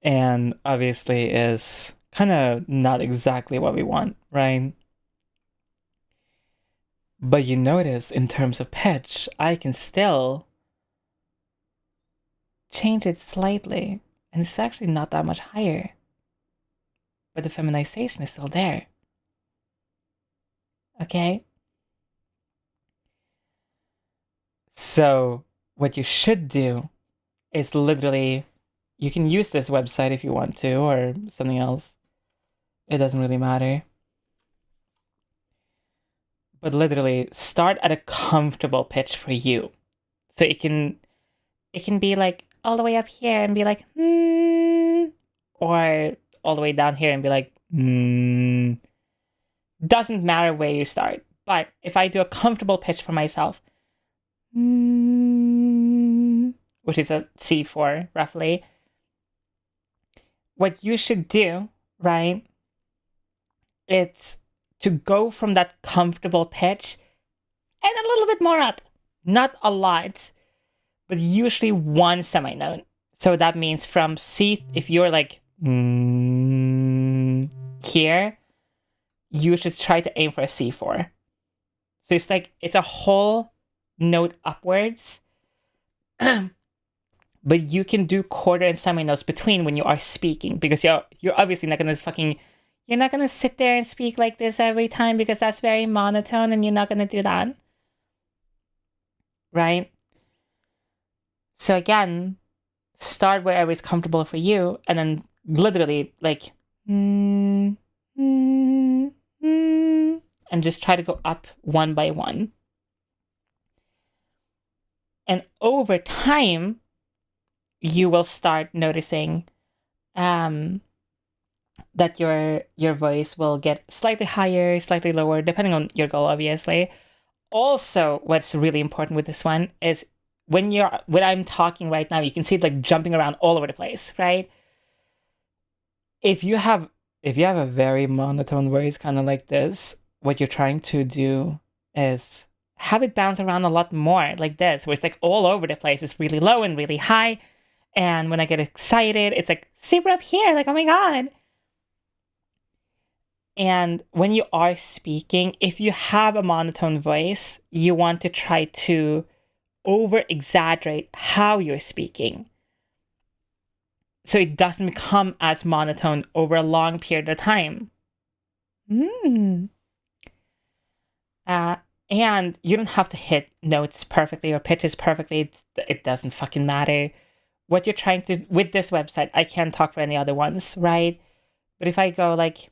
And obviously is kind of not exactly what we want, right? But you notice in terms of pitch, I can still change it slightly. And it's actually not that much higher. But the feminization is still there. Okay? So, what you should do is literally you can use this website if you want to, or something else. It doesn't really matter. But literally, start at a comfortable pitch for you. So it can be like all the way up here and be like, or all the way down here and be like, Doesn't matter where you start. But if I do a comfortable pitch for myself, which is a C4 roughly, what you should do, right, it's to go from that comfortable pitch and a little bit more up. Not a lot, but usually one seminote. So that means from C, if you're like here, you should try to aim for a C4. So it's like, it's a whole note upwards. But you can do quarter and seminotes between when you are speaking, because you're obviously not gonna you're not gonna sit there and speak like this every time, because that's very monotone and you're not gonna do that. Right? So again, start wherever is comfortable for you, and then literally like and just try to go up one by one. And over time, you will start noticing that your voice will get slightly higher, slightly lower, depending on your goal, obviously. Also, what's really important with this one is when I'm talking right now, you can see it like jumping around all over the place, right? If you have a very monotone voice, kind of like this, what you're trying to do is have it bounce around a lot more, like this, where it's like all over the place. It's really low and really high. And when I get excited, it's like super up here, like, oh my God. And when you are speaking, if you have a monotone voice, you want to try to over-exaggerate how you're speaking, so it doesn't become as monotone over a long period of time. And you don't have to hit notes perfectly or pitches perfectly. It doesn't fucking matter. What you're trying to, with this website, I can't talk for any other ones, right? But if I go like,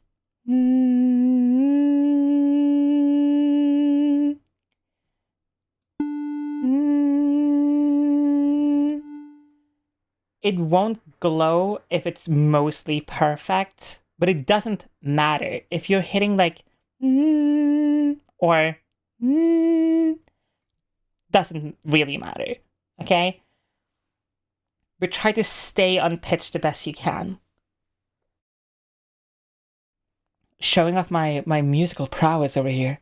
it won't glow if it's mostly perfect, but it doesn't matter. If you're hitting like, or doesn't really matter, okay? But try to stay on pitch the best you can. Showing off my musical prowess over here.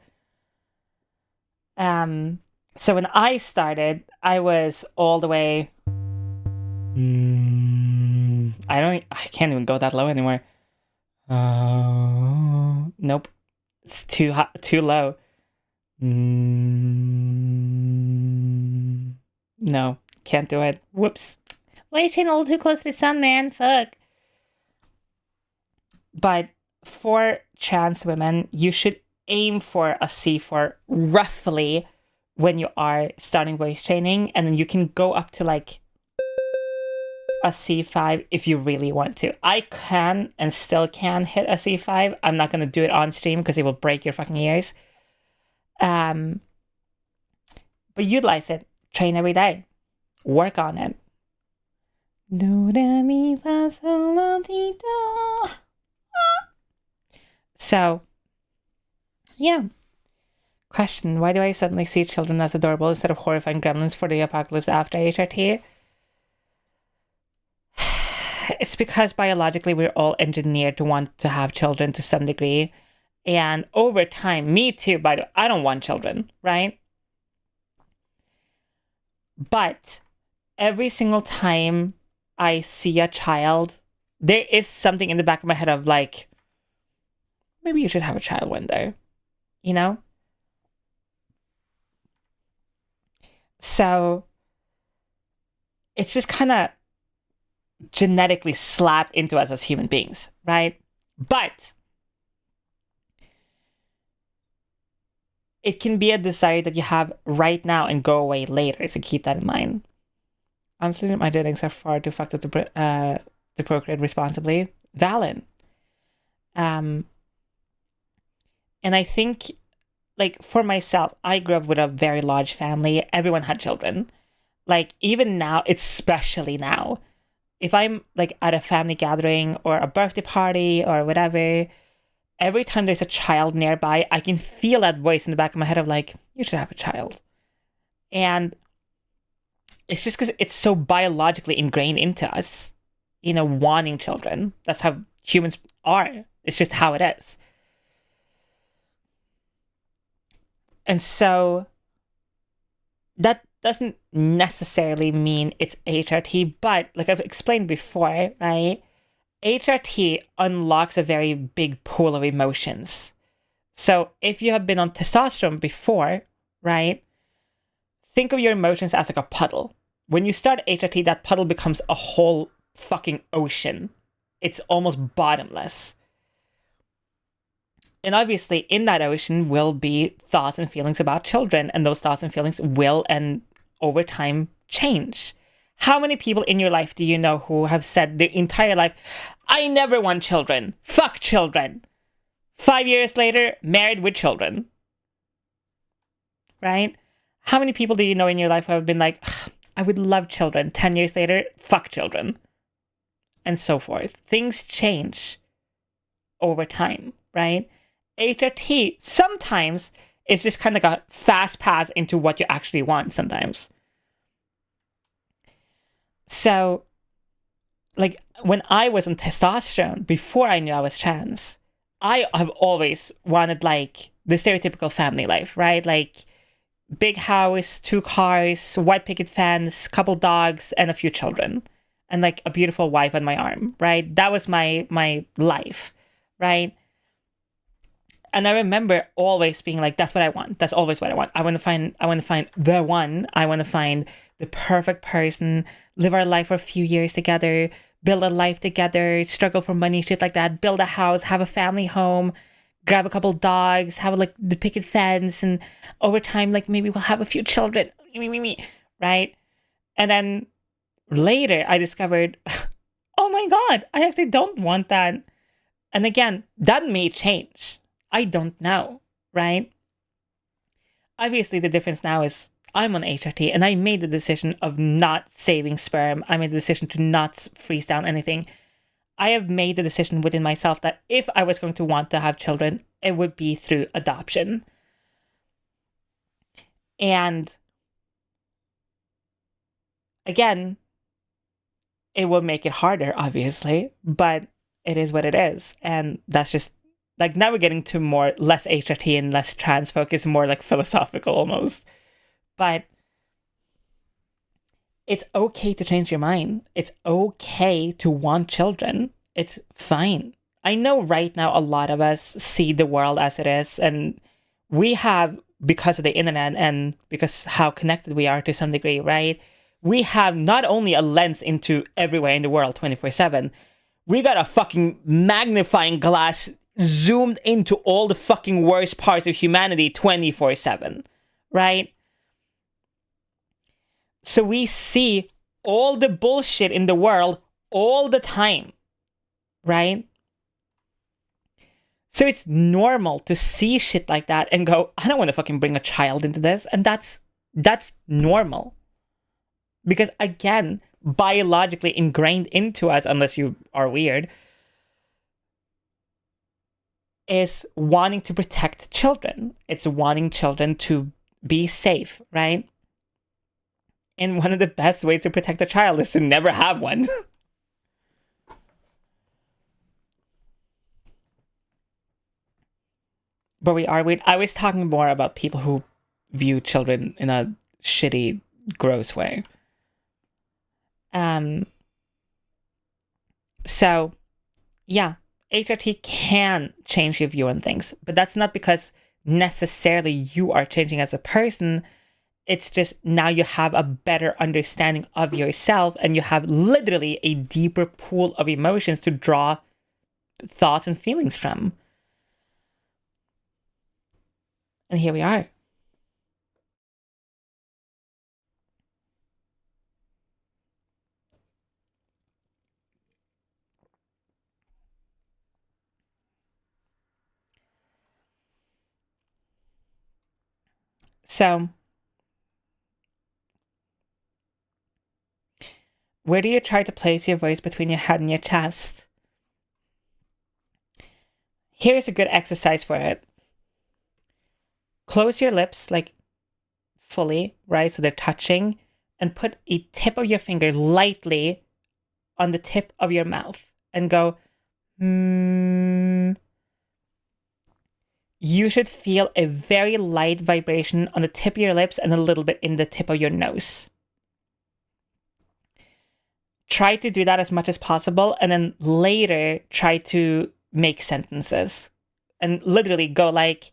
So when I started, I was all the way. I can't even go that low anymore. Nope, it's too hot, too low. No, can't do it. Whoops. Why are you staying a little too close to the sun, man? Fuck. But for trans women, you should aim for a C4 roughly when you are starting voice training, and then you can go up to like a C5 if you really want to. I can and still can hit a C5. I'm not going to do it on stream because it will break your fucking ears. But utilize it. Train every day. Work on it. So, yeah. Question: why do I suddenly see children as adorable instead of horrifying gremlins for the apocalypse after HRT? It's because biologically we're all engineered to want to have children to some degree. And over time, me too, by the way, I don't want children, right? But every single time I see a child, there is something in the back of my head of like, maybe you should have a child one day, you know? So it's just kind of genetically slapped into us as human beings, right? But it can be a desire that you have right now and go away later, so keep that in mind. Honestly, my genetics are far too fucked up to procreate responsibly. Valid. And I think, like, for myself, I grew up with a very large family. Everyone had children. Like, even now, especially now, if I'm, like, at a family gathering or a birthday party or whatever, every time there's a child nearby, I can feel that voice in the back of my head of, like, you should have a child. And it's just because it's so biologically ingrained into us, wanting children. That's how humans are. It's just how it is. And so that doesn't necessarily mean it's HRT, but like I've explained before, right? HRT unlocks a very big pool of emotions. So if you have been on testosterone before, right? Think of your emotions as like a puddle. When you start HRT, that puddle becomes a whole fucking ocean. It's almost bottomless. And obviously, in that ocean will be thoughts and feelings about children, and those thoughts and feelings will, and over time, change. How many people in your life do you know who have said their entire life, I never want children, fuck children? 5 years later, married with children. Right? How many people do you know in your life who have been like, I would love children, 10 years later, fuck children? And so forth. Things change over time, right? HRT sometimes is just kind of like a fast pass into what you actually want sometimes. So, like, when I was on testosterone, before I knew I was trans, I have always wanted, like, the stereotypical family life, right? Like, big house, 2 cars, white picket fence, couple dogs, and a few children. And, like, a beautiful wife on my arm, right? That was my life, right? And I remember always being like, that's what I want. That's always what I want. I want to find the one. I want to find the perfect person, live our life for a few years together, build a life together, struggle for money, shit like that, build a house, have a family home, grab a couple dogs, have like the picket fence, and over time, like maybe we'll have a few children, right? And then later I discovered, oh my God, I actually don't want that. And again, that may change. I don't know, right? Obviously, the difference now is I'm on HRT and I made the decision of not saving sperm. I made the decision to not freeze down anything. I have made the decision within myself that if I was going to want to have children, it would be through adoption. And again, it will make it harder, obviously, but it is what it is. And that's just, like, now we're getting to more less HRT and less trans focus, more like philosophical almost. But it's okay to change your mind. It's okay to want children. It's fine. I know right now a lot of us see the world as it is, and we have, because of the internet and because how connected we are to some degree, right? We have not only a lens into everywhere in the world 24/7, we got a fucking magnifying glass zoomed into all the fucking worst parts of humanity 24/7, right? So we see all the bullshit in the world all the time, right? So it's normal to see shit like that and go, I don't want to fucking bring a child into this. And that's normal. Because again, biologically ingrained into us, unless you are weird, is wanting to protect children. It's wanting children to be safe, right? And one of the best ways to protect a child is to never have one. But I was talking more about people who view children in a shitty, gross way. So, yeah, HRT can change your view on things, but that's not because necessarily you are changing as a person. It's just now you have a better understanding of yourself and you have literally a deeper pool of emotions to draw thoughts and feelings from. And here we are. So, where do you try to place your voice between your head and your chest? Here's a good exercise for it. Close your lips, like fully, right? So they're touching, and put a tip of your finger lightly on the tip of your mouth and go, You should feel a very light vibration on the tip of your lips and a little bit in the tip of your nose. Try to do that as much as possible, and then later try to make sentences. And literally go like,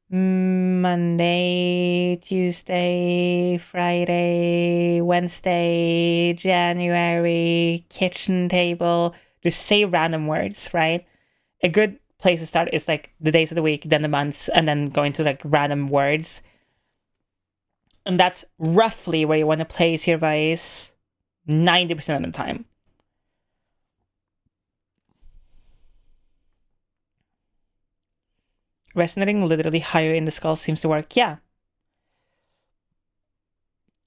Monday, Tuesday, Friday, Wednesday, January, kitchen table. Just say random words, right? A good place to start is like the days of the week, then the months, and then going to like random words. And that's roughly where you want to place your voice 90% of the time. Resonating literally higher in the skull seems to work. Yeah.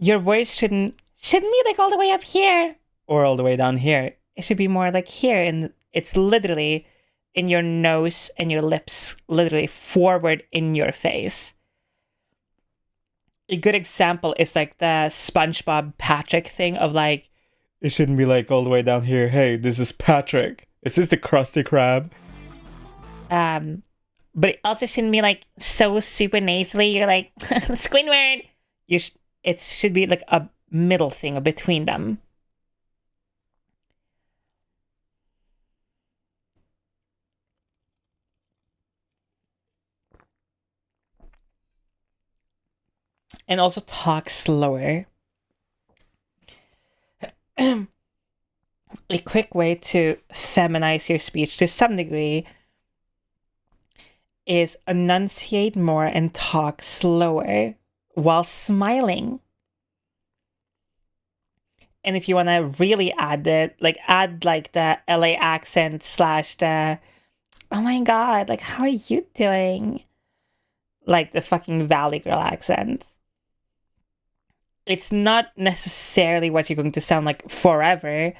Your voice shouldn't be like all the way up here or all the way down here. It should be more like here, and it's literally in your nose and your lips, literally forward in your face. A good example is like the SpongeBob Patrick thing of like, It shouldn't be like all the way down here. Hey, this is Patrick. Is this the Krusty Krab? but it also shouldn't be like so super nasally. You're like, Squidward. It should be like a middle thing between them. And also talk slower. A quick way to feminize your speech to some degree is enunciate more and talk slower while smiling. And if you want to really add the LA accent / the, oh my God, like, how are you doing? Like the fucking Valley Girl accent. It's not necessarily what you're going to sound like forever,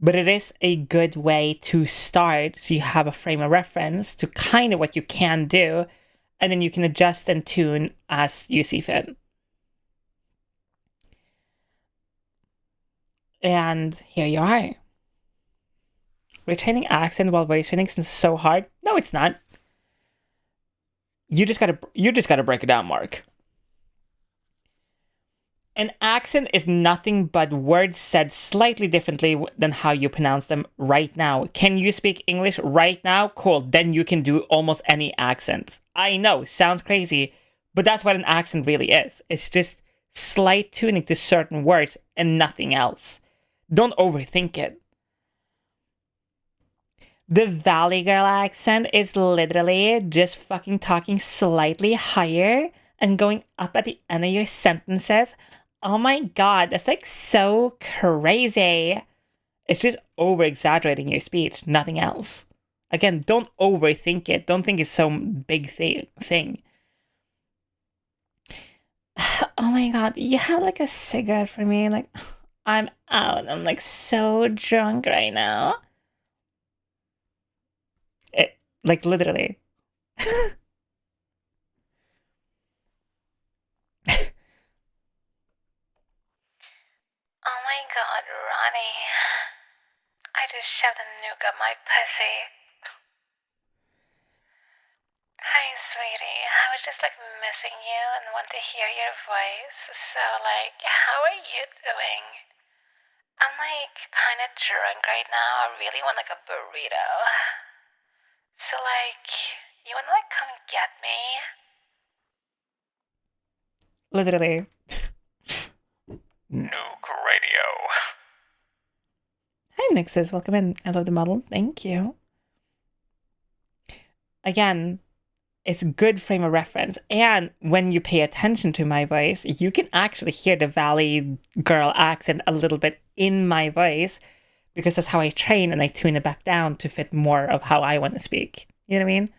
but it is a good way to start so you have a frame of reference to kind of what you can do, and then you can adjust and tune as you see fit. And here you are. Retraining accent while voice training is so hard. No, it's not. You just gotta break it down, Mark. An accent is nothing but words said slightly differently than how you pronounce them right now. Can you speak English right now? Cool. Then you can do almost any accent. I know, sounds crazy, but that's what an accent really is. It's just slight tuning to certain words and nothing else. Don't overthink it. The Valley Girl accent is literally just fucking talking slightly higher and going up at the end of your sentences. Oh my God, that's like so crazy. It's just over-exaggerating your speech, nothing else. Again, don't overthink it. Don't think it's some big thing. Oh my God, you have like a cigarette for me? Like, I'm out. I'm like so drunk right now. Like literally. Oh my God, Ronnie. I just shoved a nuke up my pussy. Hi, sweetie. I was just like missing you and want to hear your voice. So, like, how are you doing? I'm like kind of drunk right now. I really want like a burrito. So, like, you wanna like come get me? Literally. Nuke Radio. Hi, Nixes. Welcome in. I love the model. Thank you. Again, it's good frame of reference. And when you pay attention to my voice, you can actually hear the Valley Girl accent a little bit in my voice because that's how I train, and I tune it back down to fit more of how I want to speak. You know what I mean?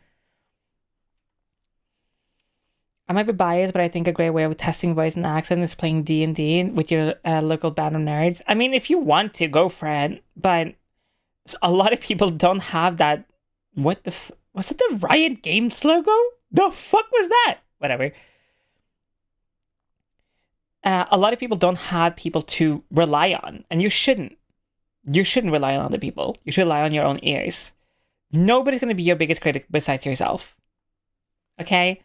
I might be biased, but I think a great way of testing voice and accent is playing D&D with your local band of nerds. I mean, if you want to, go for it. But a lot of people don't have that. What the was it the Riot Games logo? The fuck was that? Whatever. A lot of people don't have people to rely on, and you shouldn't. You shouldn't rely on other people. You should rely on your own ears. Nobody's going to be your biggest critic besides yourself. Okay?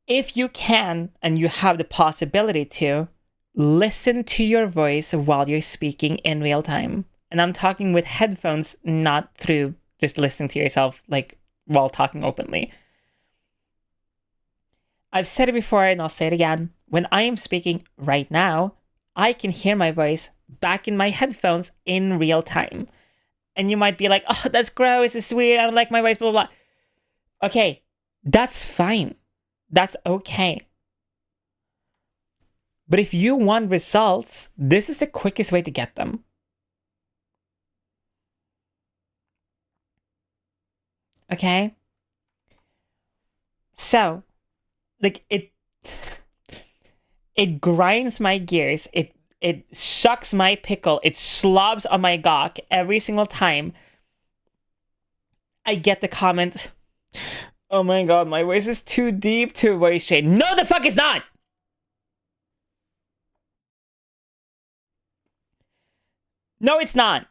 If you can, and you have the possibility to, listen to your voice while you're speaking in real time. And I'm talking with headphones, not through just listening to yourself, like, while talking openly. I've said it before, and I'll say it again. When I am speaking right now, I can hear my voice back in my headphones in real time. And you might be like, oh, that's gross, it's weird, I don't like my voice, blah, blah, blah. Okay, that's fine. That's okay. But if you want results, this is the quickest way to get them. Okay? So, like, it grinds my gears. It sucks my pickle. It slobs on my gawk every single time I get the comment, oh my god, my voice is too deep to voice change. No, the fuck it's not! No, it's not.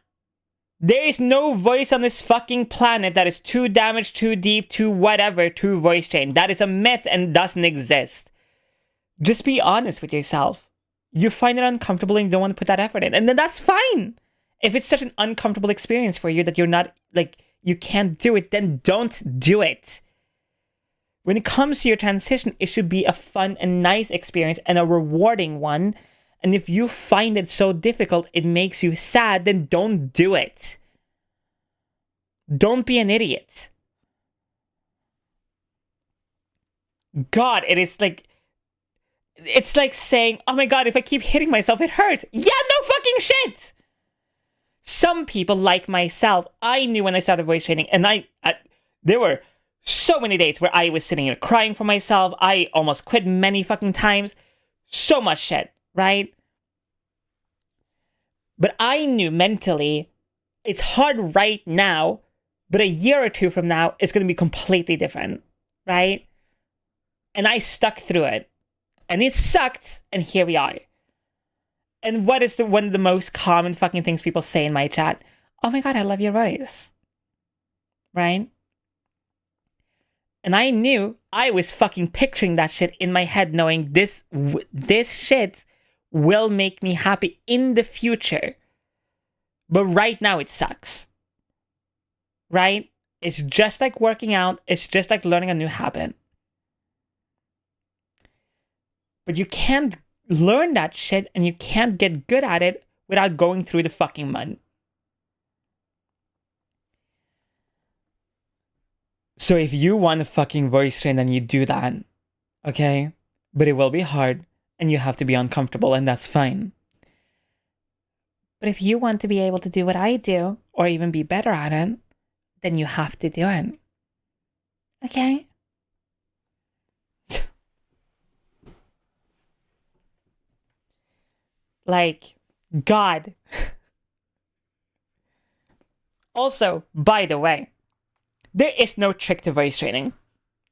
There is no voice on this fucking planet that is too damaged, too deep, too whatever, to voice change. That is a myth and doesn't exist. Just be honest with yourself. You find it uncomfortable and you don't want to put that effort in. And then that's fine. If it's such an uncomfortable experience for you that you're not, like, you can't do it, then don't do it. When it comes to your transition, it should be a fun and nice experience and a rewarding one. And if you find it so difficult, it makes you sad, then don't do it. Don't be an idiot. God, it's like saying, oh my god, if I keep hitting myself, it hurts. Yeah, no fucking shit! Some people, like myself, I knew when I started voice training, and there were so many days where I was sitting here crying for myself. I almost quit many fucking times. So much shit, right? But I knew mentally, it's hard right now, but a year or two from now, it's going to be completely different, right? And I stuck through it. And it sucked, and here we are. And what is one of the most common fucking things people say in my chat? Oh my god, I love your voice. Right? And I knew I was fucking picturing that shit in my head, knowing this shit will make me happy in the future. But right now it sucks. Right? It's just like working out. It's just like learning a new habit. But you can't learn that shit and you can't get good at it without going through the fucking mud. So if you want to fucking voice train, then you do that. Okay? But it will be hard and you have to be uncomfortable, and that's fine. But if you want to be able to do what I do, or even be better at it, then you have to do it. Okay? Like, God. Also, by the way, there is no trick to voice training.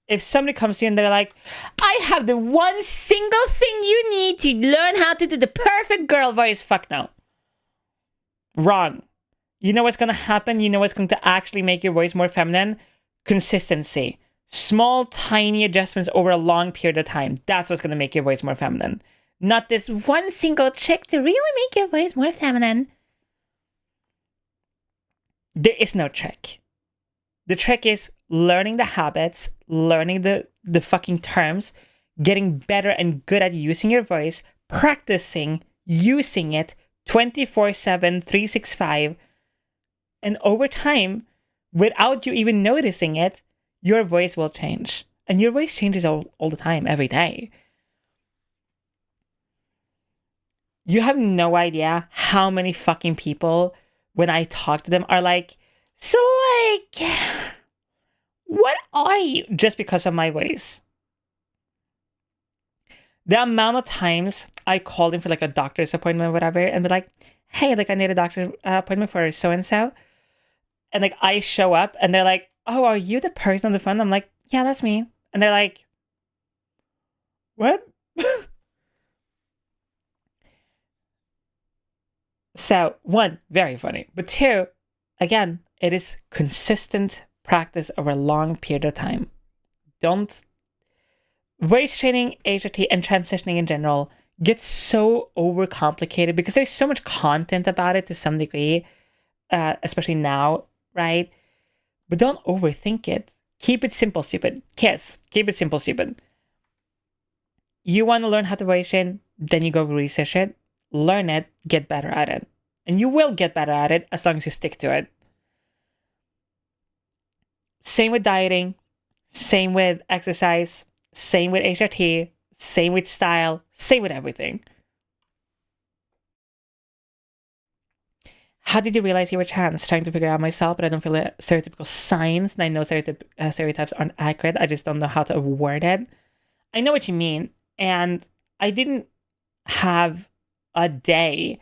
If somebody comes to you and they're like, I have the one single thing you need to learn how to do the perfect girl voice. Fuck no. Wrong. You know what's going to happen? You know what's going to actually make your voice more feminine? Consistency. Small, tiny adjustments over a long period of time. That's what's going to make your voice more feminine. Not this one single trick to really make your voice more feminine. There is no trick. The trick is learning the habits, learning the fucking terms, getting better and good at using your voice, practicing using it 24/7, 365. And over time, without you even noticing it, your voice will change. And your voice changes all the time, every day. You have no idea how many fucking people, when I talk to them, are like, so like, what are you? Just because of my voice. The amount of times I called in for like a doctor's appointment or whatever and be like, hey, like I need a doctor's appointment for so-and-so. And like I show up and they're like, oh, are you the person on the phone? I'm like, yeah, that's me. And they're like, what? So, one, very funny. But two, again, it is consistent practice over a long period of time. Voice training, HRT, and transitioning in general gets so overcomplicated because there's so much content about it to some degree, especially now, right? But don't overthink it. Keep it simple, stupid. Kiss. Keep it simple, stupid. You want to learn how to voice train, then you go research it, learn it, get better at it. And you will get better at it as long as you stick to it. Same with dieting, same with exercise, same with HRT, same with style, same with everything. How did you realize you were trans? Trying to figure out myself, but I don't feel the stereotypical signs. And I know stereotypes aren't accurate. I just don't know how to word it. I know what you mean. And I didn't have a day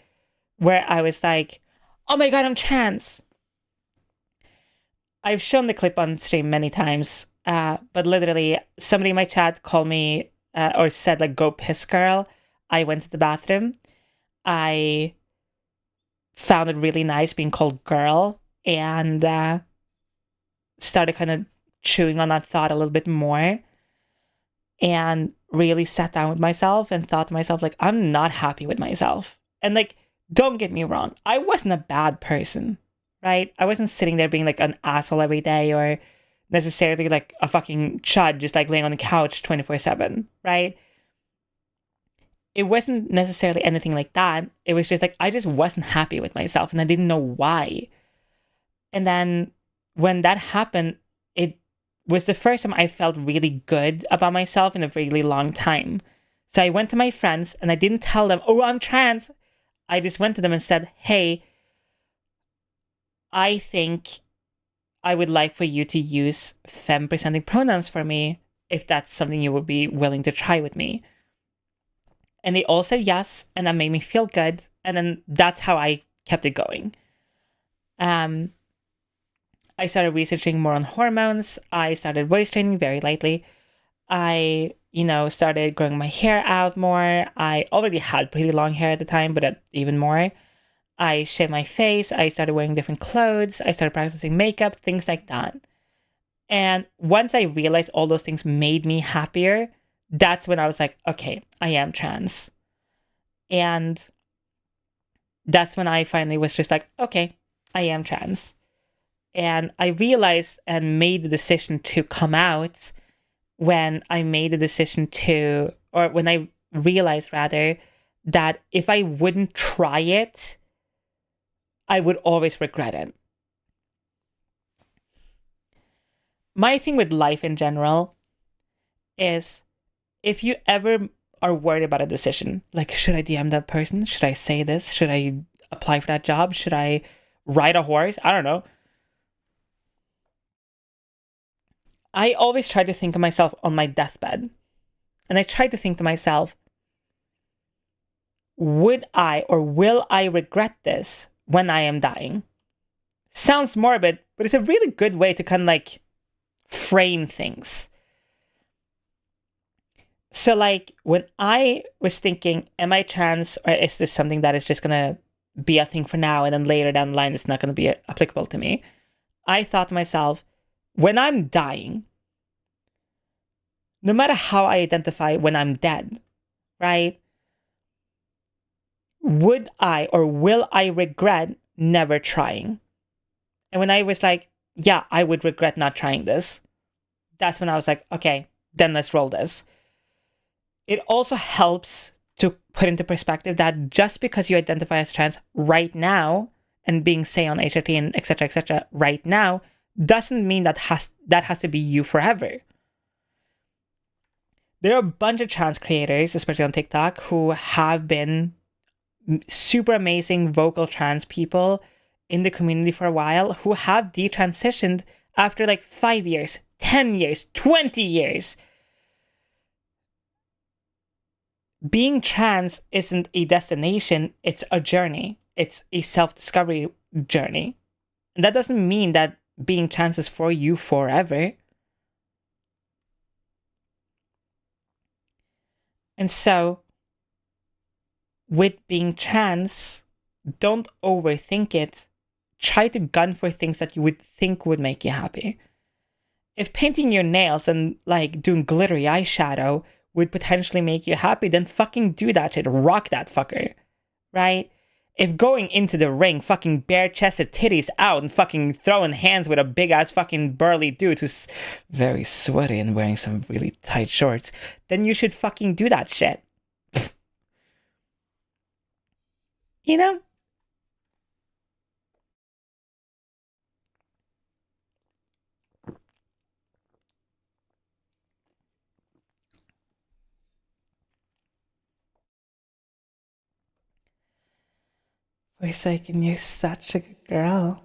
where I was like, oh my God, I'm trans. I've shown the clip on stream many times, but literally somebody in my chat called me or said like, go piss girl. I went to the bathroom. I found it really nice being called girl and started kind of chewing on that thought a little bit more and really sat down with myself and thought to myself, like, I'm not happy with myself. And like, don't get me wrong, I wasn't a bad person, right? I wasn't sitting there being like an asshole every day or necessarily like a fucking chud just like laying on the couch 24/7, right? It wasn't necessarily anything like that. It was just like, I just wasn't happy with myself and I didn't know why. And then when that happened, it was the first time I felt really good about myself in a really long time. So I went to my friends and I didn't tell them, oh, I'm trans. I just went to them and said, hey, I think I would like for you to use femme presenting pronouns for me if that's something you would be willing to try with me. And they all said yes, and that made me feel good. And then that's how I kept it going. I started researching more on hormones. I started voice training very lightly. I, started growing my hair out more. I already had pretty long hair at the time, but even more. I shaved my face. I started wearing different clothes. I started practicing makeup, things like that. And once I realized all those things made me happier, that's when I was like, okay, I am trans. And that's when I finally was just like, okay, I am trans. And I realized and made the decision to come out when I made the decision or when I realized rather, that if I wouldn't try it, I would always regret it. My thing with life in general is, if you ever are worried about a decision, like, should I DM that person? Should I say this? Should I apply for that job? Should I ride a horse? I don't know. I always try to think of myself on my deathbed. And I try to think to myself, would I or will I regret this when I am dying? Sounds morbid, but it's a really good way to kind of like frame things. So like when I was thinking, am I trans, or is this something that is just going to be a thing for now and then later down the line it's not going to be applicable to me? I thought to myself, when I'm dying, no matter how I identify when I'm dead, right? Would I or will I regret never trying? And when I was like, yeah, I would regret not trying this, that's when I was like, okay, then let's roll this. It also helps to put into perspective that just because you identify as trans right now and being, say, on HRT and etc. right now, doesn't mean that has to be you forever. There are a bunch of trans creators, especially on TikTok, who have been super amazing vocal trans people in the community for a while, who have detransitioned after like 5 years, 10 years, 20 years. Being trans isn't a destination, it's a journey. It's a self-discovery journey. And that doesn't mean that being trans is for you forever. And so, with being trans, don't overthink it. Try to gun for things that you would think would make you happy. If painting your nails and like doing glittery eyeshadow would potentially make you happy, then fucking do that shit. Rock that fucker. Right? If going into the ring, fucking bare-chested titties out and fucking throwing hands with a big-ass fucking burly dude who's very sweaty and wearing some really tight shorts, then you should fucking do that shit. You know? Forsaken, you're such a good girl.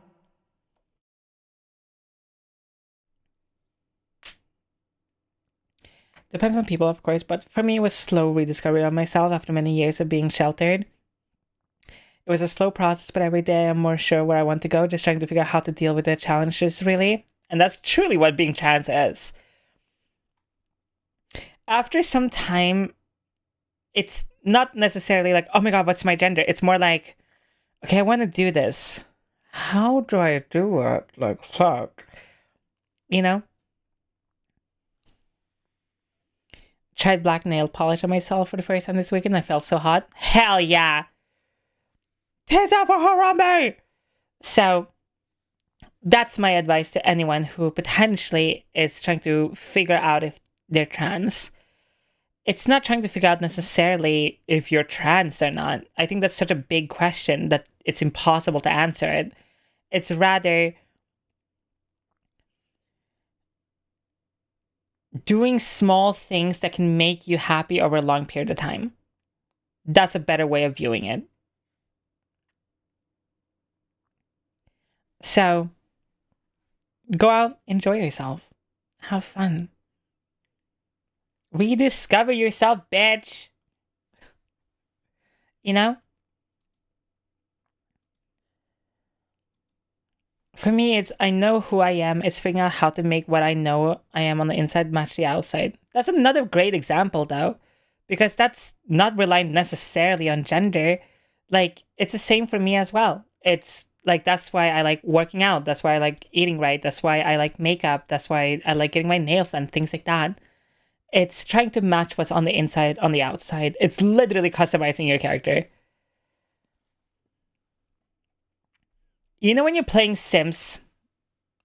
Depends on people, of course, but for me, it was slow rediscovery of myself after many years of being sheltered. It was a slow process, but every day I'm more sure where I want to go, just trying to figure out how to deal with the challenges, really. And that's truly what being trans is. After some time, it's not necessarily like, oh my god, what's my gender? It's more like, okay, I want to do this. How do I do it? Like, fuck. You know? Tried black nail polish on myself for the first time this weekend. I felt so hot. Hell yeah! Tits out for Harambe! So, that's my advice to anyone who potentially is trying to figure out if they're trans. It's not trying to figure out necessarily if you're trans or not. I think that's such a big question that it's impossible to answer it. It's rather doing small things that can make you happy over a long period of time. That's a better way of viewing it. So, go out, enjoy yourself. Have fun. Rediscover yourself, bitch. You know? For me, it's I know who I am. It's figuring out how to make what I know I am on the inside match the outside. That's another great example, though. Because that's not reliant necessarily on gender. Like, it's the same for me as well. It's like, that's why I like working out. That's why I like eating right. That's why I like makeup. That's why I like getting my nails done. Things like that. It's trying to match what's on the inside, on the outside. It's literally customizing your character. You know when you're playing Sims,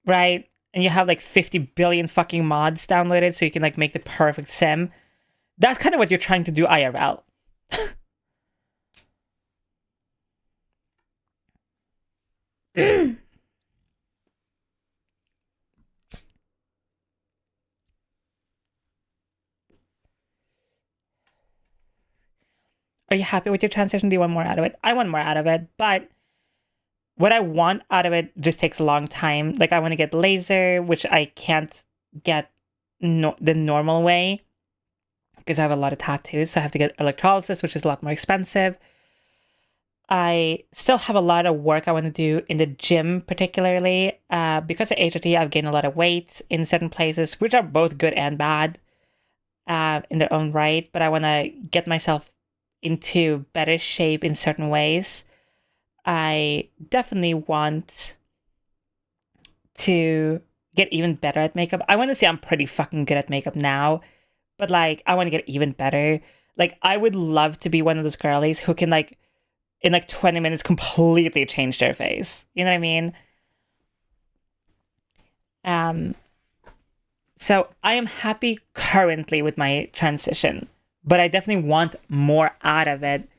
right? And you have like 50 billion fucking mods downloaded so you can like make the perfect sim? That's kind of what you're trying to do IRL. Are you happy with your transition? Do you want more out of it? I want more out of it, but what I want out of it just takes a long time. Like, I want to get laser, which I can't get the normal way because I have a lot of tattoos. So I have to get electrolysis, which is a lot more expensive. I still have a lot of work I want to do in the gym, particularly. Because of HRT, I've gained a lot of weight in certain places, which are both good and bad in their own right. But I want to get myself into better shape in certain ways. I definitely want to get even better at makeup. I want to say I'm pretty fucking good at makeup now, but like, I want to get even better. Like, I would love to be one of those girlies who can like, in like 20 minutes, completely change their face. You know what I mean? So I am happy currently with my transition, but I definitely want more out of it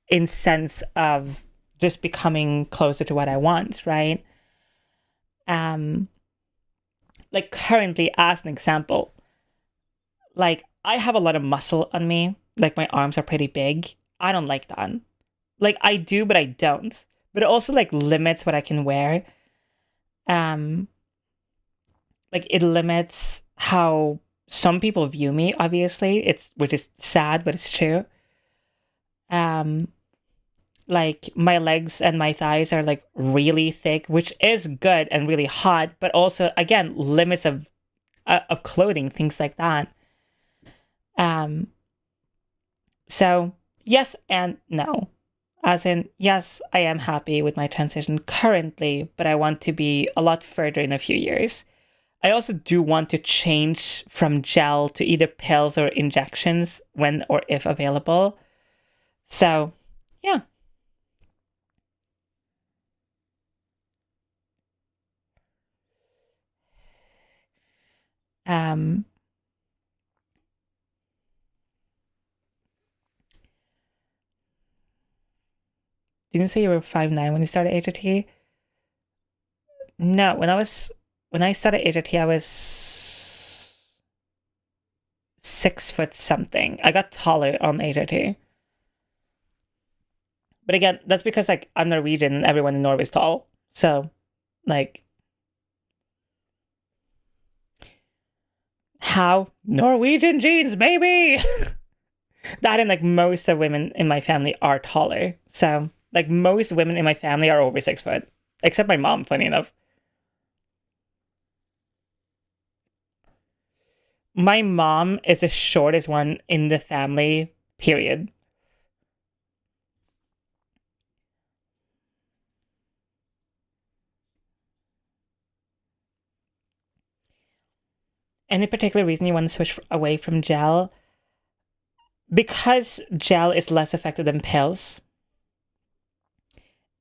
in sense of just becoming closer to what I want, right? Like currently, as an example, like I have a lot of muscle on me. Like my arms are pretty big. I don't like that. Like I do, but I don't. But it also like limits what I can wear. like it limits how some people view me, obviously. Which is sad, but it's true. Like my legs and my thighs are like really thick, which is good and really hot, but also again limits of clothing, things like that. So yes and no. As in, yes, I am happy with my transition currently, but I want to be a lot further in a few years. I also do want to change from gel to either pills or injections when or if available. So, yeah. Didn't you say you were 5'9" when you started HRT? No, when I started HRT, I was 6 foot something. I got taller on HRT. But again, that's because like I'm Norwegian and everyone in Norway is tall. So, like, how Norwegian genes, baby. That and like most of women in my family are taller. So, like most women in my family are over 6 foot, except my mom. Funny enough, my mom is the shortest one in the family. Period. Any particular reason you want to switch away from gel? Because gel is less effective than pills.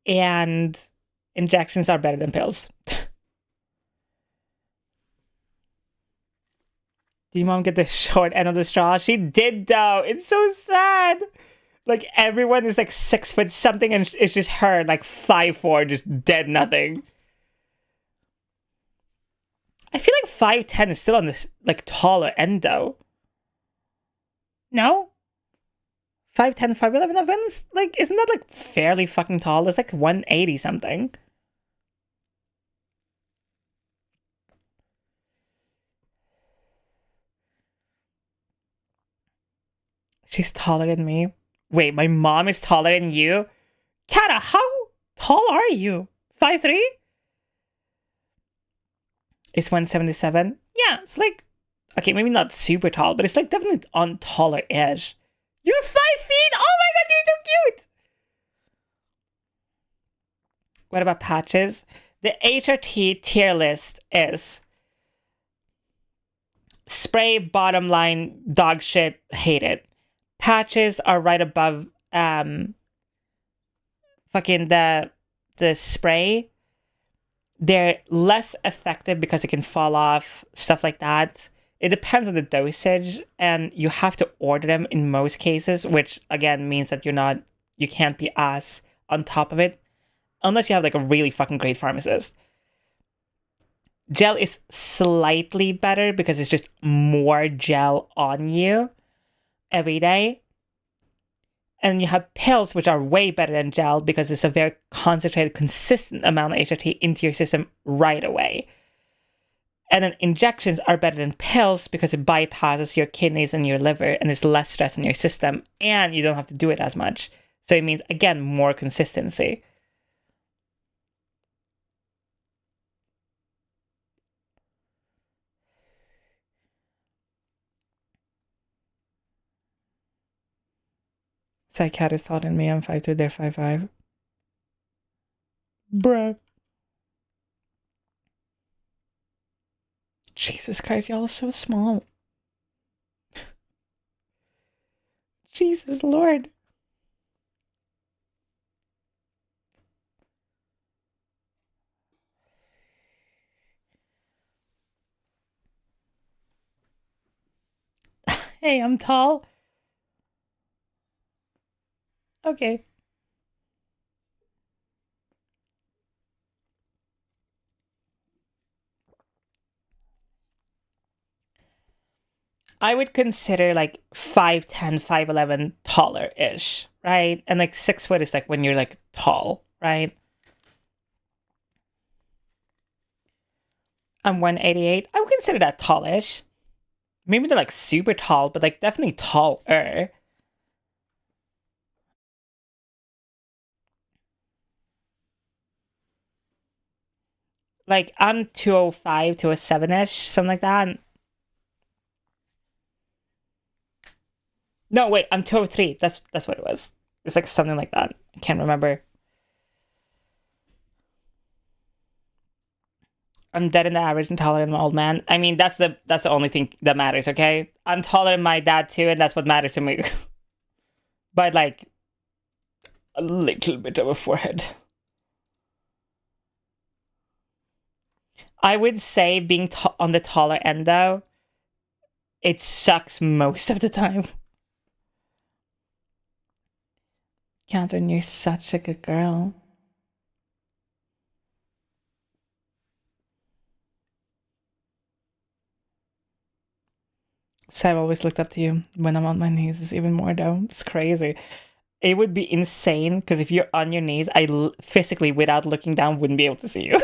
And injections are better than pills. Did your mom get the short end of the straw? She did though. It's so sad. Like everyone is like 6 foot something and it's just her like 5'4", just dead nothing. I feel like 5'10" is still on this like taller end though. No? 5'10", 5'11" of ends? Like, isn't that like fairly fucking tall? It's like 180 something. She's taller than me. Wait, my mom is taller than you? Kata, how tall are you? 5'3"? It's 177. Yeah, it's like, okay, maybe not super tall, but it's like definitely on taller edge. You're 5 feet? Oh my god, you're so cute! What about patches? The HRT tier list is spray, bottom line, dog shit, hate it. Patches are right above fucking the spray. They're less effective because it can fall off, stuff like that. It depends on the dosage, and you have to order them in most cases, which again means that you can't be as on top of it unless you have like a really fucking great pharmacist. Gel is slightly better because it's just more gel on you every day. And you have pills, which are way better than gel because it's a very concentrated, consistent amount of HRT into your system right away. And then injections are better than pills because it bypasses your kidneys and your liver and is less stress in your system. And you don't have to do it as much. So it means, again, more consistency. Psychiat is taller than me. I'm 5'2", they're 5'5". Bruh. Jesus Christ, y'all are so small. Jesus Lord. Hey, I'm tall. Okay. I would consider like 5'10", 5'11" taller-ish, right? And like 6 foot is like when you're like tall, right? I'm 188. I would consider that tallish. Maybe they're like super tall, but like definitely taller. Like I'm 205, 207-ish, something like that. No, wait, I'm 203. That's what it was. It's like something like that. I can't remember. I'm dead in the average and taller than my old man. I mean, that's the only thing that matters, okay? I'm taller than my dad too, and that's what matters to me. But like a little bit of a forehead. I would say being on the taller end though, it sucks most of the time. Catherine, you're such a good girl. So I've always looked up to you. When I'm on my knees, it's even more though. It's crazy. It would be insane because if you're on your knees, I physically, without looking down, wouldn't be able to see you.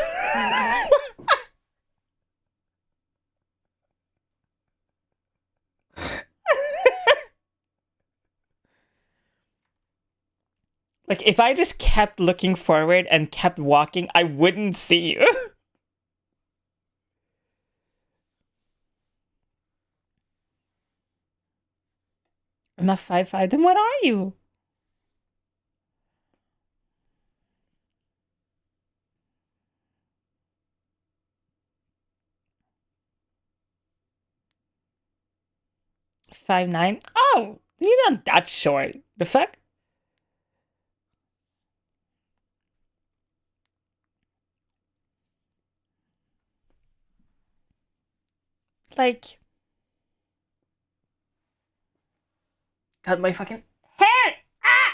Like, if I just kept looking forward and kept walking, I wouldn't see you. I'm not 5'5", then what are you? Five nine. Oh, you're not that short. The fuck? Like, got my fucking hair. Ah!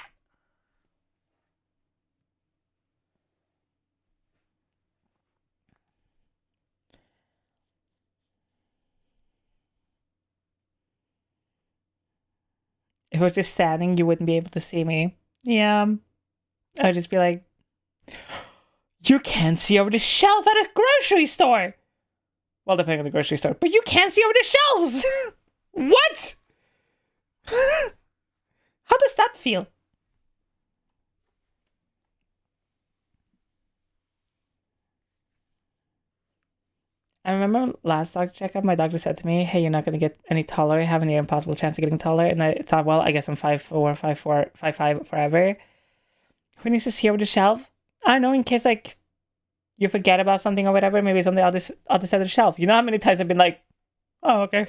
If I was just standing, you wouldn't be able to see me. Yeah. I'd just be like, you can't see over the shelf at a grocery store. Well, depending on the grocery store, but you can't see over the shelves. What? How does that feel? I remember last doctor checkup, my doctor said to me, hey, you're not going to get any taller. You have a near impossible chance of getting taller. And I thought, well, I guess I'm 5'4", 5'4", 5'5" forever. Who needs to see over the shelf? I don't know, in case, like, you forget about something or whatever. Maybe it's on the other side of the shelf. You know how many times I've been like, oh, okay.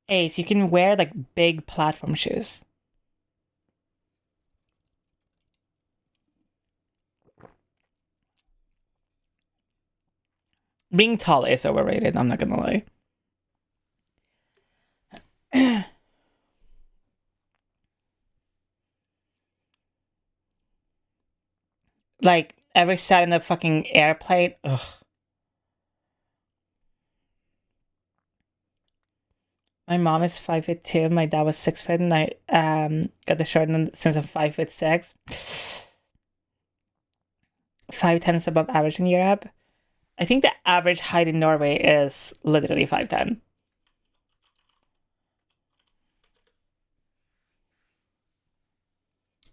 Ace, you can wear, like, big platform shoes. Being tall is overrated, I'm not gonna lie. Like, ever sat in a fucking airplane? Ugh. My mom is 5'2", my dad was 6', and I got the short end since I'm 5'6". 5'10" is above average in Europe. I think the average height in Norway is literally 5'10".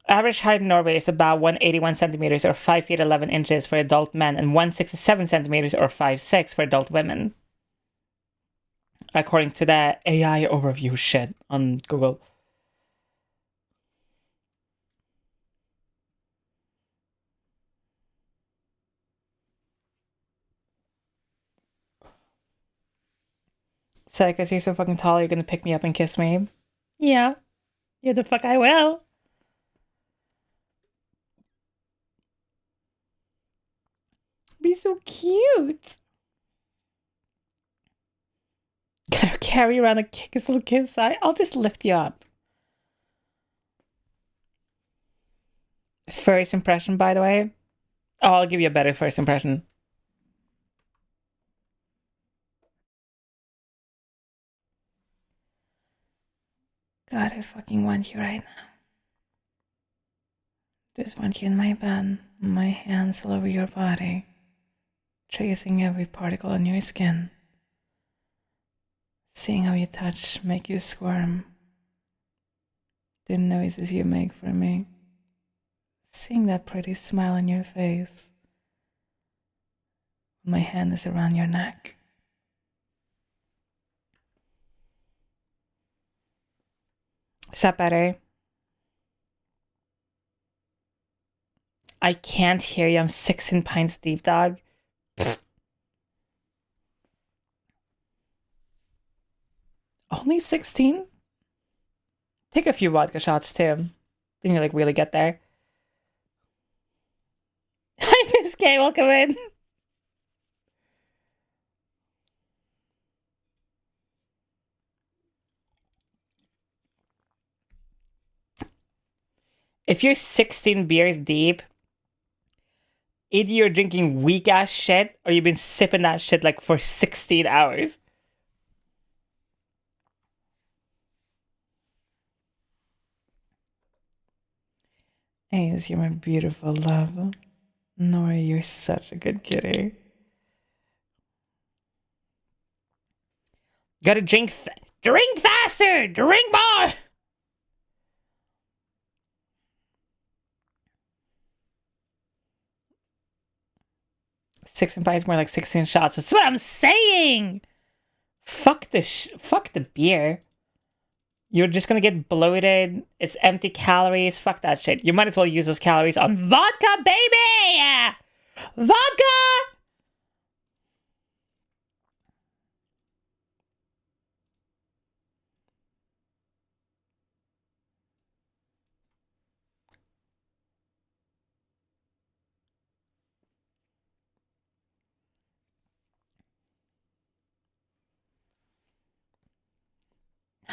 Average height in Norway is about 181 centimeters or 5 feet 11 inches for adult men and 167 centimeters or 5'6" for adult women. According to the AI overview shit on Google. So because you're so fucking tall, you're gonna pick me up and kiss me? Yeah. Yeah, the fuck I will. Be so cute. Gotta carry around and kick his little kid's side. I'll just lift you up. First impression, by the way. Oh, I'll give you a better first impression. God, I fucking want you right now. Just want you in my bed, my hands all over your body, tracing every particle on your skin, seeing how you touch make you squirm, the noises you make for me, seeing that pretty smile on your face. My hand is around your neck. Is that better? I can't hear you. I'm 16 pints deep, dog. Pfft. Only 16? Take a few vodka shots too. Then you like really get there. Hi, Miss K. Welcome in. If you're 16 beers deep, either you're drinking weak ass shit or you've been sipping that shit like for 16 hours. Ace, you're my beautiful love. Nora, you're such a good kitty. Gotta drink drink faster! Drink more! Sixteen pints more like 16 shots. That's what I'm saying! Fuck the beer. You're just gonna get bloated. It's empty calories. Fuck that shit. You might as well use those calories on vodka, baby! Vodka!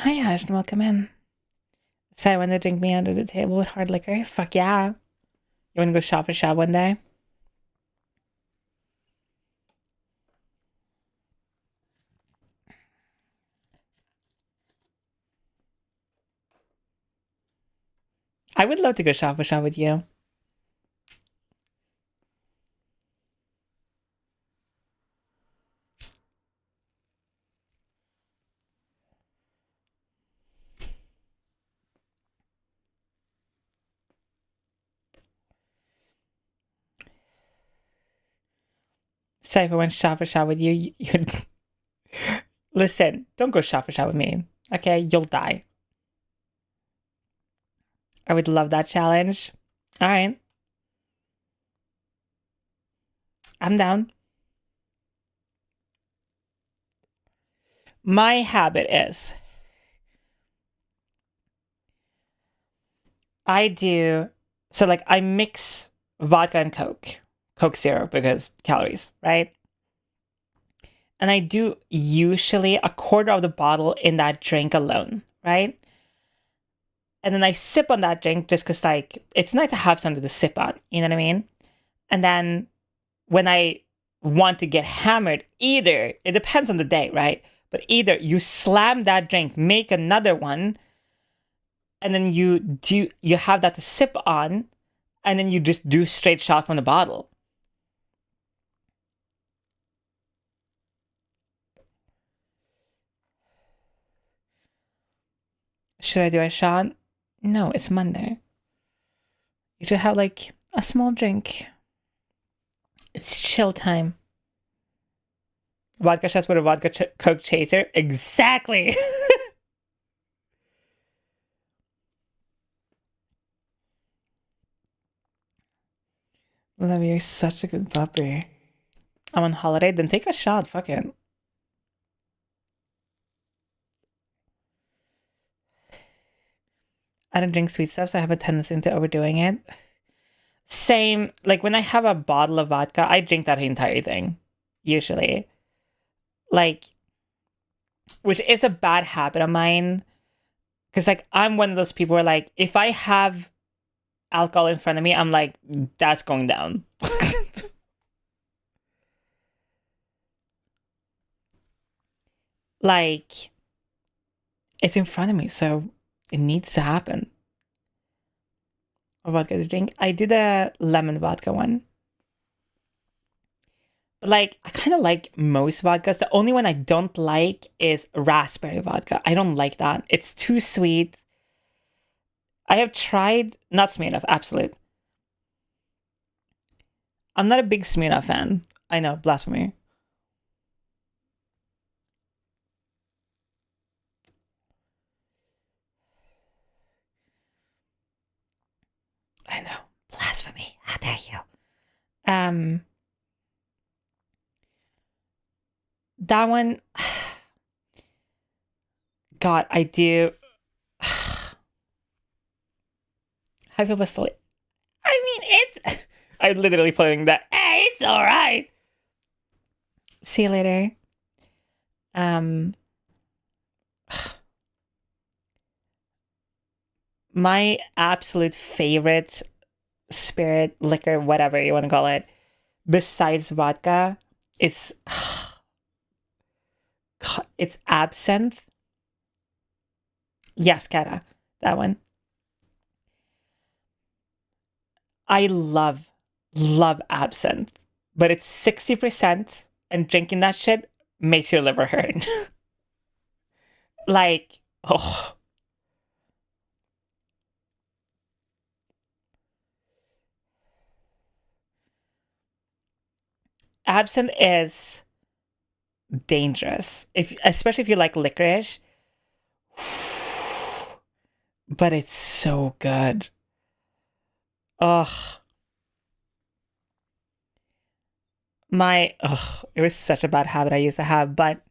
Hi, Ashton. Welcome in. So I want to drink me under the table with hard liquor. Fuck yeah. You want to go shop for shop one day? I would love to go shop for shop with you. So if I went shop for shop with you, you'd... Listen, don't go shop for shop with me. Okay? You'll die. I would love that challenge. Alright. I'm down. My habit is I mix vodka and Coke Zero because calories, right? And I do usually a quarter of the bottle in that drink alone, right? And then I sip on that drink just because, like, it's nice to have something to sip on, you know what I mean? And then when I want to get hammered, either, it depends on the day, right? But either you slam that drink, make another one, and then you have that to sip on, and then you just do straight shot from the bottle. Should I do a shot? No, it's Monday. You should have like a small drink. It's chill time. Vodka shots with a vodka Coke chaser? Exactly! Love, you're such a good puppy. I'm on holiday, then take a shot, fuck it. I don't drink sweet stuff, so I have a tendency into overdoing it. Same, like when I have a bottle of vodka, I drink that entire thing, usually. Like, which is a bad habit of mine. Because, like, I'm one of those people where, like, if I have alcohol in front of me, I'm like, that's going down. Like, it's in front of me, so It needs to happen. What vodka to drink? I did a lemon vodka one. But like, I kind of like most vodkas. The only one I don't like is raspberry vodka. I don't like that. It's too sweet. I have tried, not Smirnoff, Absolute. I'm not a big Smirnoff fan. I know, blasphemy. I know, blasphemy. How dare you? That one, God, I do. I feel still. I mean, it's. I'm literally playing that. Hey, it's all right. See you later. My absolute favorite spirit, liquor, whatever you want to call it, besides vodka, is God, it's absinthe. Yes, Kata, that one. I love absinthe, but it's 60%, and drinking that shit makes your liver hurt. Like, oh. Absinthe is dangerous, especially if you like licorice. But it's so good. Ugh. It was such a bad habit I used to have, but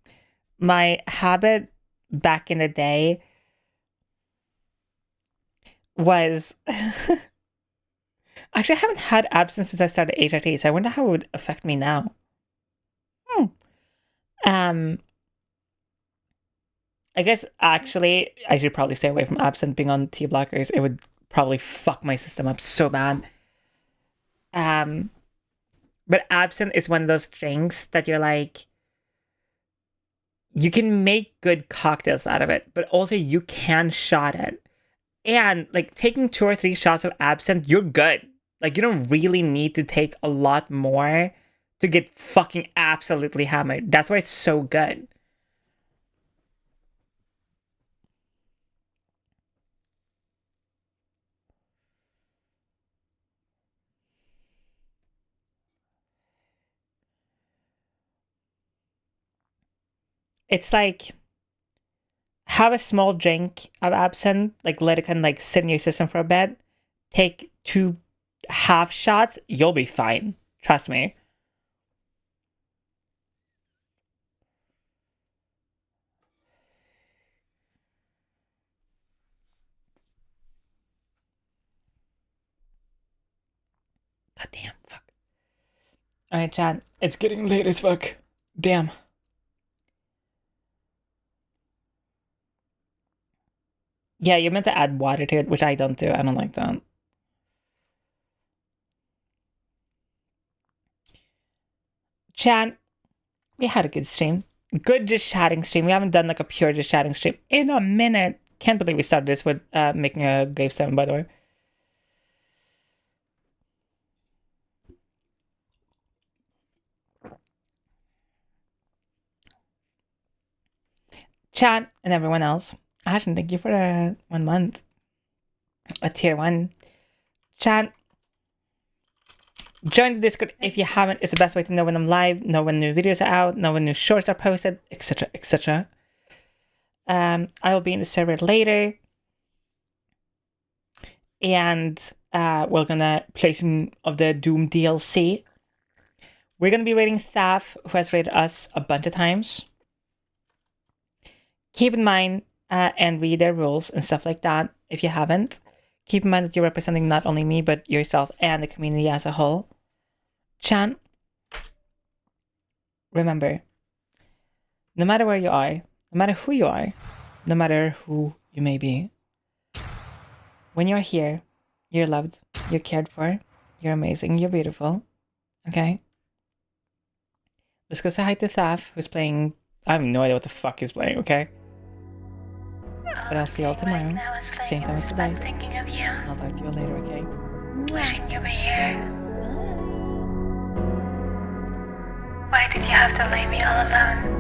my habit back in the day was actually, I haven't had absinthe since I started HRT, so I wonder how it would affect me now. I guess actually I should probably stay away from absinthe being on T blockers. It would probably fuck my system up so bad. But absinthe is one of those drinks that you're like, you can make good cocktails out of it, but also you can shot it. And like taking 2 or 3 shots of absinthe, you're good. Like you don't really need to take a lot more to get fucking absolutely hammered. That's why it's so good. It's like, have a small drink of absinthe, like let it kind of like sit in your system for a bit. Take 2 half shots, you'll be fine. Trust me. God damn, fuck. Alright, Chad. It's getting late as fuck. Damn. Yeah, you're meant to add water to it, which I don't do. I don't like that. Chad, we had a good stream. Good just chatting stream. We haven't done like a pure just chatting stream in a minute. Can't believe we started this with making a gravestone, by the way. Chat and everyone else. Ashton, thank you for the 1 month. A tier 1. Chat. Join the Discord if you haven't. It's the best way to know when I'm live, know when new videos are out, know when new shorts are posted, etc. etc. I will be in the server later. And we're gonna play some of the Doom DLC. We're gonna be rating Thaf, who has rated us a bunch of times. Keep in mind and read their rules and stuff like that if you haven't. Keep in mind that you're representing not only me, but yourself and the community as a whole. Chan, remember, no matter where you are, no matter who you are, no matter who you may be, when you're here, you're loved, you're cared for, you're amazing, you're beautiful. Okay? Let's go say hi to Thaf, who's playing. I have no idea what the fuck he's playing, okay? But I'll see y'all tomorrow. Now it's like Same time as I'm today. thinking of you. I'll talk to you all later, okay? Wishing you were here. Why did you have to leave me all alone?